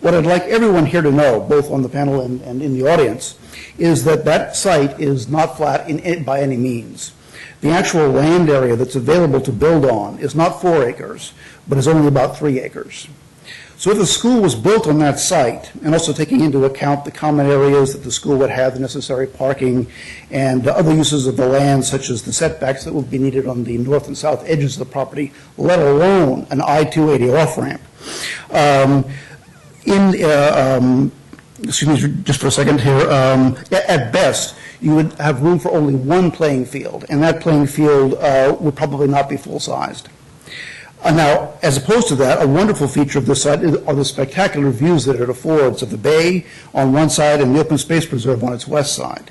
What I'd like everyone here to know, both on the panel and in the audience, is that that site is not flat by any means. The actual land area that's available to build on is not 4 acres, but is only about 3 acres. So if the school was built on that site, and also taking into account the common areas that the school would have, the necessary parking, and other uses of the land, such as the setbacks that would be needed on the north and south edges of the property, let alone an I-280 off-ramp. Excuse me just for a second here, at best, you would have room for only one playing field, and that playing field would probably not be full-sized. Now, as opposed to that, a wonderful feature of this site are the spectacular views that it affords of the bay on one side and the open space preserve on its west side.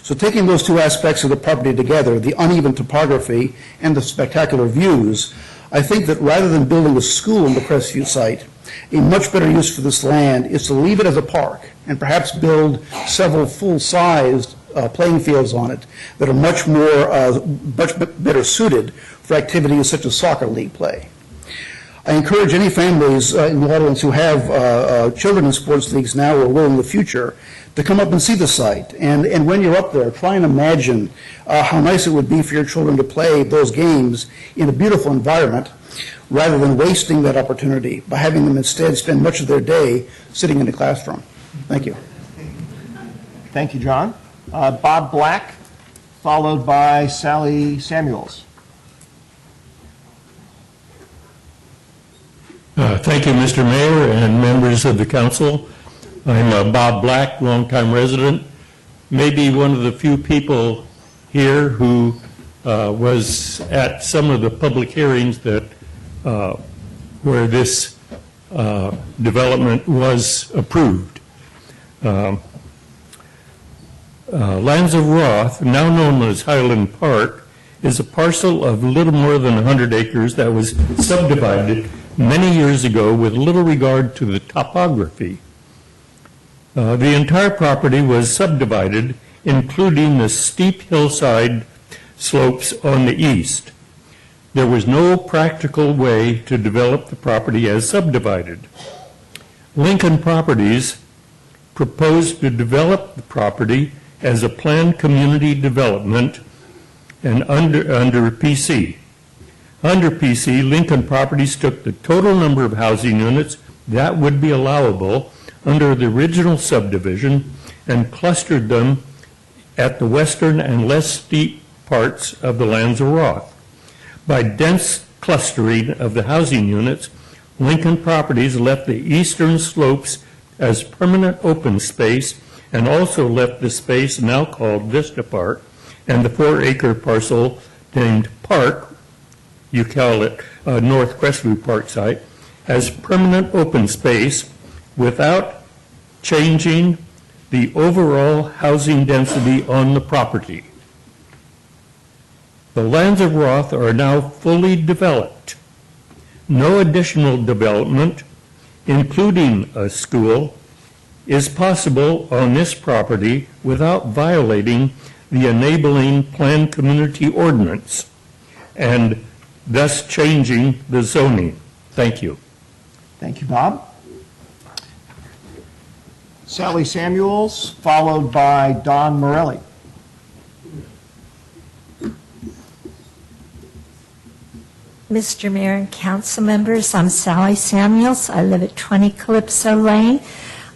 So taking those two aspects of the property together, the uneven topography and the spectacular views, I think that rather than building a school on the Crestview site, a much better use for this land is to leave it as a park and perhaps build several full-sized playing fields on it that are much better suited for activities such as soccer league play. I encourage any families in the audience who have children in sports leagues now or will in the future to come up and see the site. And when you're up there, try and imagine how nice it would be for your children to play those games in a beautiful environment rather than wasting that opportunity by having them instead spend much of their day sitting in a classroom. Thank you. Thank you, John. Bob Black, followed by Sally Samuels. Thank you, Mr. Mayor and members of the council. I'm Bob Black, longtime resident, maybe one of the few people here who was at some of the public hearings that where this development was approved. Lands of Roth, now known as Highland Park, is a parcel of little more than 100 acres that was subdivided many years ago with little regard to the topography. The entire property was subdivided, including the steep hillside slopes on the east. There was no practical way to develop the property as subdivided. Lincoln Properties proposed to develop the property as a planned community development and under PC. Under PC, Lincoln Properties took the total number of housing units that would be allowable under the original subdivision and clustered them at the western and less steep parts of the lands of Roth. By dense clustering of the housing units, Lincoln Properties left the eastern slopes as permanent open space and also left the space now called Vista Park and the 4-acre parcel named Park, you call it North Crestview Park site, as permanent open space without changing the overall housing density on the property. The lands of Roth are now fully developed. No additional development, including a school, is possible on this property without violating the enabling planned community ordinance and thus changing the zoning. Thank you. Thank you, Bob. Sally Samuels, followed by Don Morelli. Mr. Mayor and council members, I'm Sally Samuels. I live at 20 Calypso Lane.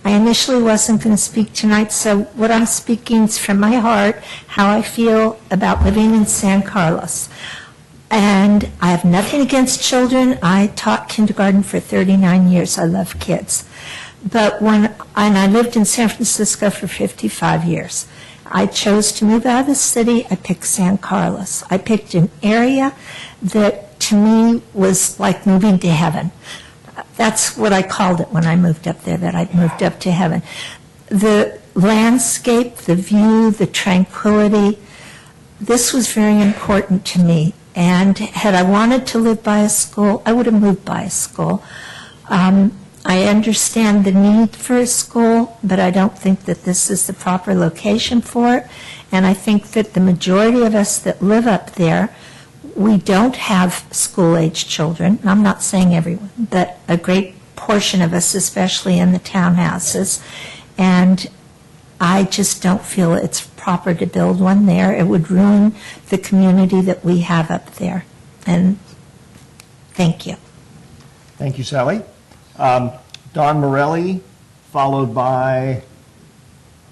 I initially wasn't going to speak tonight, so what I'm speaking is from my heart, how I feel about living in San Carlos. And I have nothing against children. I taught kindergarten for 39 years. I love kids. But and I lived in San Francisco for 55 years. I chose to move out of the city. I picked San Carlos. I picked an area that to me was like moving to heaven. That's what I called it when I moved up there, that I'd moved up to heaven. The landscape, the view, the tranquility, this was very important to me. And had I wanted to live by a school, I would have moved by a school. I understand the need for a school, but I don't think that this is the proper location for it. And I think that the majority of us that live up there, we don't have school-age children. I'm not saying everyone, but a great portion of us, especially in the townhouses. And I just don't feel it's proper to build one there. It would ruin the community that we have up there. And thank you. Thank you, Sally. Don Morelli, followed by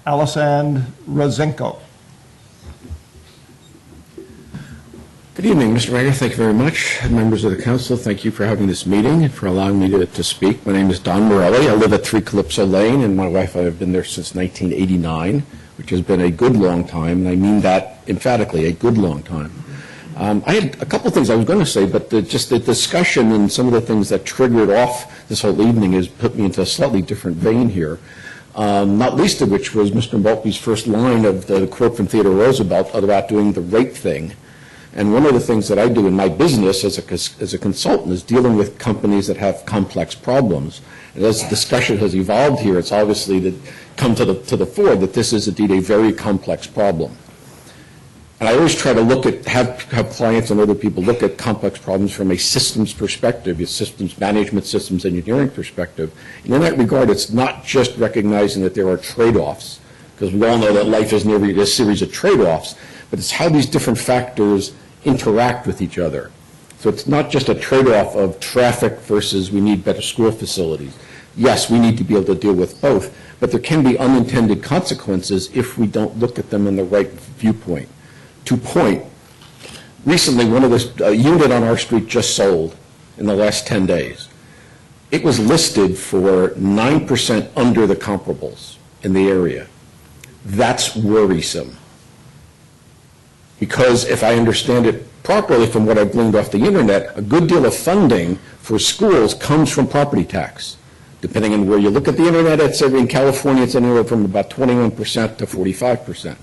Alisand Rosenko. Good evening, Mr. Mayor. Thank you very much. Members of the council, thank you for having this meeting and for allowing me to speak. My name is Don Morelli. I live at 3 Calypso Lane, and my wife and I have been there since 1989, which has been a good long time, and I mean that emphatically, a good long time. I had a couple of things I was going to say, but just the discussion and some of the things that triggered off this whole evening has put me into a slightly different vein here, not least of which was Mr. Maltby's first line of the quote from Theodore Roosevelt about doing the right thing. And one of the things that I do in my business as a consultant is dealing with companies that have complex problems. And as the discussion has evolved here, it's obviously come to the fore that this is indeed a very complex problem. And I always try to have clients and other people look at complex problems from a systems perspective, a systems management, systems engineering perspective. And in that regard, it's not just recognizing that there are trade-offs, because we all know that life is nearly a series of trade-offs, but it's how these different factors interact with each other. So it's not just a trade-off of traffic versus we need better school facilities. Yes, we need to be able to deal with both, but there can be unintended consequences if we don't look at them in the right viewpoint. To point, recently a unit on our street just sold in the last 10 days. It was listed for 9% under the comparables in the area. That's worrisome. Because if I understand it properly from what I've gleaned off the internet, a good deal of funding for schools comes from property tax. Depending on where you look at the internet, in California, it's anywhere from about 21% to 45%.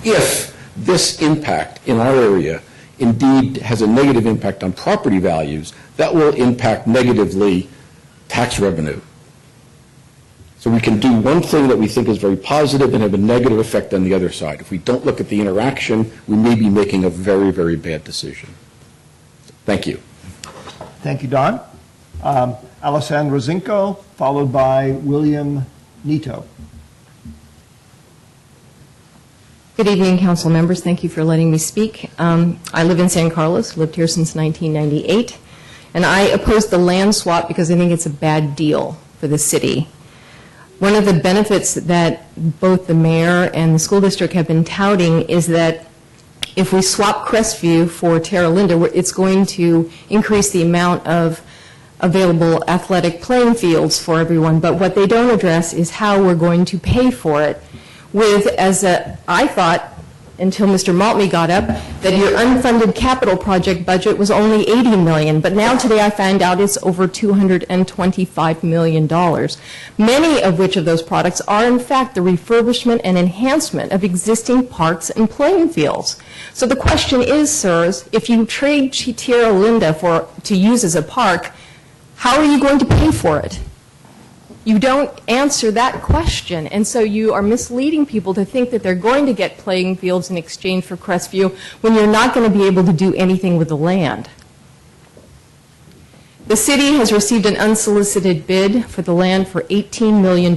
If this impact in our area indeed has a negative impact on property values, that will impact negatively tax revenue. So we can do one thing that we think is very positive and have a negative effect on the other side. If we don't look at the interaction, we may be making a very, very bad decision. Thank you. Thank you, Don. Alisand Rosenko, followed by William Nito. Good evening, council members. Thank you for letting me speak. I live in San Carlos, lived here since 1998, and I oppose the land swap because I think it's a bad deal for the city. One of the benefits that both the mayor and the school district have been touting is that if we swap Crestview for Terra Linda, it's going to increase the amount of available athletic playing fields for everyone. But what they don't address is how we're going to pay for it with, I thought, until Mr. Maltby got up, that your unfunded capital project budget was only $80 million, but now today I found out it's over $225 million, many of which of those products are in fact the refurbishment and enhancement of existing parks and playing fields. So the question is, sirs, if you trade Tierra Linda to use as a park, how are you going to pay for it? You don't answer that question, and so you are misleading people to think that they're going to get playing fields in exchange for Crestview when you're not going to be able to do anything with the land. The city has received an unsolicited bid for the land for $18 million.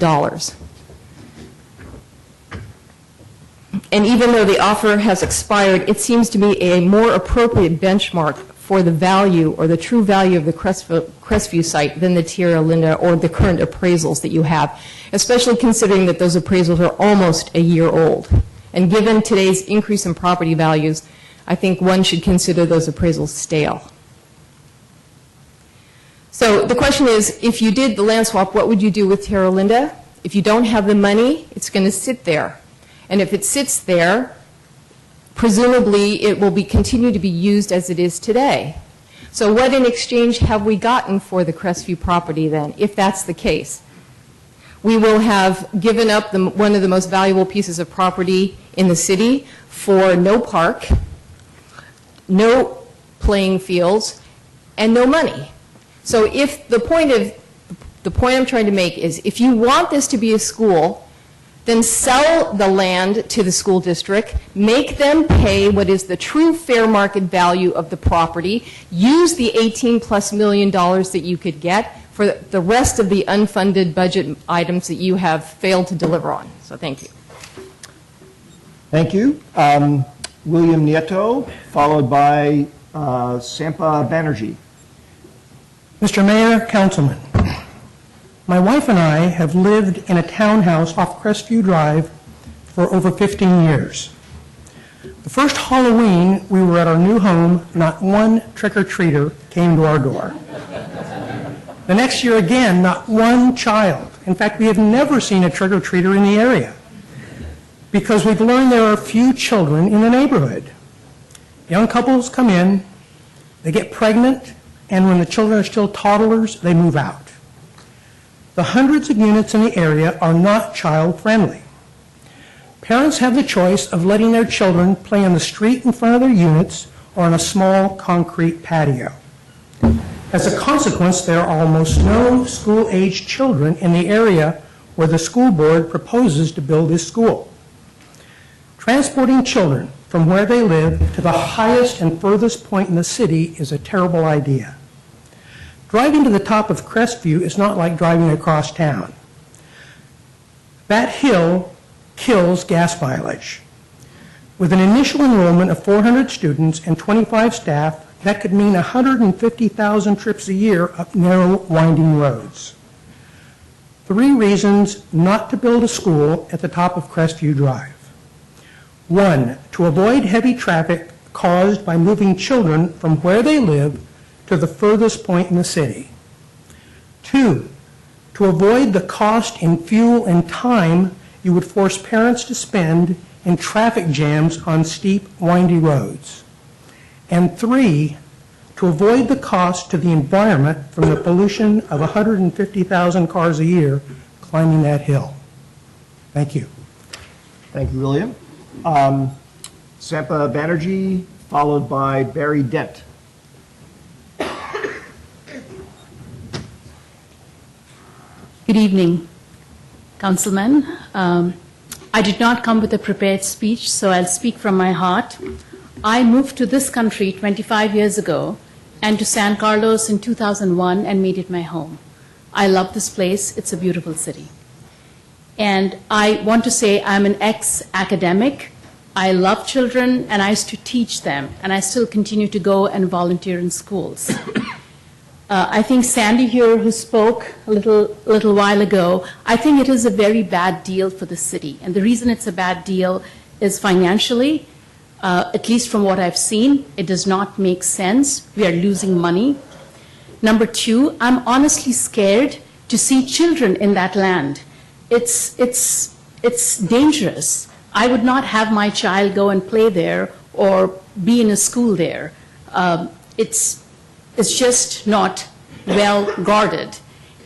And even though the offer has expired, it seems to me a more appropriate benchmark for the value or the true value of the Crestview site than the Tierra Linda or the current appraisals that you have, especially considering that those appraisals are almost a year old. And given today's increase in property values, I think one should consider those appraisals stale. So the question is, if you did the land swap, what would you do with Terra Linda? If you don't have the money, it's going to sit there. And if it sits there, presumably it will continue to be used as it is today. So what in exchange have we gotten for the Crestview property then, if that's the case? We will have given up one of the most valuable pieces of property in the city for no park, no playing fields, and no money. So if the point of The point I'm trying to make is if you want this to be a school, then sell the land to the school district, make them pay what is the true fair market value of the property, use the $18+ million that you could get for the rest of the unfunded budget items that you have failed to deliver on. So thank you. Thank you. William Nieto, followed by Sampa Banerjee. Mr. Mayor, Councilman, my wife and I have lived in a townhouse off Crestview Drive for over 15 years. The first Halloween we were at our new home, not one trick-or-treater came to our door. The next year again, not one child. In fact, we have never seen a trick-or-treater in the area because we've learned there are few children in the neighborhood. Young couples come in, they get pregnant, and when the children are still toddlers, they move out. The hundreds of units in the area are not child-friendly. Parents have the choice of letting their children play in the street in front of their units or on a small concrete patio. As a consequence, there are almost no school-aged children in the area where the school board proposes to build this school. Transporting children from where they live to the highest and furthest point in the city is a terrible idea. Driving to the top of Crestview is not like driving across town. That hill kills gas mileage. With an initial enrollment of 400 students and 25 staff, that could mean 150,000 trips a year up narrow, winding roads. 3 reasons not to build a school at the top of Crestview Drive. 1, to avoid heavy traffic caused by moving children from where they live to the furthest point in the city. 2, to avoid the cost in fuel and time you would force parents to spend in traffic jams on steep, windy roads. And 3, to avoid the cost to the environment from the pollution of 150,000 cars a year climbing that hill. Thank you. Thank you, William. Sampa Banerjee, followed by Barry Dent. Good evening, Councilman. I did not come with a prepared speech, so I'll speak from my heart. I moved to this country 25 years ago and to San Carlos in 2001 and made it my home. I love this place. It's a beautiful city. And I want to say I'm an ex-academic. I love children, and I used to teach them, and I still continue to go and volunteer in schools. I think Sandy here, who spoke a little while ago, I think it is a very bad deal for the city. And the reason it's a bad deal is financially, at least from what I've seen, it does not make sense. We are losing money. Number 2, I'm honestly scared to see children in that land. It's dangerous. I would not have my child go and play there or be in a school there. It's just not well guarded.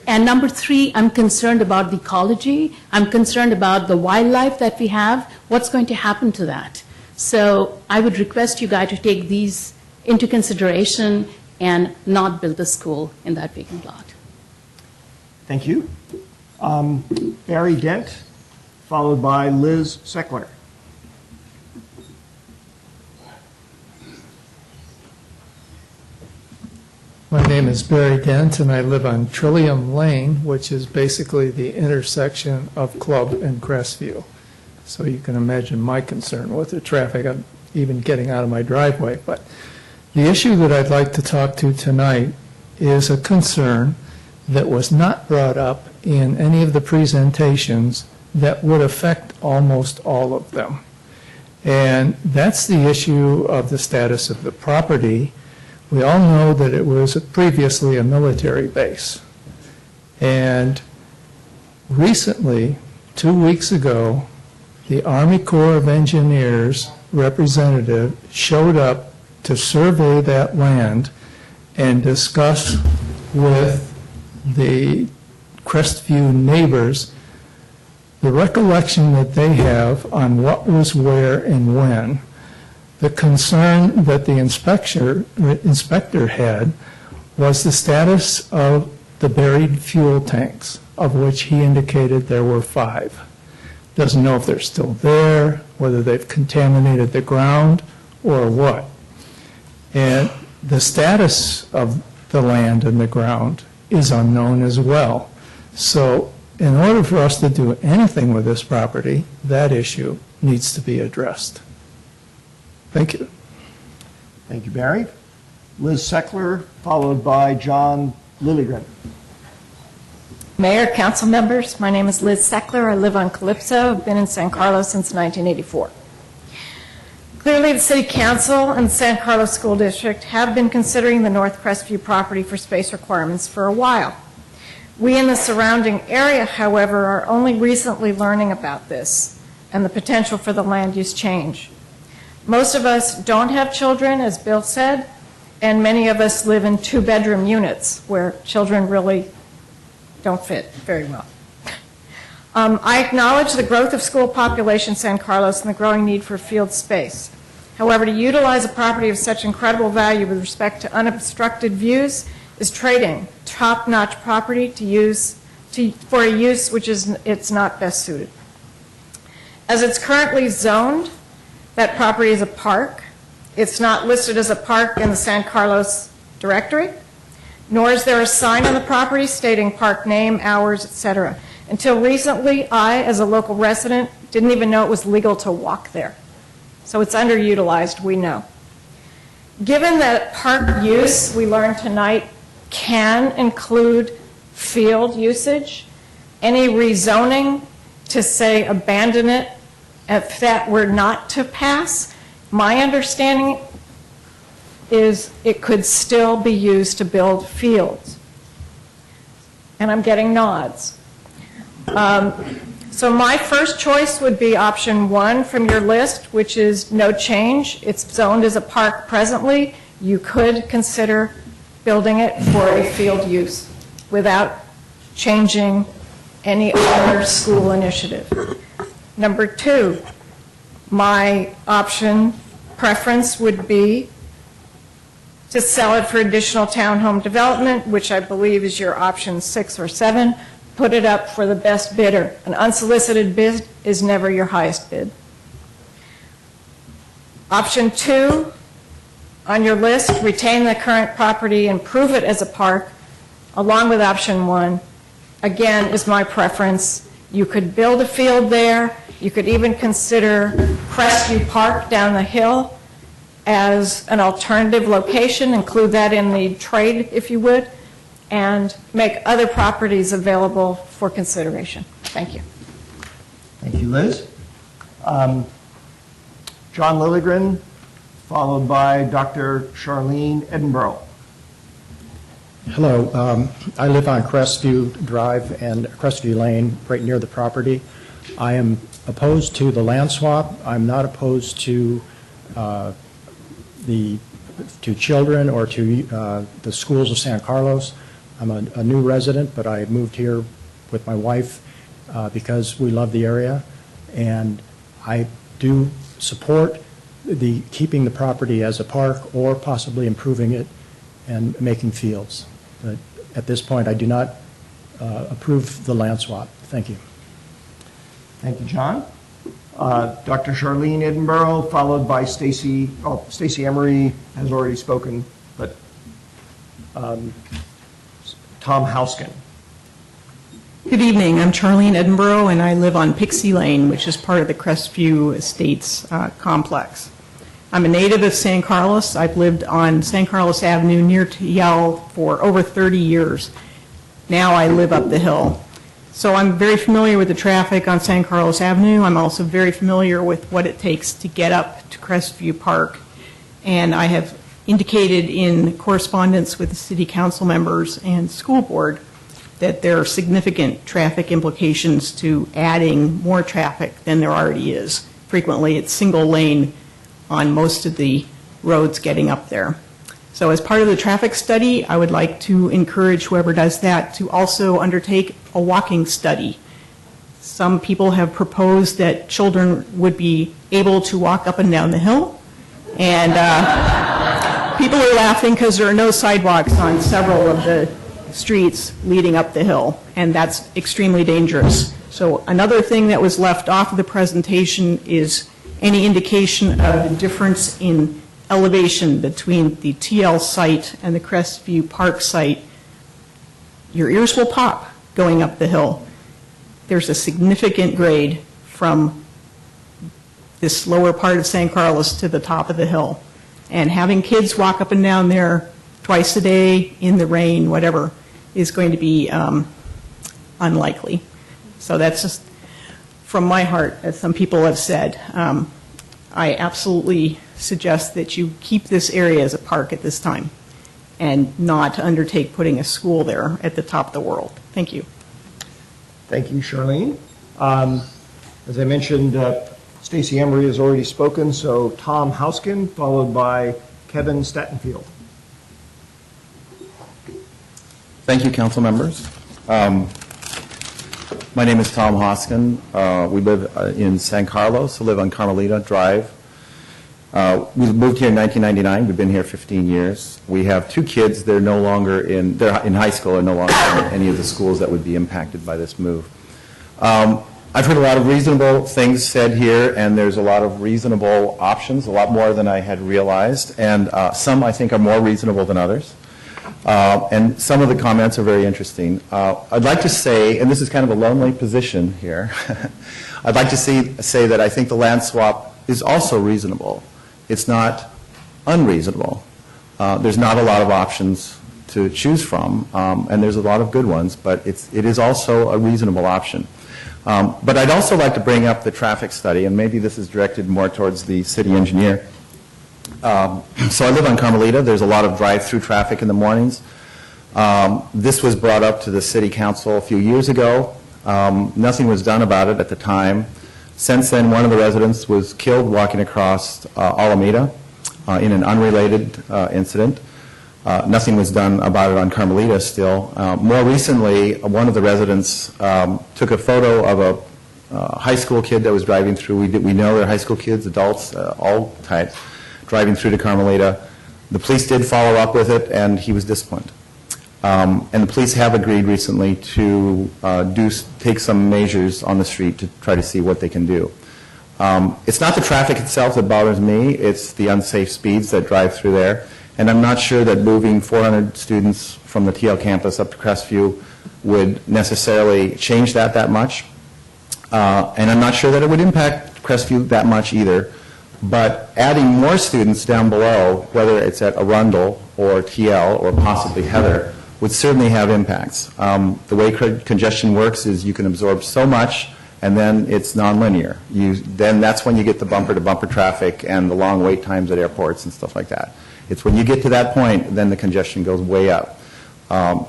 And number 3, I'm concerned about the ecology. I'm concerned about the wildlife that we have. What's going to happen to that? So I would request you guys to take these into consideration and not build a school in that vacant lot. Thank you. Barry Dent, followed by Liz Seckler. My name is Barry Dent, and I live on Trillium Lane, which is basically the intersection of Club and Crestview. So you can imagine my concern with the traffic, I'm even getting out of my driveway. But the issue that I'd like to talk to tonight is a concern that was not brought up in any of the presentations that would affect almost all of them. And that's the issue of the status of the property. We all know that it was previously a military base. And recently, 2 weeks ago, the Army Corps of Engineers representative showed up to survey that land and discuss with the Crestview neighbors the recollection that they have on what was where and when. The concern that the inspector had was the status of the buried fuel tanks, of which he indicated there were 5. Doesn't know if they're still there, whether they've contaminated the ground, or what. And the status of the land and the ground is unknown as well. So in order for us to do anything with this property, that issue needs to be addressed. Thank you. Thank you, Barry. Liz Seckler, followed by John Lilligren. Mayor, council members, my name is Liz Seckler. I live on Calypso. I've been in San Carlos since 1984. Clearly, the City Council and the San Carlos School District have been considering the North Crestview property for space requirements for a while. We in the surrounding area, however, are only recently learning about this and the potential for the land use change. Most of us don't have children, as Bill said, and many of us live in 2-bedroom units where children really don't fit very well. I acknowledge the growth of school population in San Carlos and the growing need for field space. However, to utilize a property of such incredible value with respect to unobstructed views is trading top-notch property for a use which it's not best suited. As it's currently zoned, that property is a park. It's not listed as a park in the San Carlos directory, nor is there a sign on the property stating park name, hours, etc. Until recently, I, as a local resident, didn't even know it was legal to walk there. So it's underutilized, we know. Given that park use, we learned tonight, can include field usage, any rezoning to, say, abandon it if that were not to pass, my understanding is it could still be used to build fields. And I'm getting nods. So my first choice would be option 1 from your list, which is no change. It's zoned as a park presently. You could consider building it for a field use without changing any other school initiative. Number 2, my option preference would be to sell it for additional townhome development, which I believe is your option 6 or 7. Put it up for the best bidder. An unsolicited bid is never your highest bid. Option 2 on your list, retain the current property, improve it as a park, along with option 1, again, is my preference. You could build a field there. You could even consider Crestview Park down the hill as an alternative location, include that in the trade, if you would, and make other properties available for consideration. Thank you. Thank you, Liz. John Lilligren, followed by Dr. Charlene Edinburgh. Hello. I live on Crestview Drive and Crestview Lane, right near the property. I am opposed to the land swap. I'm not opposed to children or to the schools of San Carlos. I'm a new resident, but I moved here with my wife because we love the area, and I do support keeping the property as a park or possibly improving it and making fields. But at this point, I do not approve the land swap. Thank you. Thank you, John. Dr. Charlene Edinburgh, followed by Stacy. Oh, Stacy Emery has already spoken, but Tom Houskin. Good evening. I'm Charlene Edinburgh, and I live on Pixie Lane, which is part of the Crestview Estates complex. I'm a native of San Carlos. I've lived on San Carlos Avenue near Yale for over 30 years. Now I live up the hill. So I'm very familiar with the traffic on San Carlos Avenue. I'm also very familiar with what it takes to get up to Crestview Park. And I have indicated in correspondence with the city council members and school board that there are significant traffic implications to adding more traffic than there already is. Frequently, it's single lane on most of the roads getting up there. So as part of the traffic study, I would like to encourage whoever does that to also undertake a walking study. Some people have proposed that children would be able to walk up and down the hill, and people are laughing because there are no sidewalks on several of the streets leading up the hill, and that's extremely dangerous. So another thing that was left off of the presentation is any indication of the difference in elevation between the TL site and the Crestview Park site. Your ears will pop going up the hill. There's a significant grade from this lower part of San Carlos to the top of the hill. And having kids walk up and down there twice a day, in the rain, whatever, is going to be unlikely. So that's just from my heart, as some people have said. I absolutely suggest that you keep this area as a park at this time and not undertake putting a school there at the top of the world. Thank you. Thank you, Charlene. As I mentioned, Stacey Emery has already spoken, so Tom Houskin, followed by Kevin Statenfield. Thank you, council members. My name is Tom Hoskin. We live in San Carlos. I live on Carmelita Drive. We moved here in 1999. We've been here 15 years. We have two kids. They're no longer they're in high school and no longer in any of the schools that would be impacted by this move. I've heard a lot of reasonable things said here, and there's a lot of reasonable options, a lot more than I had realized, and some I think are more reasonable than others. And some of the comments are very interesting. I'd like to say, and this is kind of a lonely position here, I'd like to say that I think the land swap is also reasonable. It's not unreasonable. There's not a lot of options to choose from, and there's a lot of good ones, but it is also a reasonable option. But I'd also like to bring up the traffic study, and maybe this is directed more towards the city engineer. So I live on Carmelita. There's a lot of drive-through traffic in the mornings. This was brought up to the city council a few years ago. Nothing was done about it at the time. Since then, one of the residents was killed walking across Alameda in an unrelated incident. Nothing was done about it on Carmelita still. More recently, one of the residents took a photo of a high school kid that was driving through. We know they're high school kids, adults, all types, driving through to Carmelita. The police did follow up with it, and he was disciplined. And the police have agreed recently to take some measures on the street to try to see what they can do. It's not the traffic itself that bothers me, it's the unsafe speeds that drive through there. And I'm not sure that moving 400 students from the TL campus up to Crestview would necessarily change that much. And I'm not sure that it would impact Crestview that much either. But adding more students down below, whether it's at Arundel or TL or possibly Heather, would certainly have impacts. The way congestion works is you can absorb so much, and then it's nonlinear. Then that's when you get the bumper-to-bumper traffic and the long wait times at airports and stuff like that. It's when you get to that point, then the congestion goes way up.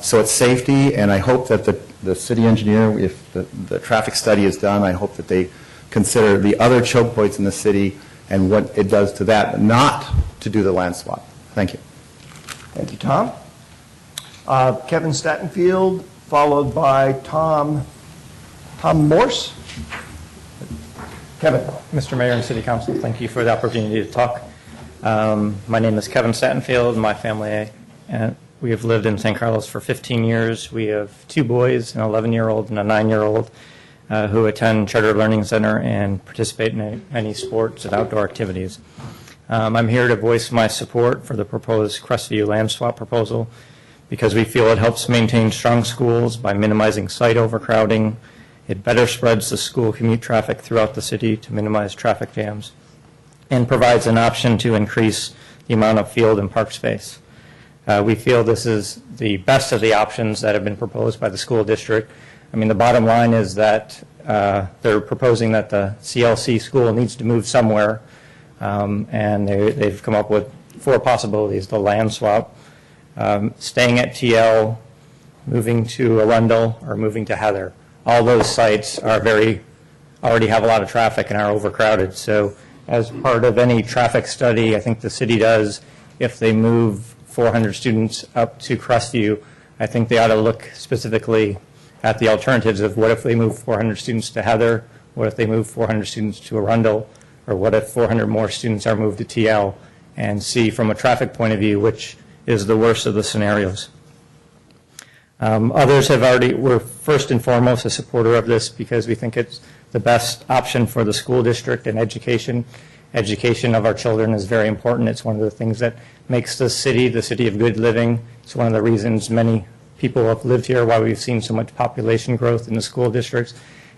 So it's safety, and I hope that the city engineer, if the traffic study is done, I hope that they consider the other choke points in the city and what it does to that, not to do the land swap. Thank you. Thank you, Tom. Kevin Statenfield, followed by Tom Morse. Kevin. Mr. Mayor and City Council, thank you for the opportunity to talk. My name is Kevin Statenfield. My family, we have lived in San Carlos for 15 years. We have two boys, an 11-year-old and a 9-year-old, who attend Charter Learning Center and participate in many sports and outdoor activities. I'm here to voice my support for the proposed Crestview land swap proposal because we feel it helps maintain strong schools by minimizing site overcrowding. It better spreads the school commute traffic throughout the city to minimize traffic jams and provides an option to increase the amount of field and park space. We feel this is the best of the options that have been proposed by the school district. I mean, the bottom line is that they're proposing that the CLC school needs to move somewhere, and they've come up with 4 possibilities: the land swap, staying at TL, moving to Arundel, or moving to Heather. All those sites are already have a lot of traffic and are overcrowded. So as part of any traffic study I think the city does, if they move 400 students up to Crestview, I think they ought to look specifically at the alternatives of what if they move 400 students to Heather, what if they move 400 students to Arundel, or what if 400 more students are moved to TL, and see from a traffic point of view which is the worst of the scenarios. Others have already, we're first and foremost a supporter of this because we think it's the best option for the school district and education. Education of our children is very important. It's one of the things that makes the city of good living. It's one of the reasons many people have lived here, why we've seen so much population growth in the school districts.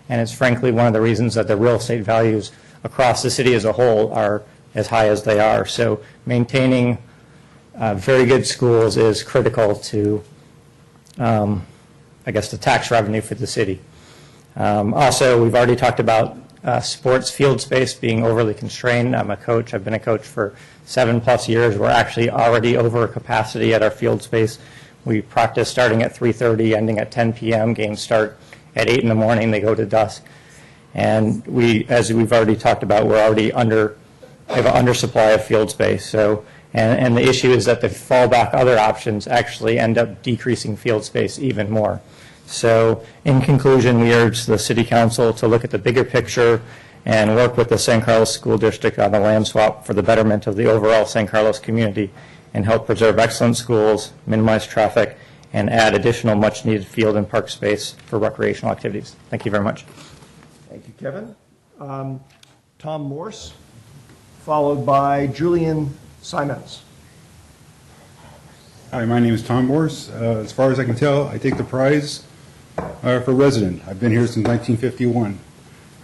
And it's frankly one of the reasons that the real estate values across the city as a whole are as high as they are. So maintaining very good schools is critical to, I guess, the tax revenue for the city. Also, we've already talked about sports field space being overly constrained. I'm a coach. I've been a coach for 7+ years. We're actually already over capacity at our field space. We practice starting at 3:30, ending at 10 p.m. Games start at 8 in the morning. They go to dusk. And we, as we've already talked about, we're already we have an undersupply of field space. So, and the issue is that the fallback other options actually end up decreasing field space even more. So in conclusion, we urge the City Council to look at the bigger picture and work with the San Carlos School District on the land swap for the betterment of the overall San Carlos community and help preserve excellent schools, minimize traffic, and add additional much-needed field and park space for recreational activities. Thank you very much. Thank you, Kevin. Tom Morse, followed by Julian Simons. Hi, my name is Tom Morse. As far as I can tell, I take the prize for resident. I've been here since 1951.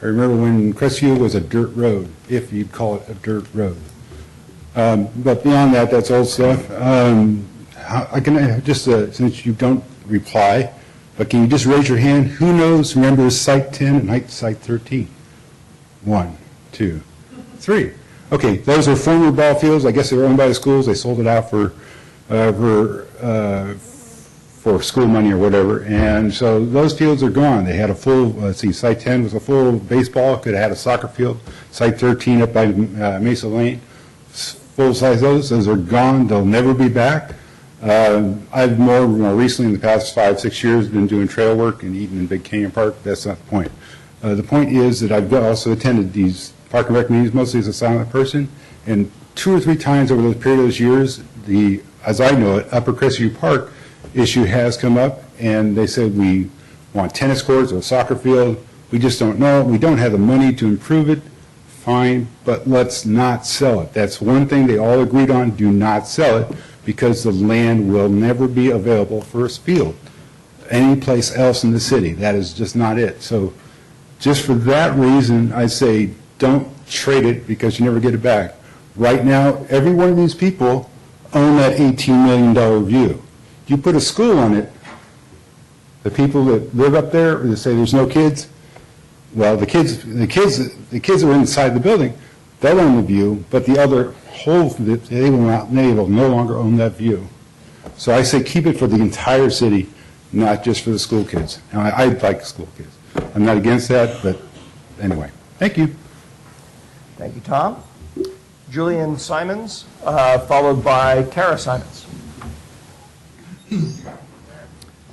I remember when Crestview was a dirt road, if you'd call it a dirt road. But beyond that, that's old stuff. I can just, since you don't reply, but can you just raise your hand? Who remembers Site 10 and Site 13? 1, 2, 3. Okay, those are former ball fields. I guess they were owned by the schools. They sold it out for school money or whatever, and so those fields are gone. They had a full, Site 10 was a full baseball, could have had a soccer field. Site 13 up by Mesa Lane, full size, those are gone. They'll never be back. I've more recently, in the past 5-6 years, been doing trail work and even in Big Canyon Park. That's not the point. The point is that I've also attended these park and rec meetings, mostly as a silent person, and 2 or 3 times over the period of those years, as I know it, Upper Crestview Park issue has come up, and they said we want tennis courts or a soccer field. We just don't know. We don't have the money to improve it. Fine, but let's not sell it. That's one thing they all agreed on. Do not sell it, because the land will never be available for a field any place else in the city. That is just not it. So just for that reason, I say don't trade it, because you never get it back. Right now, every one of these people own that $18 million view. You put a school on it, the people that live up there, or they say there's no kids, well, the kids that are inside the building, they'll own the view, but the other whole, they will no longer own that view. So I say keep it for the entire city, not just for the school kids. Now, I like school kids. I'm not against that, but anyway, thank you. Thank you, Tom. Julian Simons, followed by Tara Simons.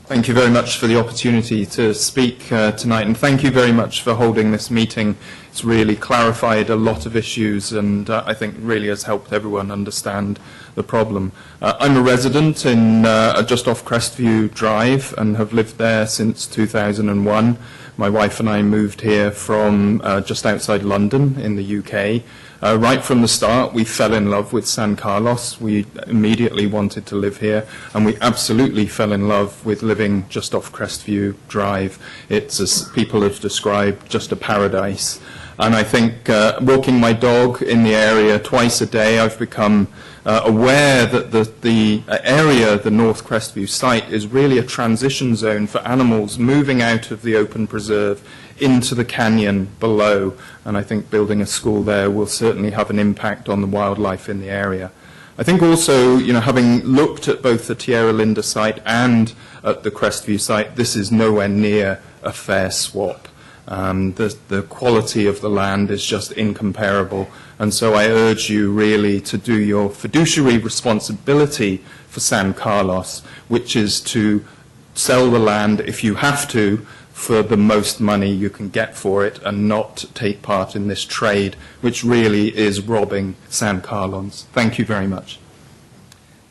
Thank you very much for the opportunity to speak tonight, and thank you very much for holding this meeting. It's really clarified a lot of issues, and I think really has helped everyone understand the problem. I'm a resident in just off Crestview Drive and have lived there since 2001. My wife and I moved here from just outside London in the UK. Right from the start, we fell in love with San Carlos. We immediately wanted to live here, and we absolutely fell in love with living just off Crestview Drive. It's, as people have described, just a paradise. And I think walking my dog in the area twice a day, I've become aware that the area, the North Crestview site, is really a transition zone for animals moving out of the open preserve into the canyon below. And I think building a school there will certainly have an impact on the wildlife in the area. I think also, having looked at both the Tierra Linda site and at the Crestview site, this is nowhere near a fair swap. The quality of the land is just incomparable, and so I urge you really to do your fiduciary responsibility for San Carlos, which is to sell the land if you have to for the most money you can get for it, and not take part in this trade, which really is robbing San Carlos. Thank you very much.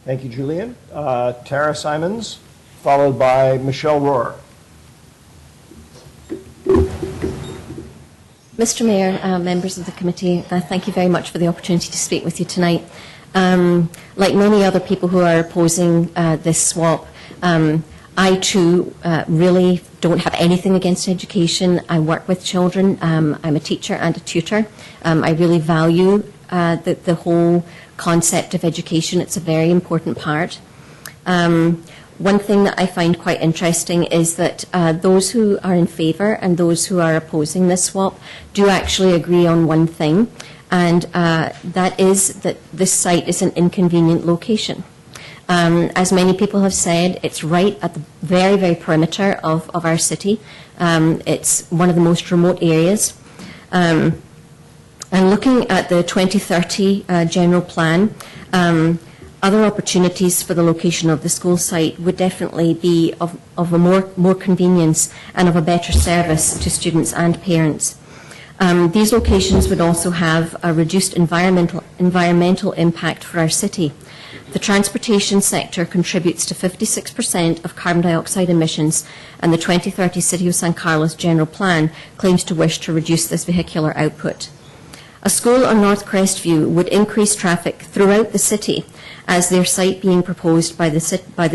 Thank you, Julian. Tara Simons, followed by Michelle Rohr. Mr. Mayor, members of the committee, thank you very much for the opportunity to speak with you tonight. Like many other people who are opposing this swap, I too really don't have anything against education. I work with children. I'm a teacher and a tutor. I really value the whole concept of education. It's a very important part. One thing that I find quite interesting is that those who are in favour and those who are opposing this swap do actually agree on one thing, and that is that this site is an inconvenient location. As many people have said, it's right at the very, very perimeter of our city. It's one of the most remote areas. And looking at the 2030 general plan, other opportunities for the location of the school site would definitely be of a more convenience and of a better service to students and parents. These locations would also have a reduced environmental impact for our city. The transportation sector contributes to 56% of carbon dioxide emissions, and the 2030 City of San Carlos General Plan claims to wish to reduce this vehicular output. A school on North Crestview would increase traffic throughout the city, as their site being proposed by the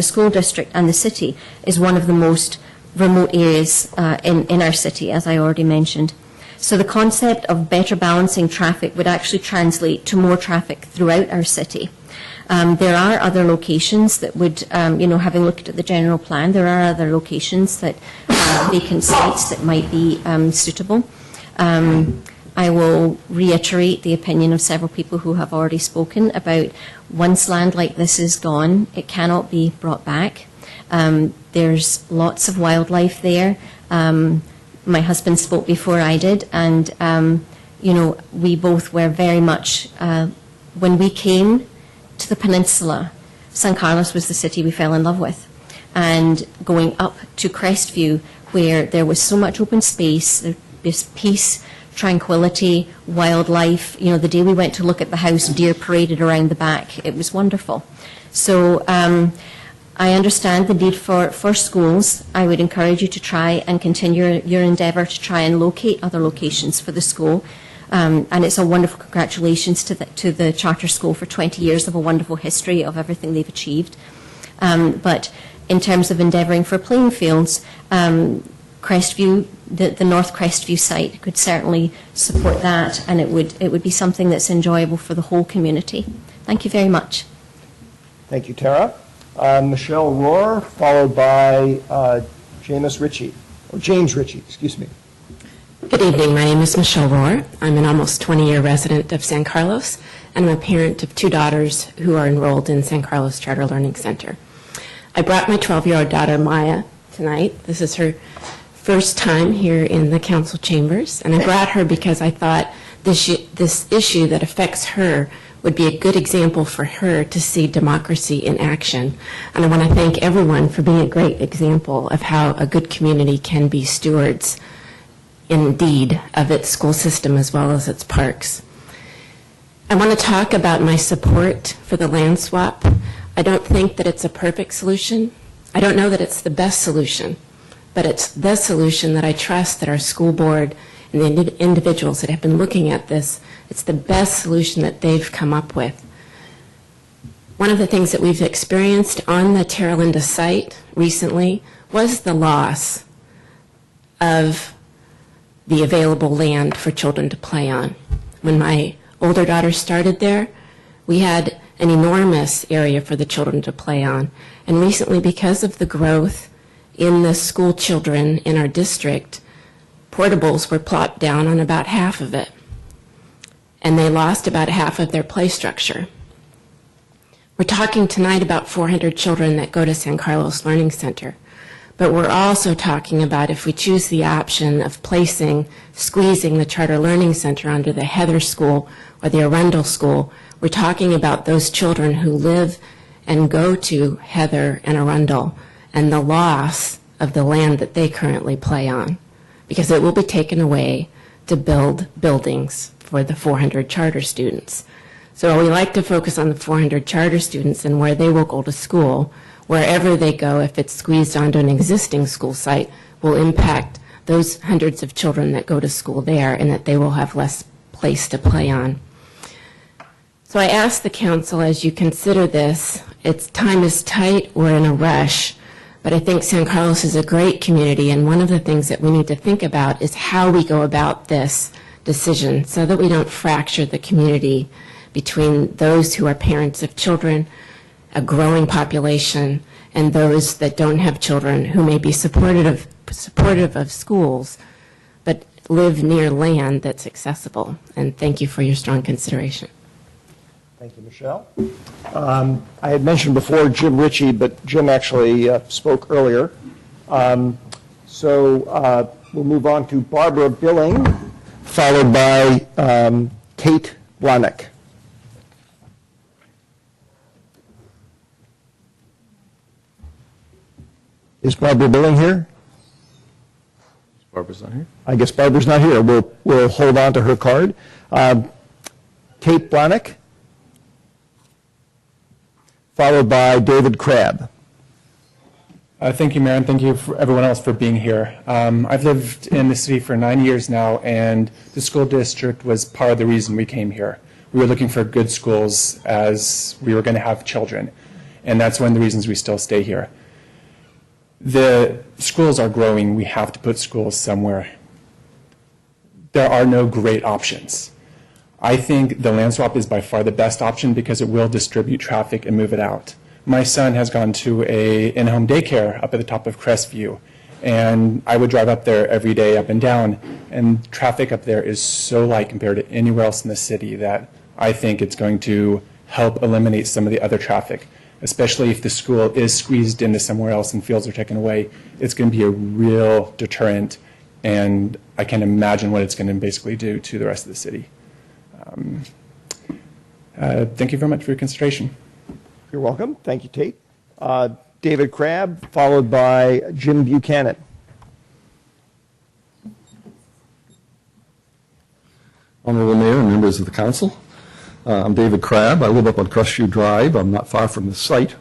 school district and the city is one of the most remote areas in our city, as I already mentioned. So the concept of better balancing traffic would actually translate to more traffic throughout our city. There are other locations that would, having looked at the general plan, there are other locations that vacant sites that might be suitable. I will reiterate the opinion of several people who have already spoken about once land like this is gone, it cannot be brought back. There's lots of wildlife there. My husband spoke before I did, and we both were very much, when we came to the peninsula, San Carlos was the city we fell in love with. And going up to Crestview, where there was so much open space, there's peace, tranquility, wildlife. The day we went to look at the house, deer paraded around the back. It was wonderful. So I understand the need for schools. I would encourage you to try and continue your endeavour to try and locate other locations for the school. And it's a wonderful congratulations to the charter school for 20 years of a wonderful history of everything they've achieved. But in terms of endeavouring for playing fields, Crestview, the North Crestview site could certainly support that, and it would be something that's enjoyable for the whole community. Thank you very much. Thank you, Tara. Michelle Rohr, followed by James Ritchie, excuse me. Good evening. My name is Michelle Rohr. I'm an almost 20-year resident of San Carlos, and I'm a parent of two daughters who are enrolled in San Carlos Charter Learning Center. I brought my 12-year-old daughter, Maya, tonight. This is her first time here in the council chambers, and I brought her because I thought this issue that affects her would be a good example for her to see democracy in action. And I want to thank everyone for being a great example of how a good community can be stewards, indeed, of its school system as well as its parks. I want to talk about my support for the land swap. I don't think that it's a perfect solution. I don't know that it's the best solution, but it's the solution that I trust that our school board and the individuals that have been looking at this, it's the best solution that they've come up with. One of the things that we've experienced on the Terra Linda site recently was the loss of the available land for children to play on. When my older daughter started there, we had an enormous area for the children to play on. And recently, because of the growth in the school children in our district, portables were plopped down on about half of it. And they lost about half of their play structure. We're talking tonight about 400 children that go to San Carlos Learning Center. But we're also talking about if we choose the option of squeezing the Charter Learning Center under the Heather School or the Arundel School, we're talking about those children who live and go to Heather and Arundel and the loss of the land that they currently play on, because it will be taken away to build buildings for the 400 charter students. So we like to focus on the 400 charter students and where they will go to school. wherever they go, if it's squeezed onto an existing school site, will impact those hundreds of children that go to school there, and that they will have less place to play on. So I ask the council, as you consider this, its time is tight, we're in a rush, but I think San Carlos is a great community, and one of the things that we need to think about is how we go about this decision so that we don't fracture the community between those who are parents of children, a growing population, and those that don't have children who may be supportive of schools but live near land that's accessible. And thank you for your strong consideration. Thank you, Michelle. I had mentioned before Jim Ritchie, but Jim actually spoke earlier. So we'll move on to Barbara Billing, followed by Kate Blahnik. Is Barbara Billing here? Barbara's not here. I guess Barbara's not here. We'll hold on to her card. Kate Blahnik, followed by David Crabb. Thank you, Mayor, and thank you for everyone else for being here. I've lived in the city for 9 years now, and the school district was part of the reason we came here. We were looking for good schools as we were going to have children, and that's one of the reasons we still stay here. The schools are growing. We have to put schools somewhere. There are no great options. I think the land swap is by far the best option because it will distribute traffic and move it out. My son has gone to a in-home daycare up at the top of Crestview, and I would drive up there every day up and down, and traffic up there is so light compared to anywhere else in the city that I think it's going to help eliminate some of the other traffic, especially if the school is squeezed into somewhere else and fields are taken away. It's going to be a real deterrent, and I can imagine what it's going to basically do to the rest of the city. Thank you very much for your consideration. You're welcome. Thank you, Tate. David Crabb, followed by Jim Buchanan. Honorable Mayor and members of the council, I'm David Crabb. I live up on Crestview Drive. I'm not far from the site.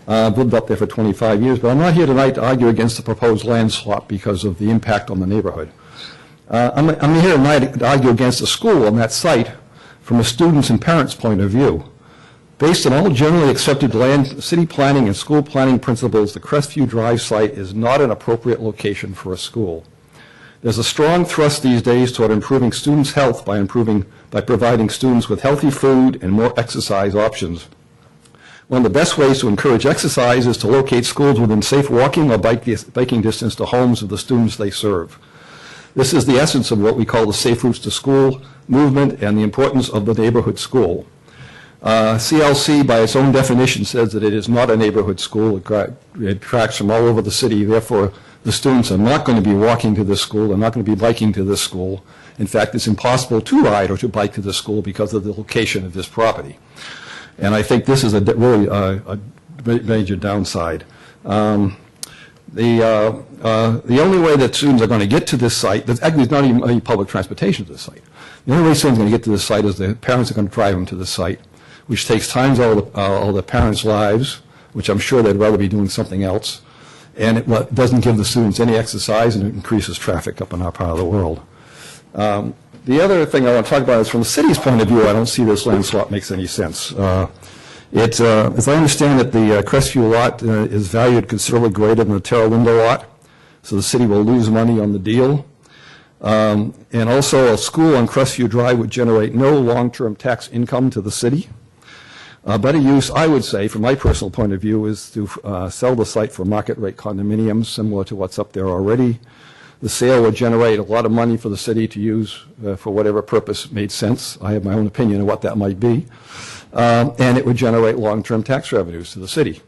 I've lived up there for 25 years, but I'm not here tonight to argue against the proposed land swap because of the impact on the neighborhood. I'm here tonight to argue against the school on that site from a student's and parents' point of view. Based on all generally accepted city planning and school planning principles, the Crestview Drive site is not an appropriate location for a school. There's a strong thrust these days toward improving students' health by providing students with healthy food and more exercise options. One of the best ways to encourage exercise is to locate schools within safe walking or biking distance to homes of the students they serve. This is the essence of what we call the Safe Routes to School movement and the importance of the neighborhood school. CLC, by its own definition, says that it is not a neighborhood school. It tracks from all over the city. Therefore, the students are not going to be walking to this school. They're not going to be biking to this school. In fact, it's impossible to ride or to bike to this school because of the location of this property. And I think this is really a major downside. The only way that students are going to get to this site, there's actually not even any public transportation to this site. The only way students are going to get to this site is the parents are going to drive them to this site, which takes time out of all the parents' lives, which I'm sure they'd rather be doing something else. And it doesn't give the students any exercise, and it increases traffic up in our part of the world. The other thing I want to talk about is from the city's point of view, I don't see this land swap makes any sense. As I understand it, the Crestview lot is valued considerably greater than the Terra Linda lot, so the city will lose money on the deal. And also, a school on Crestview Drive would generate no long-term tax income to the city. Better use, I would say, from my personal point of view, is to sell the site for market-rate condominiums, similar to what's up there already. The sale would generate a lot of money for the city to use for whatever purpose made sense. I have my own opinion of what that might be. And it would generate long-term tax revenues to the city.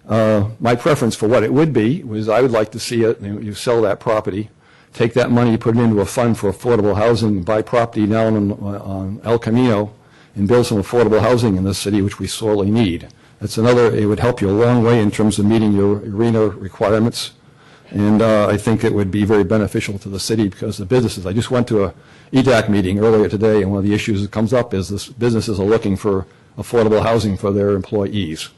My preference for what it would be was I would like to see it, you sell that property, take that money, put it into a fund for affordable housing, buy property down on El Camino, and build some affordable housing in this city, which we sorely need. It would help you a long way in terms of meeting your arena requirements. And I think it would be very beneficial to the city because the businesses, I just went to a EDAC meeting earlier today, and one of the issues that comes up is businesses are looking for affordable housing for their employees.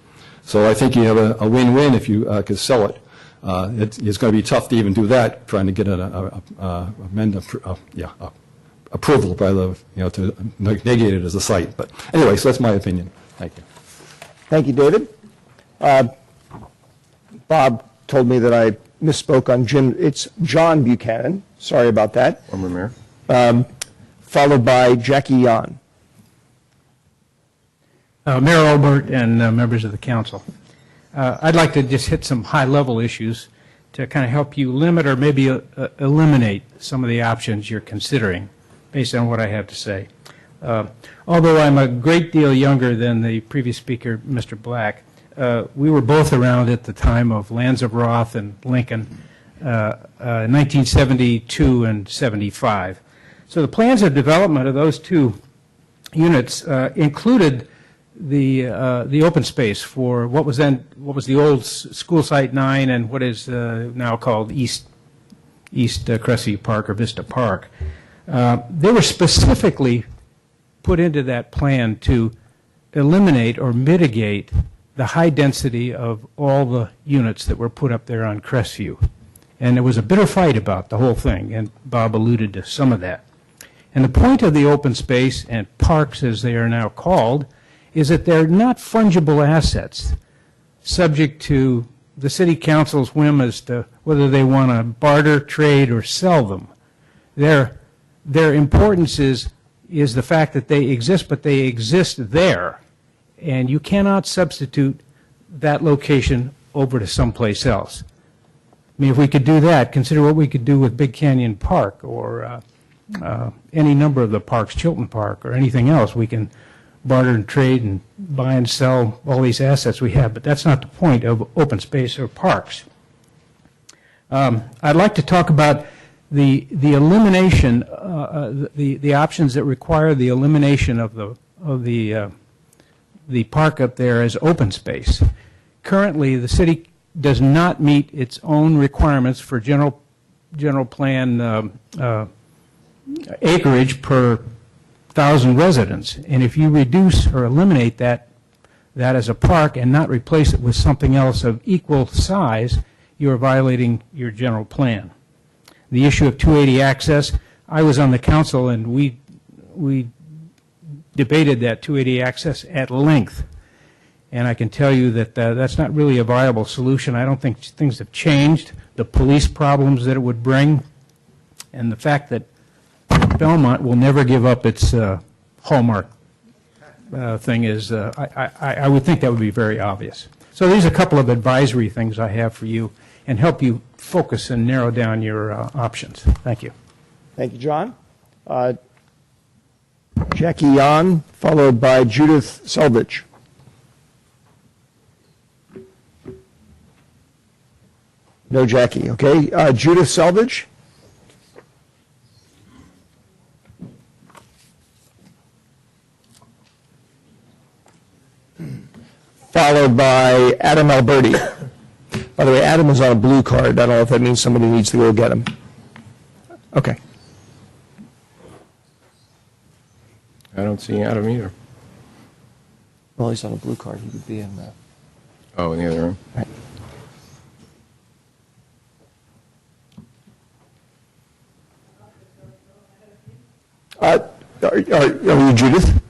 So I think you have a win-win if you could sell it. It's going to be tough to even do that, trying to get approval by the, to negate it as a site. But anyway, so that's my opinion. Thank you. Thank you, David. Bob told me that I misspoke on Jim. It's John Buchanan. Sorry about that. Former mayor. Followed by Jackie Yan. Mayor Olbert and members of the council. I'd like to just hit some high-level issues to kind of help you limit or maybe eliminate some of the options you're considering based on what I have to say. Although I'm a great deal younger than the previous speaker, Mr. Black, we were both around at the time of Lands of Roth and Lincoln, 1972 and 75. So the plans of development of those two units included the open space for what was the old school site 9 and what is now called East Crestview Park or Vista Park. They were specifically put into that plan to eliminate or mitigate the high density of all the units that were put up there on Crestview. And there was a bitter fight about the whole thing, and Bob alluded to some of that. And the point of the open space and parks, as they are now called, is that they're not fungible assets subject to the city council's whim as to whether they want to barter, trade, or sell them. Their importance is the fact that they exist, but they exist there. And you cannot substitute that location over to someplace else. I mean, if we could do that, consider what we could do with Big Canyon Park or any number of the parks, Chilton Park or anything else. We can barter and trade and buy and sell all these assets we have, but that's not the point of open space or parks. I'd like to talk about the elimination, the options that require the elimination of the park up there as open space. Currently, the city does not meet its own requirements for general plan acreage per 1,000 residents. And if you reduce or eliminate that as a park and not replace it with something else of equal size, you are violating your general plan. The issue of 280 access, I was on the council and we debated that 280 access at length. And I can tell you that that's not really a viable solution. I don't think things have changed. The police problems that it would bring and the fact that Belmont will never give up its hallmark thing is, I would think that would be very obvious. So these are a couple of advisory things I have for you and help you focus and narrow down your options. Thank you. Thank you, John. Jackie Yan, followed by Judith Selvich. No Jackie, okay. Judith Selvich. Followed by Adam Alberti. By the way, Adam is on a blue card. I don't know if that means somebody needs to go get him. Okay. I don't see Adam either. Well, he's on a blue card. He would be in the... Oh, in the other room. Right. Are you Judith?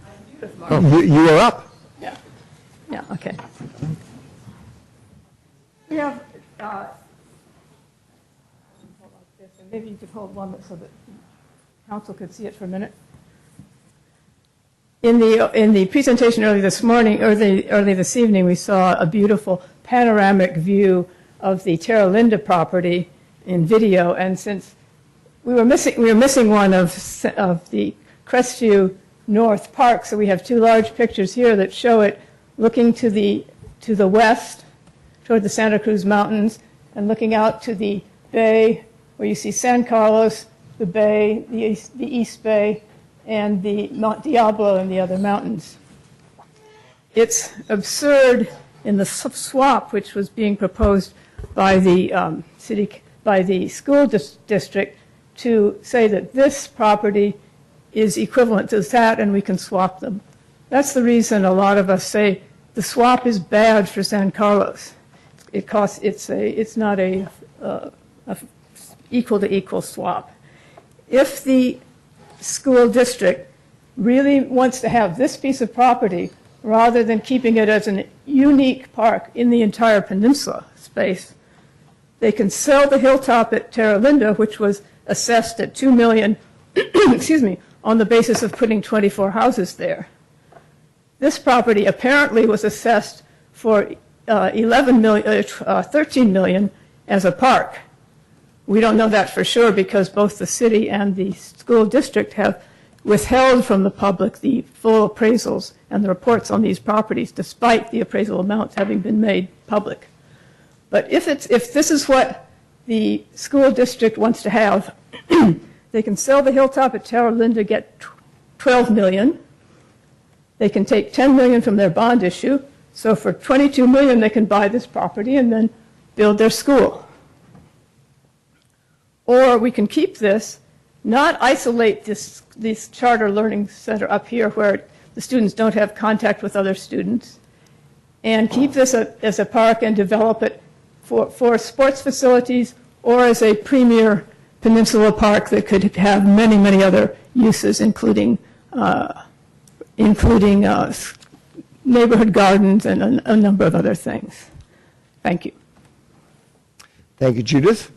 Oh. You are up. Yeah, okay. We have, maybe you could hold one so that council could see it for a minute. In the presentation early this morning, early this evening, we saw a beautiful panoramic view of the Terra Linda property in video, and since we were missing one of the Crestview North Park, so we have two large pictures here that show it looking to the west toward the Santa Cruz Mountains and looking out to the bay where you see San Carlos, the bay, the East Bay, and the Mount Diablo and the other mountains. It's absurd in the swap which was being proposed by the school district to say that this property is equivalent to that and we can swap them. That's the reason a lot of us say the swap is bad for San Carlos. It's not a equal to equal swap. If the school district really wants to have this piece of property, rather than keeping it as a unique park in the entire peninsula space, they can sell the hilltop at Terra Linda, which was assessed at $2 million, excuse me, on the basis of putting 24 houses there. This property apparently was assessed for $13 million as a park. We don't know that for sure because both the city and the school district have withheld from the public the full appraisals and the reports on these properties, despite the appraisal amounts having been made public. But if this is what the school district wants to have, they can sell the hilltop at Terra Linda, get $12 million. They can take $10 million from their bond issue. So for $22 million, they can buy this property and then build their school. Or we can keep this, not isolate this charter learning center up here where the students don't have contact with other students, and keep this as a park and develop it for sports facilities or as a premier peninsula park that could have many, many other uses, including neighborhood gardens and a number of other things. Thank you. Thank you, Judith.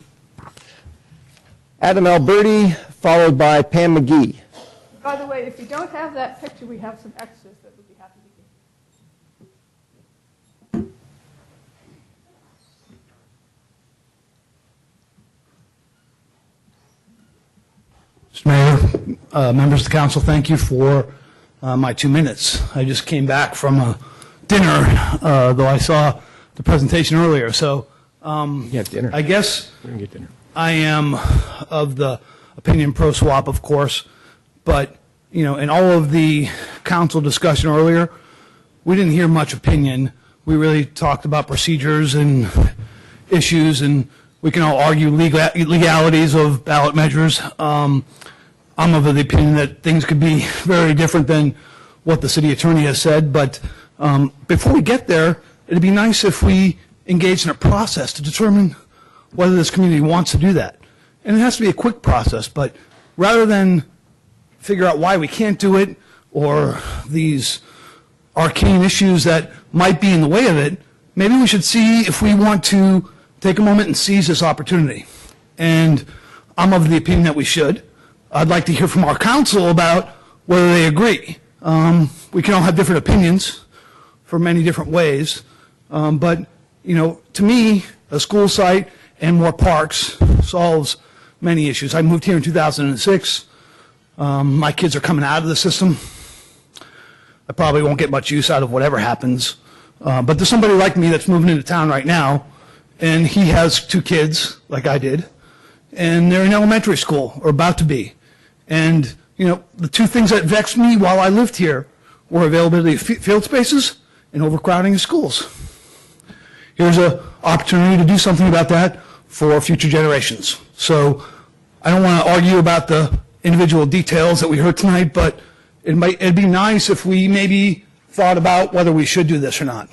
Adam Alberti, followed by Pam McGee. By the way, if you don't have that picture, we have some extras that we'd be happy to give. Mr. Mayor, members of the council, thank you for my 2 minutes. I just came back from a dinner, though I saw the presentation earlier. So dinner. I guess We can get dinner. I am of the opinion pro-swap, of course, but, you know, in all of the council discussion earlier, we didn't hear much opinion. We really talked about procedures and issues, and we can all argue legalities of ballot measures. I'm of the opinion that things could be very different than what the city attorney has said, but before we get there, it'd be nice if we engaged in a process to determine whether this community wants to do that. And it has to be a quick process, but rather than figure out why we can't do it or these arcane issues that might be in the way of it, maybe we should see if we want to take a moment and seize this opportunity. And I'm of the opinion that we should. I'd like to hear from our council about whether they agree. We can all have different opinions for many different ways, but, you know, to me, a school site and more parks solves many issues. I moved here in 2006. My kids are coming out of the system. I probably won't get much use out of whatever happens. But there's somebody like me that's moving into town right now, and he has 2 kids, like I did, and they're in elementary school, or about to be. And, you know, the 2 things that vexed me while I lived here were availability of field spaces and overcrowding of schools. Here's an opportunity to do something about that for future generations. So I don't want to argue about the individual details that we heard tonight, but it'd be nice if we maybe thought about whether we should do this or not.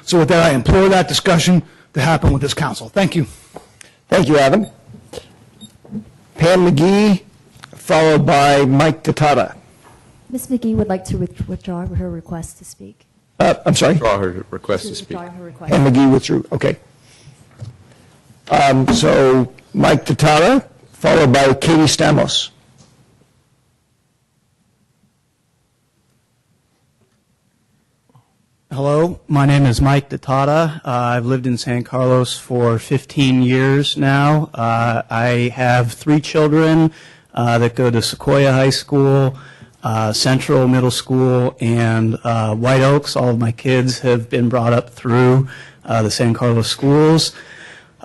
So with that, I implore that discussion to happen with this council. Thank you. Thank you, Adam. Pam McGee, followed by Mike Tatata. Ms. McGee would like to withdraw her request to speak. I'm sorry? Draw her request to speak. Withdraw her request. Pam McGee withdrew, okay. So Mike Tatata, followed by Katie Stamos. Hello, my name is Mike Tatata. I've lived in San Carlos for 15 years now. I have 3 children that go to Sequoia High School, Central Middle School, and White Oaks. All of my kids have been brought up through the San Carlos schools.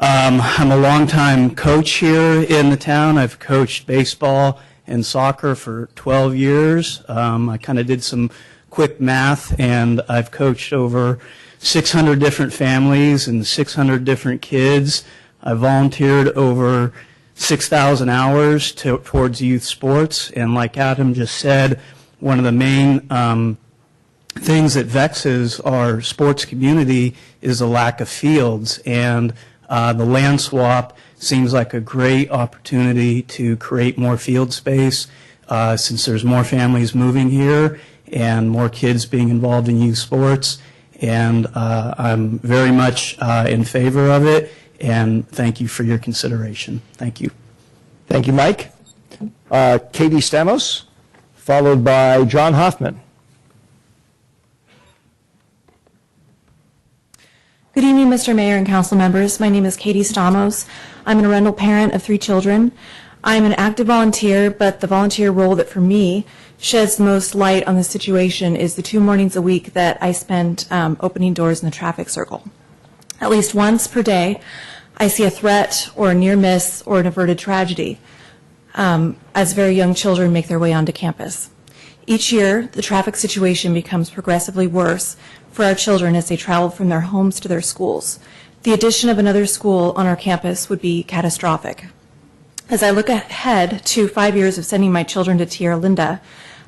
I'm a longtime coach here in the town. I've coached baseball and soccer for 12 years. I kind of did some quick math, and I've coached over 600 different families and 600 different kids. I volunteered over 6,000 hours towards youth sports, and like Adam just said, one of the main things that vexes our sports community is the lack of fields, and the land swap seems like a great opportunity to create more field space since there's more families moving here and more kids being involved in youth sports. And I'm very much in favor of it, and thank you for your consideration. Thank you. Thank you, Mike. Katie Stamos, followed by John Hoffman. Good evening, Mr. Mayor and council members. My name is Katie Stamos. I'm an Arundel parent of 3 children. I'm an active volunteer, but the volunteer role that for me sheds the most light on the situation is the 2 mornings a week that I spend opening doors in the traffic circle. At least once per day, I see a threat or a near miss or an averted tragedy as very young children make their way onto campus. Each year, the traffic situation becomes progressively worse for our children as they travel from their homes to their schools. The addition of another school on our campus would be catastrophic. As I look ahead to 5 years of sending my children to Tierra Linda,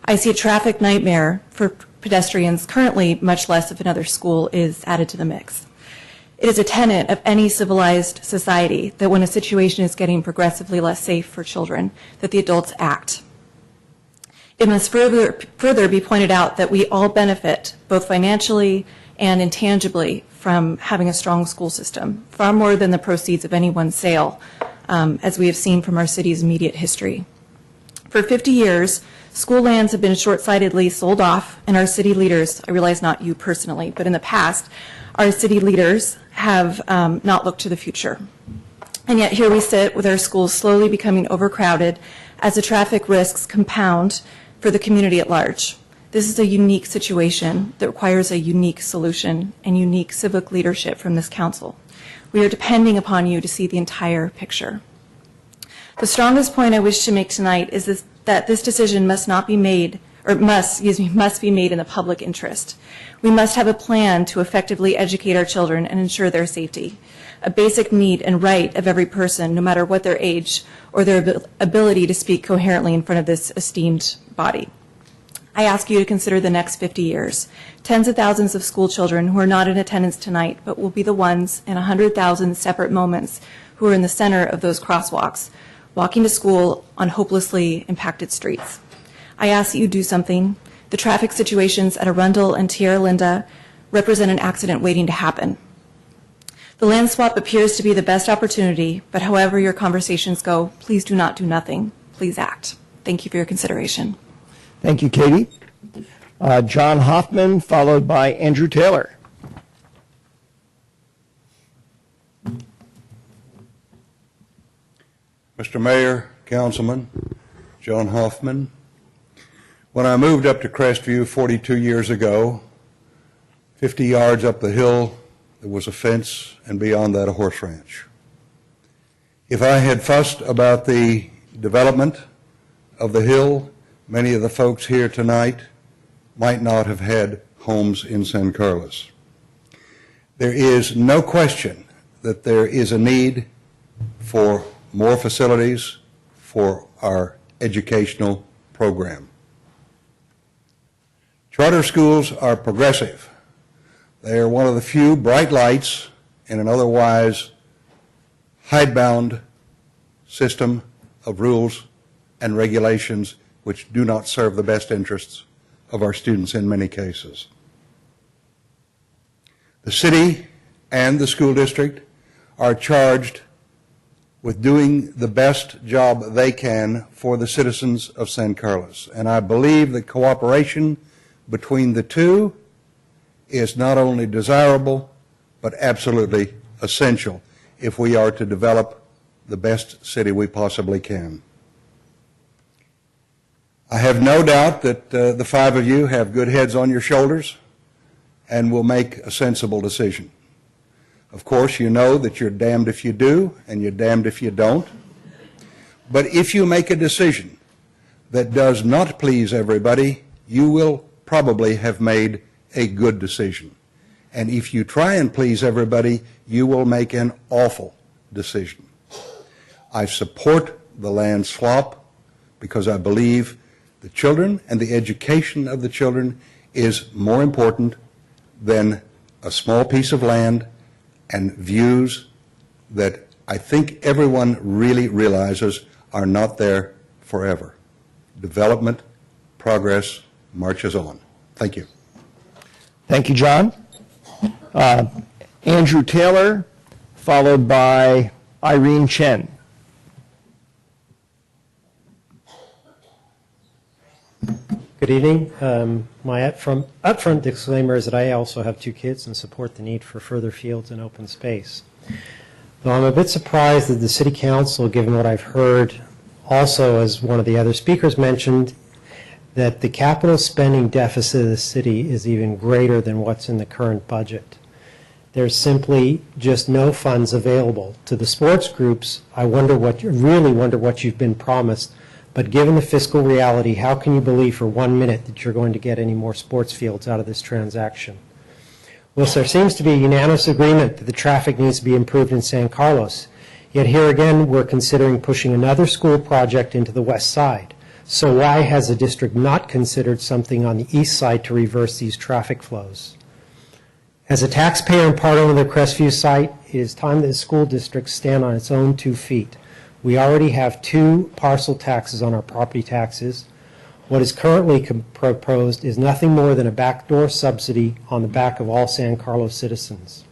I see a traffic nightmare for pedestrians currently, much less if another school is added to the mix. It is a tenet of any civilized society that when a situation is getting progressively less safe for children, that the adults act. It must further be pointed out that we all benefit, both financially and intangibly, from having a strong school system, far more than the proceeds of any one sale, as we have seen from our city's immediate history. For 50 years, school lands have been short-sightedly sold off, and our city leaders, I realize not you personally, but in the past, our city leaders have not looked to the future. And yet here we sit with our schools slowly becoming overcrowded as the traffic risks compound for the community at large. This is a unique situation that requires a unique solution and unique civic leadership from this council. We are depending upon you to see the entire picture. The strongest point I wish to make tonight is that this decision must be made in the public interest. We must have a plan to effectively educate our children and ensure their safety, a basic need and right of every person, no matter what their age or their ability to speak coherently in front of this esteemed body. I ask you to consider the next 50 years, tens of thousands of school children who are not in attendance tonight, but will be the ones in 100,000 separate moments who are in the center of those crosswalks, walking to school on hopelessly impacted streets. I ask that you do something. The traffic situations at Arundel and Tierra Linda represent an accident waiting to happen. The land swap appears to be the best opportunity, but however your conversations go, please do not do nothing. Please act. Thank you for your consideration. Thank you, Katie. John Hoffman, followed by Andrew Taylor. Mr. Mayor, Councilman, John Hoffman. When I moved up to Crestview 42 years ago, 50 yards up the hill, there was a fence, and beyond that, a horse ranch. If I had fussed about the development of the hill, many of the folks here tonight might not have had homes in San Carlos. There is no question that there is a need for more facilities for our educational program. Charter schools are progressive. They are one of the few bright lights in an otherwise hidebound system of rules and regulations which do not serve the best interests of our students in many cases. The city and the school district are charged with doing the best job they can for the citizens of San Carlos. And I believe that cooperation between the two is not only desirable, but absolutely essential if we are to develop the best city we possibly can. I have no doubt that the 5 of you have good heads on your shoulders and will make a sensible decision. Of course, you know that you're damned if you do and you're damned if you don't. But if you make a decision that does not please everybody, you will probably have made a good decision. And if you try and please everybody, you will make an awful decision. I support the land swap because I believe the children and the education of the children is more important than a small piece of land and views that I think everyone really realizes are not there forever. Development, progress marches on. Thank you. Thank you, John. Andrew Taylor, followed by Irene Chen. Good evening. My upfront disclaimer is that I also have 2 kids and support the need for further fields and open space. Though I'm a bit surprised that the City Council, given what I've heard, also, as one of the other speakers mentioned, that the capital spending deficit of the city is even greater than what's in the current budget. There's simply just no funds available. To the sports groups, I really wonder what you've been promised. But given the fiscal reality, how can you believe for 1 minute that you're going to get any more sports fields out of this transaction? Whilst there seems to be a unanimous agreement that the traffic needs to be improved in San Carlos, yet here again we're considering pushing another school project into the west side. So why has the district not considered something on the east side to reverse these traffic flows? As a taxpayer and part owner of the Crestview site, it is time that the school district stand on its own 2 feet. We already have 2 parcel taxes on our property taxes. What is currently proposed is nothing more than a backdoor subsidy on the back of all San Carlos citizens.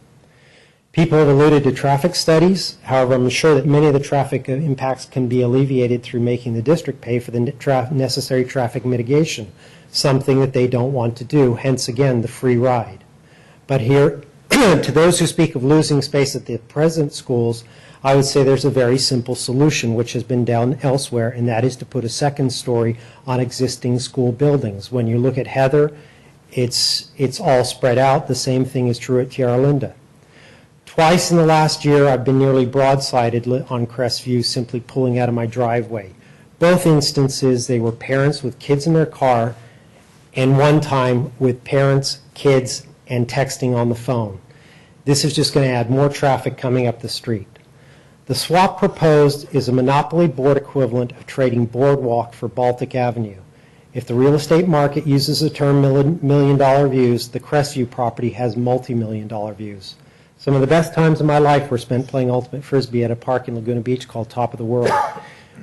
People have alluded to traffic studies. However, I'm sure that many of the traffic impacts can be alleviated through making the district pay for the necessary traffic mitigation, something that they don't want to do, hence again the free ride. But here, to those who speak of losing space at the present schools, I would say there's a very simple solution which has been done elsewhere, and that is to put a second story on existing school buildings. When you look at Heather, it's all spread out. The same thing is true at Tierra Linda. Twice in the last year, I've been nearly broadsided on Crestview simply pulling out of my driveway. Both instances, they were parents with kids in their car, and one time with parents, kids, and texting on the phone. This is just going to add more traffic coming up the street. The swap proposed is a monopoly board equivalent of trading Boardwalk for Baltic Avenue. If the real estate market uses the term million-dollar views, the Crestview property has multi-million-dollar views. Some of the best times of my life were spent playing Ultimate Frisbee at a park in Laguna Beach called Top of the World,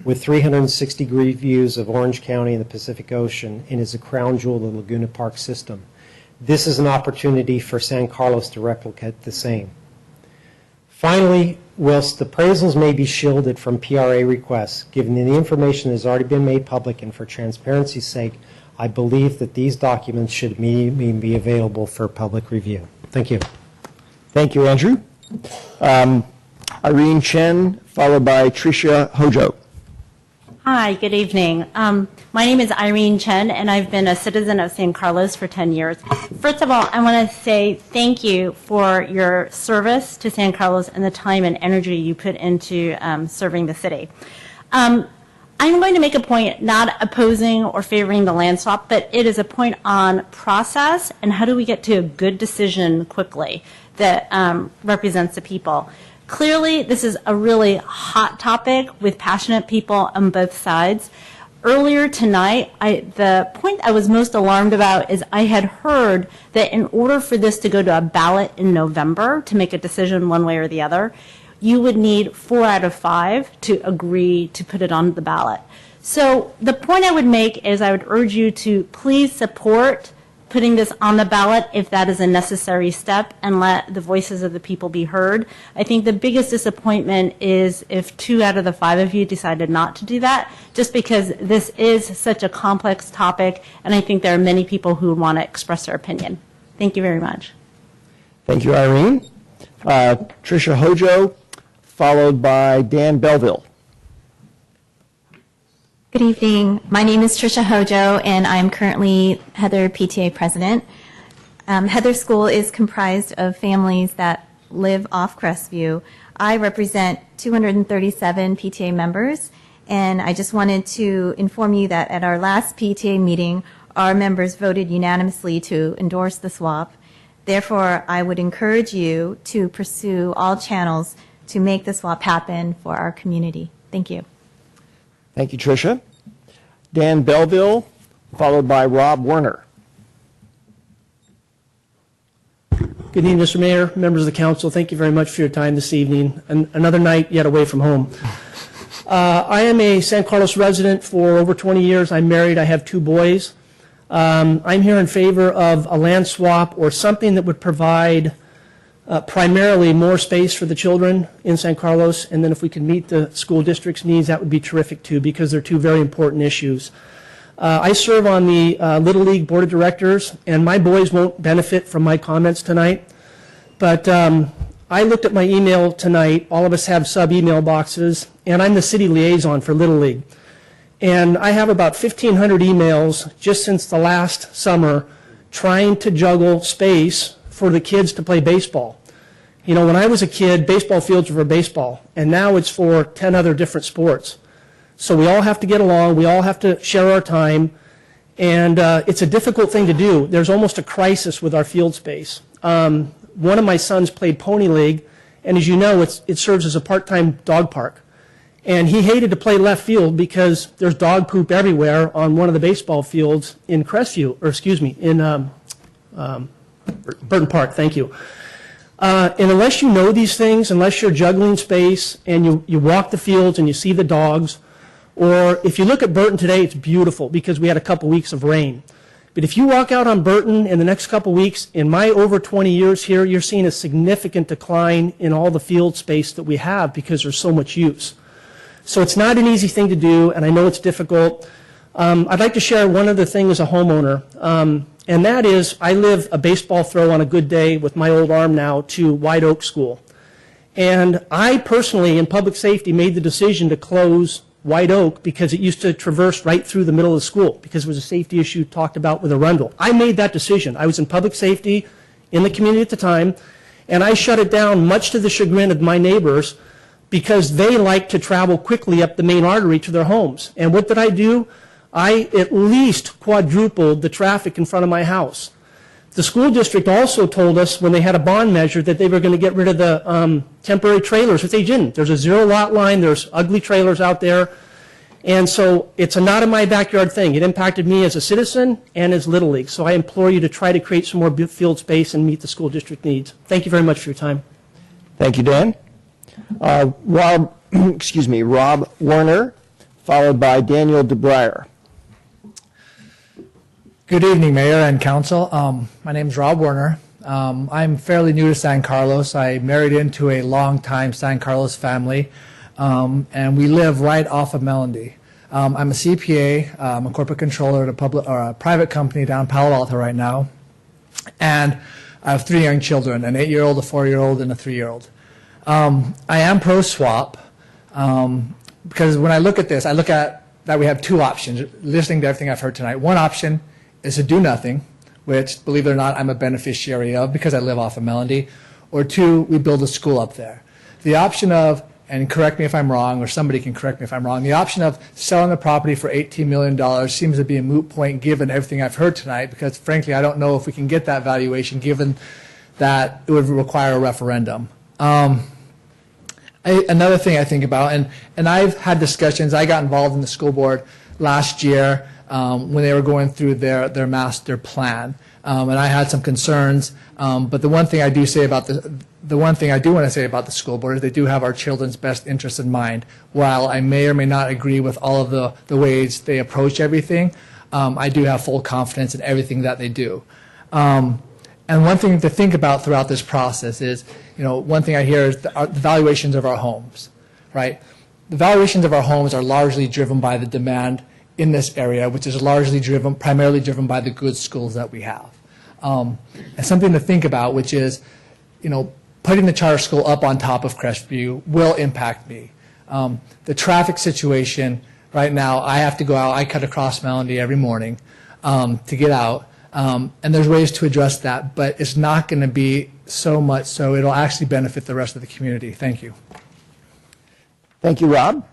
with 360-degree views of Orange County and the Pacific Ocean, and is a crown jewel of the Laguna Park system. This is an opportunity for San Carlos to replicate the same. Finally, whilst appraisals may be shielded from PRA requests, given the information that has already been made public and for transparency's sake, I believe that these documents should immediately be available for public review. Thank you. Thank you, Andrew. Irene Chen, followed by Tricia Hojo. Hi, good evening. My name is Irene Chen, and I've been a citizen of San Carlos for 10 years. First of all, I want to say thank you for your service to San Carlos and the time and energy you put into serving the city. I'm going to make a point not opposing or favoring the land swap, but it is a point on process and how do we get to a good decision quickly that represents the people. Clearly, this is a really hot topic with passionate people on both sides. Earlier tonight, the point I was most alarmed about is I had heard that in order for this to go to a ballot in November to make a decision one way or the other, you would need 4 out of 5 to agree to put it on the ballot. So the point I would make is I would urge you to please support putting this on the ballot if that is a necessary step and let the voices of the people be heard. I think the biggest disappointment is if 2 out of the 5 of you decided not to do that, just because this is such a complex topic, and I think there are many people who want to express their opinion. Thank you very much. Thank you, Irene. Tricia Hojo, followed by Dan Belleville. Good evening. My name is Tricia Hojo, and I'm currently Heather PTA president. Heather School is comprised of families that live off Crestview. I represent 237 PTA members, and I just wanted to inform you that at our last PTA meeting, our members voted unanimously to endorse the swap. Therefore, I would encourage you to pursue all channels to make the swap happen for our community. Thank you. Thank you, Tricia. Dan Belleville, followed by Rob Werner. Good evening, Mr. Mayor, members of the council. Thank you very much for your time this evening. Another night yet away from home. I am a San Carlos resident for over 20 years. I'm married. I have 2 boys. I'm here in favor of a land swap or something that would provide primarily more space for the children in San Carlos, and then if we can meet the school district's needs, that would be terrific too, because they're 2 very important issues. I serve on the Little League Board of Directors, and my boys won't benefit from my comments tonight, but I looked at my email tonight. All of us have sub-email boxes, and I'm the city liaison for Little League. And I have about 1,500 emails just since the last summer trying to juggle space for the kids to play baseball. You know, when I was a kid, baseball fields were for baseball, and now it's for 10 other different sports. So we all have to get along, we all have to share our time, and it's a difficult thing to do. There's almost a crisis with our field space. One of my sons played Pony League, and as you know, it serves as a part-time dog park. And he hated to play left field because there's dog poop everywhere on one of the baseball fields in Crestview, or excuse me, in Burton Park, thank you. And unless you know these things, unless you're juggling space and you walk the fields and you see the dogs, or if you look at Burton today, it's beautiful because we had a couple weeks of rain. But if you walk out on Burton in the next couple weeks, in my over 20 years here, you're seeing a significant decline in all the field space that we have because there's so much use. So it's not an easy thing to do, and I know it's difficult. I'd like to share one other thing as a homeowner, and that is I live a baseball throw on a good day with my old arm now to White Oak School. And I personally, in public safety, made the decision to close White Oak because it used to traverse right through the middle of the school because it was a safety issue talked about with Arundel. I made that decision. I was in public safety in the community at the time, and I shut it down much to the chagrin of my neighbors because they like to travel quickly up the main artery to their homes. And what did I do? I at least quadrupled the traffic in front of my house. The school district also told us when they had a bond measure that they were going to get rid of the temporary trailers, which they didn't. There's a 0 lot line, there's ugly trailers out there, and so it's a not in my backyard thing. It impacted me as a citizen and as Little League, so I implore you to try to create some more field space and meet the school district needs. Thank you very much for your time. Thank you, Dan. Rob Warner, followed by Daniel DeBreyer. Good evening, Mayor and Council. My name is Rob Warner. I'm fairly new to San Carlos. I married into a longtime San Carlos family, and we live right off of Melody. I'm a CPA. I'm a corporate controller at a private company down in Palo Alto right now, and I have 3 young children, an 8-year-old, a 4-year-old, and a 3-year-old. I am pro-swap because when I look at this, I look at that we have 2 options, listening to everything I've heard tonight. One option is to do nothing, which, believe it or not, I'm a beneficiary of because I live off of Melody. Or 2, we build a school up there. The option of, and correct me if I'm wrong, or somebody can correct me if I'm wrong, the option of selling the property for $18 million seems to be a moot point given everything I've heard tonight because, frankly, I don't know if we can get that valuation given that it would require a referendum. Another thing I think about, and I've had discussions, I got involved in the school board last year when they were going through their master plan, and I had some concerns, but the one thing I do say about the one thing I do want to say about the school board is they do have our children's best interests in mind. While I may or may not agree with all of the ways they approach everything, I do have full confidence in everything that they do. And one thing to think about throughout this process is, one thing I hear is the valuations of our homes, right? The valuations of our homes are largely driven by the demand in this area, which is primarily driven by the good schools that we have. And something to think about, which is, putting the charter school up on top of Crestview will impact me. The traffic situation right now, I have to go out, I cut across Melody every morning to get out. And there's ways to address that, but it's not going to be so much so it'll actually benefit the rest of the community. Thank you. Thank you, Rob.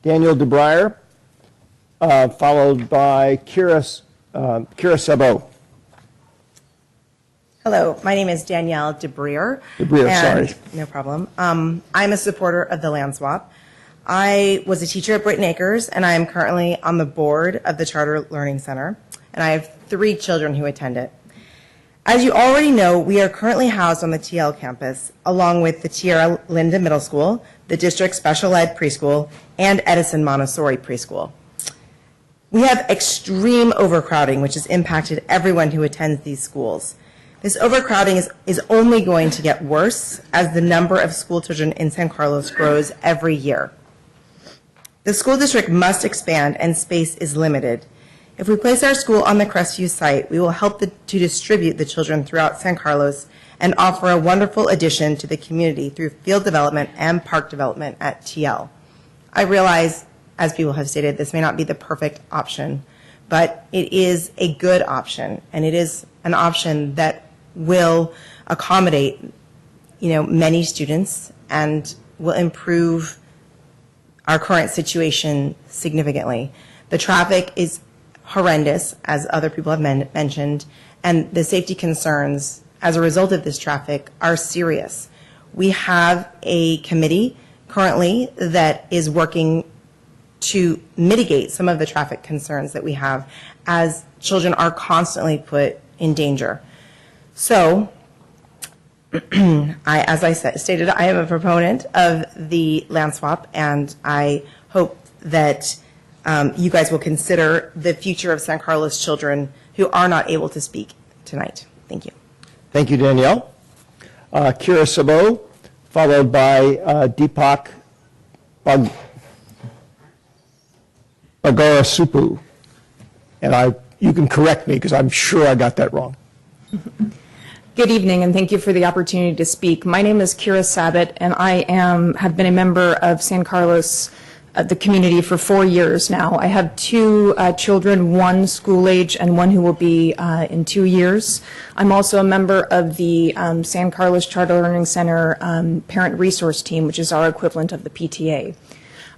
Daniel DeBreyer, followed by Kira Sabo. Hello, my name is Danielle DeBreyer. Sorry. No problem. I'm a supporter of the land swap. I was a teacher at Britton Acres, and I am currently on the board of the Charter Learning Center, and I have 3 children who attend it. As you already know, we are currently housed on the TL campus, along with the Tierra Linda Middle School, the district special ed preschool, and Edison Montessori preschool. We have extreme overcrowding, which has impacted everyone who attends these schools. This overcrowding is only going to get worse as the number of school children in San Carlos grows every year. The school district must expand and space is limited. If we place our school on the Crestview site, we will help to distribute the children throughout San Carlos and offer a wonderful addition to the community through field development and park development at TL. I realize, as people have stated, this may not be the perfect option, but it is a good option, and it is an option that will accommodate, many students and will improve our current situation significantly. The traffic is horrendous, as other people have mentioned, and the safety concerns as a result of this traffic are serious. We have a committee currently that is working to mitigate some of the traffic concerns that we have, as children are constantly put in danger. So, as I stated, I am a proponent of the land swap, and I hope that you guys will consider the future of San Carlos children who are not able to speak tonight. Thank you. Thank you, Danielle. Kira Sabo, followed by Deepak Bagarasupu. And you can correct me because I'm sure I got that wrong. Good evening, and thank you for the opportunity to speak. My name is Kira Sabat, and I have been a member of San Carlos, the community, for 4 years now. I have 2 children, one school age and one who will be in 2 years. I'm also a member of the San Carlos Charter Learning Center Parent Resource Team, which is our equivalent of the PTA.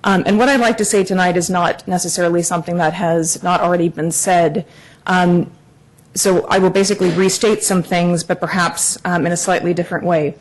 And what I'd like to say tonight is not necessarily something that has not already been said. So I will basically restate some things, but perhaps in a slightly different way.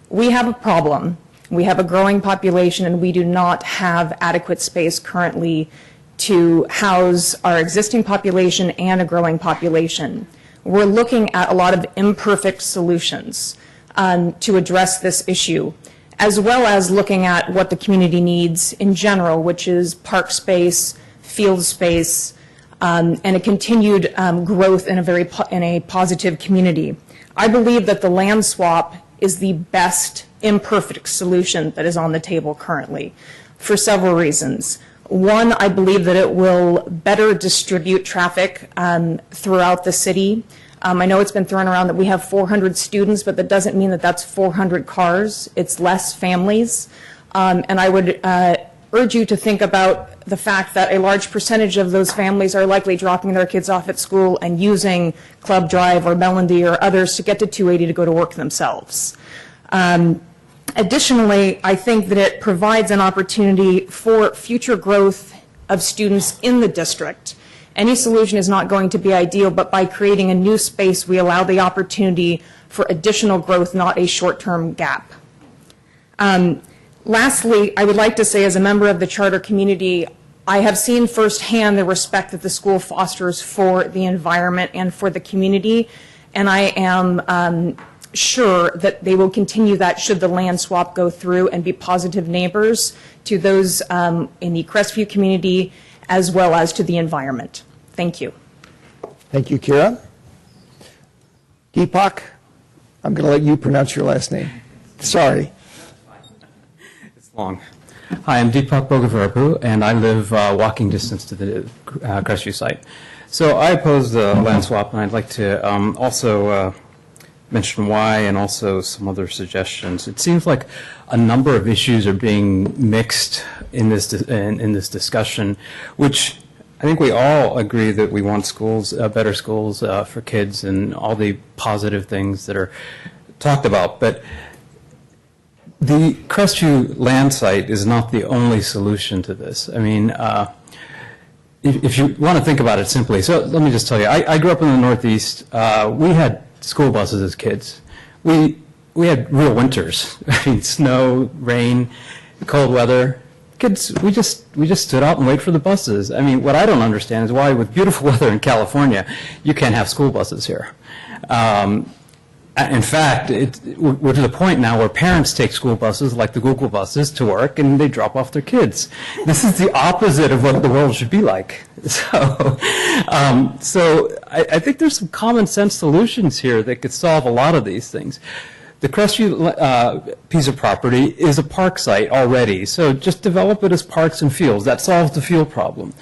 We have a problem. We have a growing population, and we do not have adequate space currently to house our existing population and a growing population. We're looking at a lot of imperfect solutions to address this issue, as well as looking at what the community needs in general, which is park space, field space, and a continued growth in a positive community. I believe that the land swap is the best imperfect solution that is on the table currently, for several reasons. One, I believe that it will better distribute traffic throughout the city. I know it's been thrown around that we have 400 students, but that doesn't mean that that's 400 cars. It's less families. And I would urge you to think about the fact that a large percentage of those families are likely dropping their kids off at school and using Club Drive or Melody or others to get to 280 to go to work themselves. Additionally, I think that it provides an opportunity for future growth of students in the district. Any solution is not going to be ideal, but by creating a new space, we allow the opportunity for additional growth, not a short-term gap. Lastly, I would like to say, as a member of the charter community, I have seen firsthand the respect that the school fosters for the environment and for the community, and I am sure that they will continue that should the land swap go through and be positive neighbors to those in the Crestview community as well as to the environment. Thank you. Thank you, Kira. Deepak, I'm going to let you pronounce your last name. Sorry. It's long. Hi, I'm Deepak Bogavarapu, and I live walking distance to the Crestview site. So I oppose the land swap, and I'd like to also mention why and also some other suggestions. It seems like a number of issues are being mixed in this discussion, which I think we all agree that we want schools, better schools for kids and all the positive things that are talked about. But the Crestview land site is not the only solution to this. I mean, if you want to think about it simply, so let me just tell you, I grew up in the Northeast. We had school buses as kids. We had real winters. I mean, snow, rain, cold weather. Kids, we just stood out and waited for the buses. I mean, what I don't understand is why, with beautiful weather in California, you can't have school buses here. In fact, we're to the point now where parents take school buses, like the Google buses, to work, and they drop off their kids. This is the opposite of what the world should be like. So I think there's some common sense solutions here that could solve a lot of these things. The Crestview piece of property is a park site already, so just develop it as parks and fields. That solves the field problem.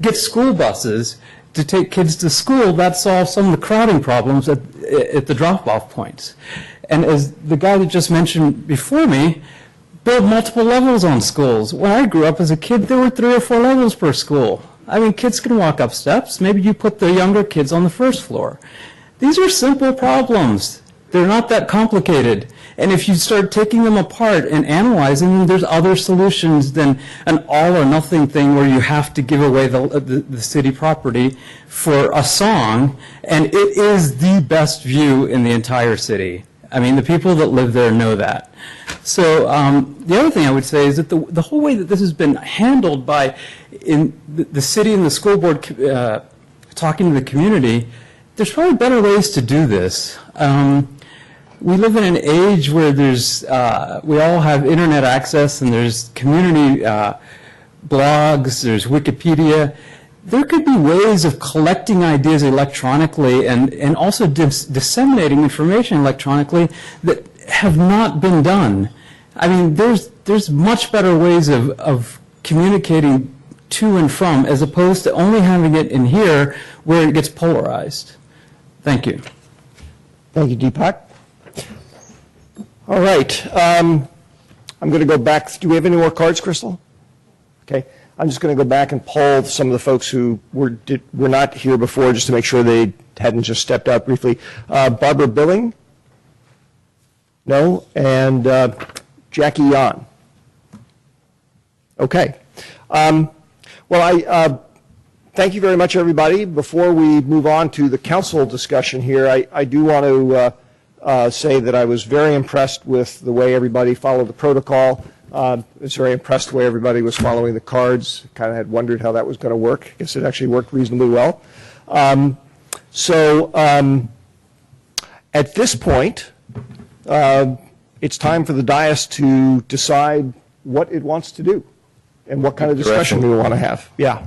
Get school buses to take kids to school. That solves some of the crowding problems at the drop-off points. And as the guy that just mentioned before me, build multiple levels on schools. When I grew up as a kid, there were 3 or 4 levels per school. I mean, kids can walk up steps. Maybe you put the younger kids on the first floor. These are simple problems. They're not that complicated. And if you start taking them apart and analyzing them, there's other solutions than an all or nothing thing where you have to give away the city property for a song. And it is the best view in the entire city. I mean, the people that live there know that. So the other thing I would say is that the whole way that this has been handled by in the city and the school board talking to the community, there's probably better ways to do this. We live in an age where we all have internet access, and there's community blogs, there's Wikipedia. There could be ways of collecting ideas electronically and also disseminating information electronically that have not been done. I mean, there's much better ways of communicating to and from, as opposed to only having it in here where it gets polarized. Thank you. Thank you, Deepak. All right. I'm going to go back. Do we have any more cards, Crystal? Okay. I'm just going to go back and poll some of the folks who were not here before, just to make sure they hadn't just stepped out briefly. Barbara Billing? No. And Jackie Yan? Okay. Well, thank you very much, everybody. Before we move on to the council discussion here, I do want to say that I was very impressed with the way everybody followed the protocol. I was very impressed the way everybody was following the cards. Kind of had wondered how that was going to work. I guess it actually worked reasonably well. At this point, it's time for the dais to decide what it wants to do and what kind of discussion we want to have. Yeah.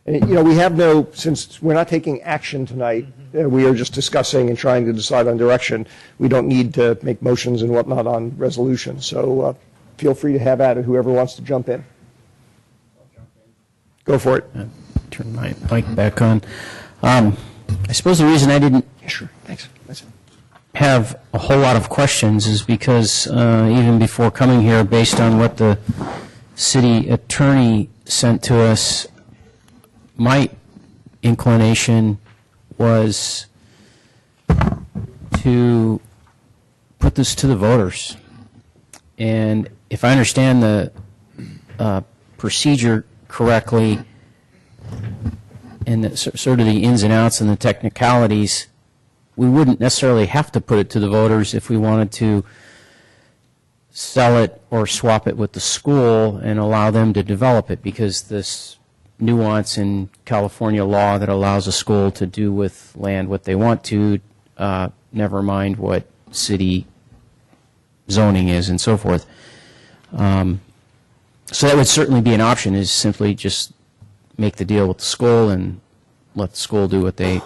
And, we have since we're not taking action tonight, we are just discussing and trying to decide on direction. We don't need to make motions and whatnot on resolutions. So feel free to have at it, whoever wants to jump in. Go for it. Turn my mic back on. I suppose the reason I didn't sure. Thanks. have a whole lot of questions is because even before coming here, based on what the city attorney sent to us, my inclination was to put this to the voters. And if I understand the procedure correctly, and sort of the ins and outs and the technicalities, we wouldn't necessarily have to put it to the voters if we wanted to sell it or swap it with the school and allow them to develop it, because this nuance in California law that allows a school to do with land what they want to, never mind what city zoning is and so forth. So that would certainly be an option, is simply just make the deal with the school and let the school do what they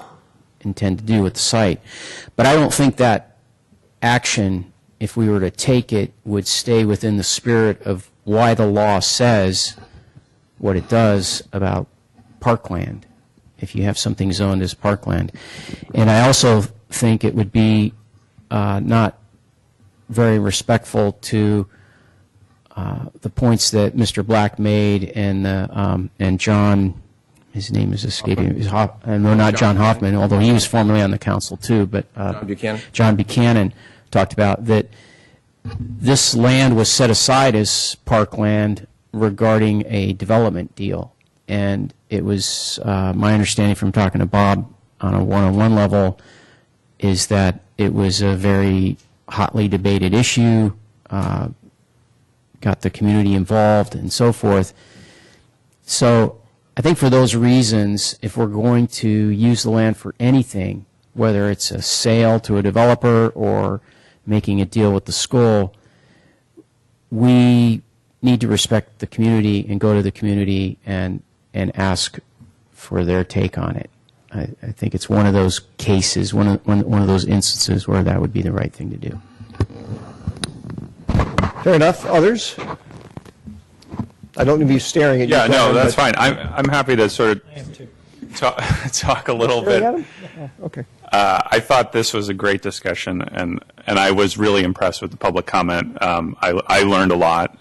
intend to do with the site. But I don't think that action, if we were to take it, would stay within the spirit of why the law says what it does about parkland, if you have something zoned as parkland. And I also think it would be not very respectful to the points that Mr. Black made and John, his name is escaping me, no, not John Hoffman, although he was formerly on the council too, but John Buchanan talked about that this land was set aside as parkland regarding a development deal. And it was my understanding from talking to Bob on a one-on-one level is that it was a very hotly debated issue, got the community involved and so forth. So I think for those reasons, if we're going to use the land for anything, whether it's a sale to a developer or making a deal with the school, we need to respect the community and go to the community and ask for their take on it. I think it's one of those cases, one of those instances where that would be the right thing to do. Fair enough. Others? I don't need to be staring at you. Yeah, no, Brian, that's but- fine. I'm happy to sort of talk a little bit. Staring at him? Oh, okay. I thought this was a great discussion, and I was really impressed with the public comment. I learned a lot.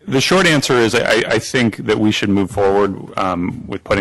The short answer is I think that we should move forward with putting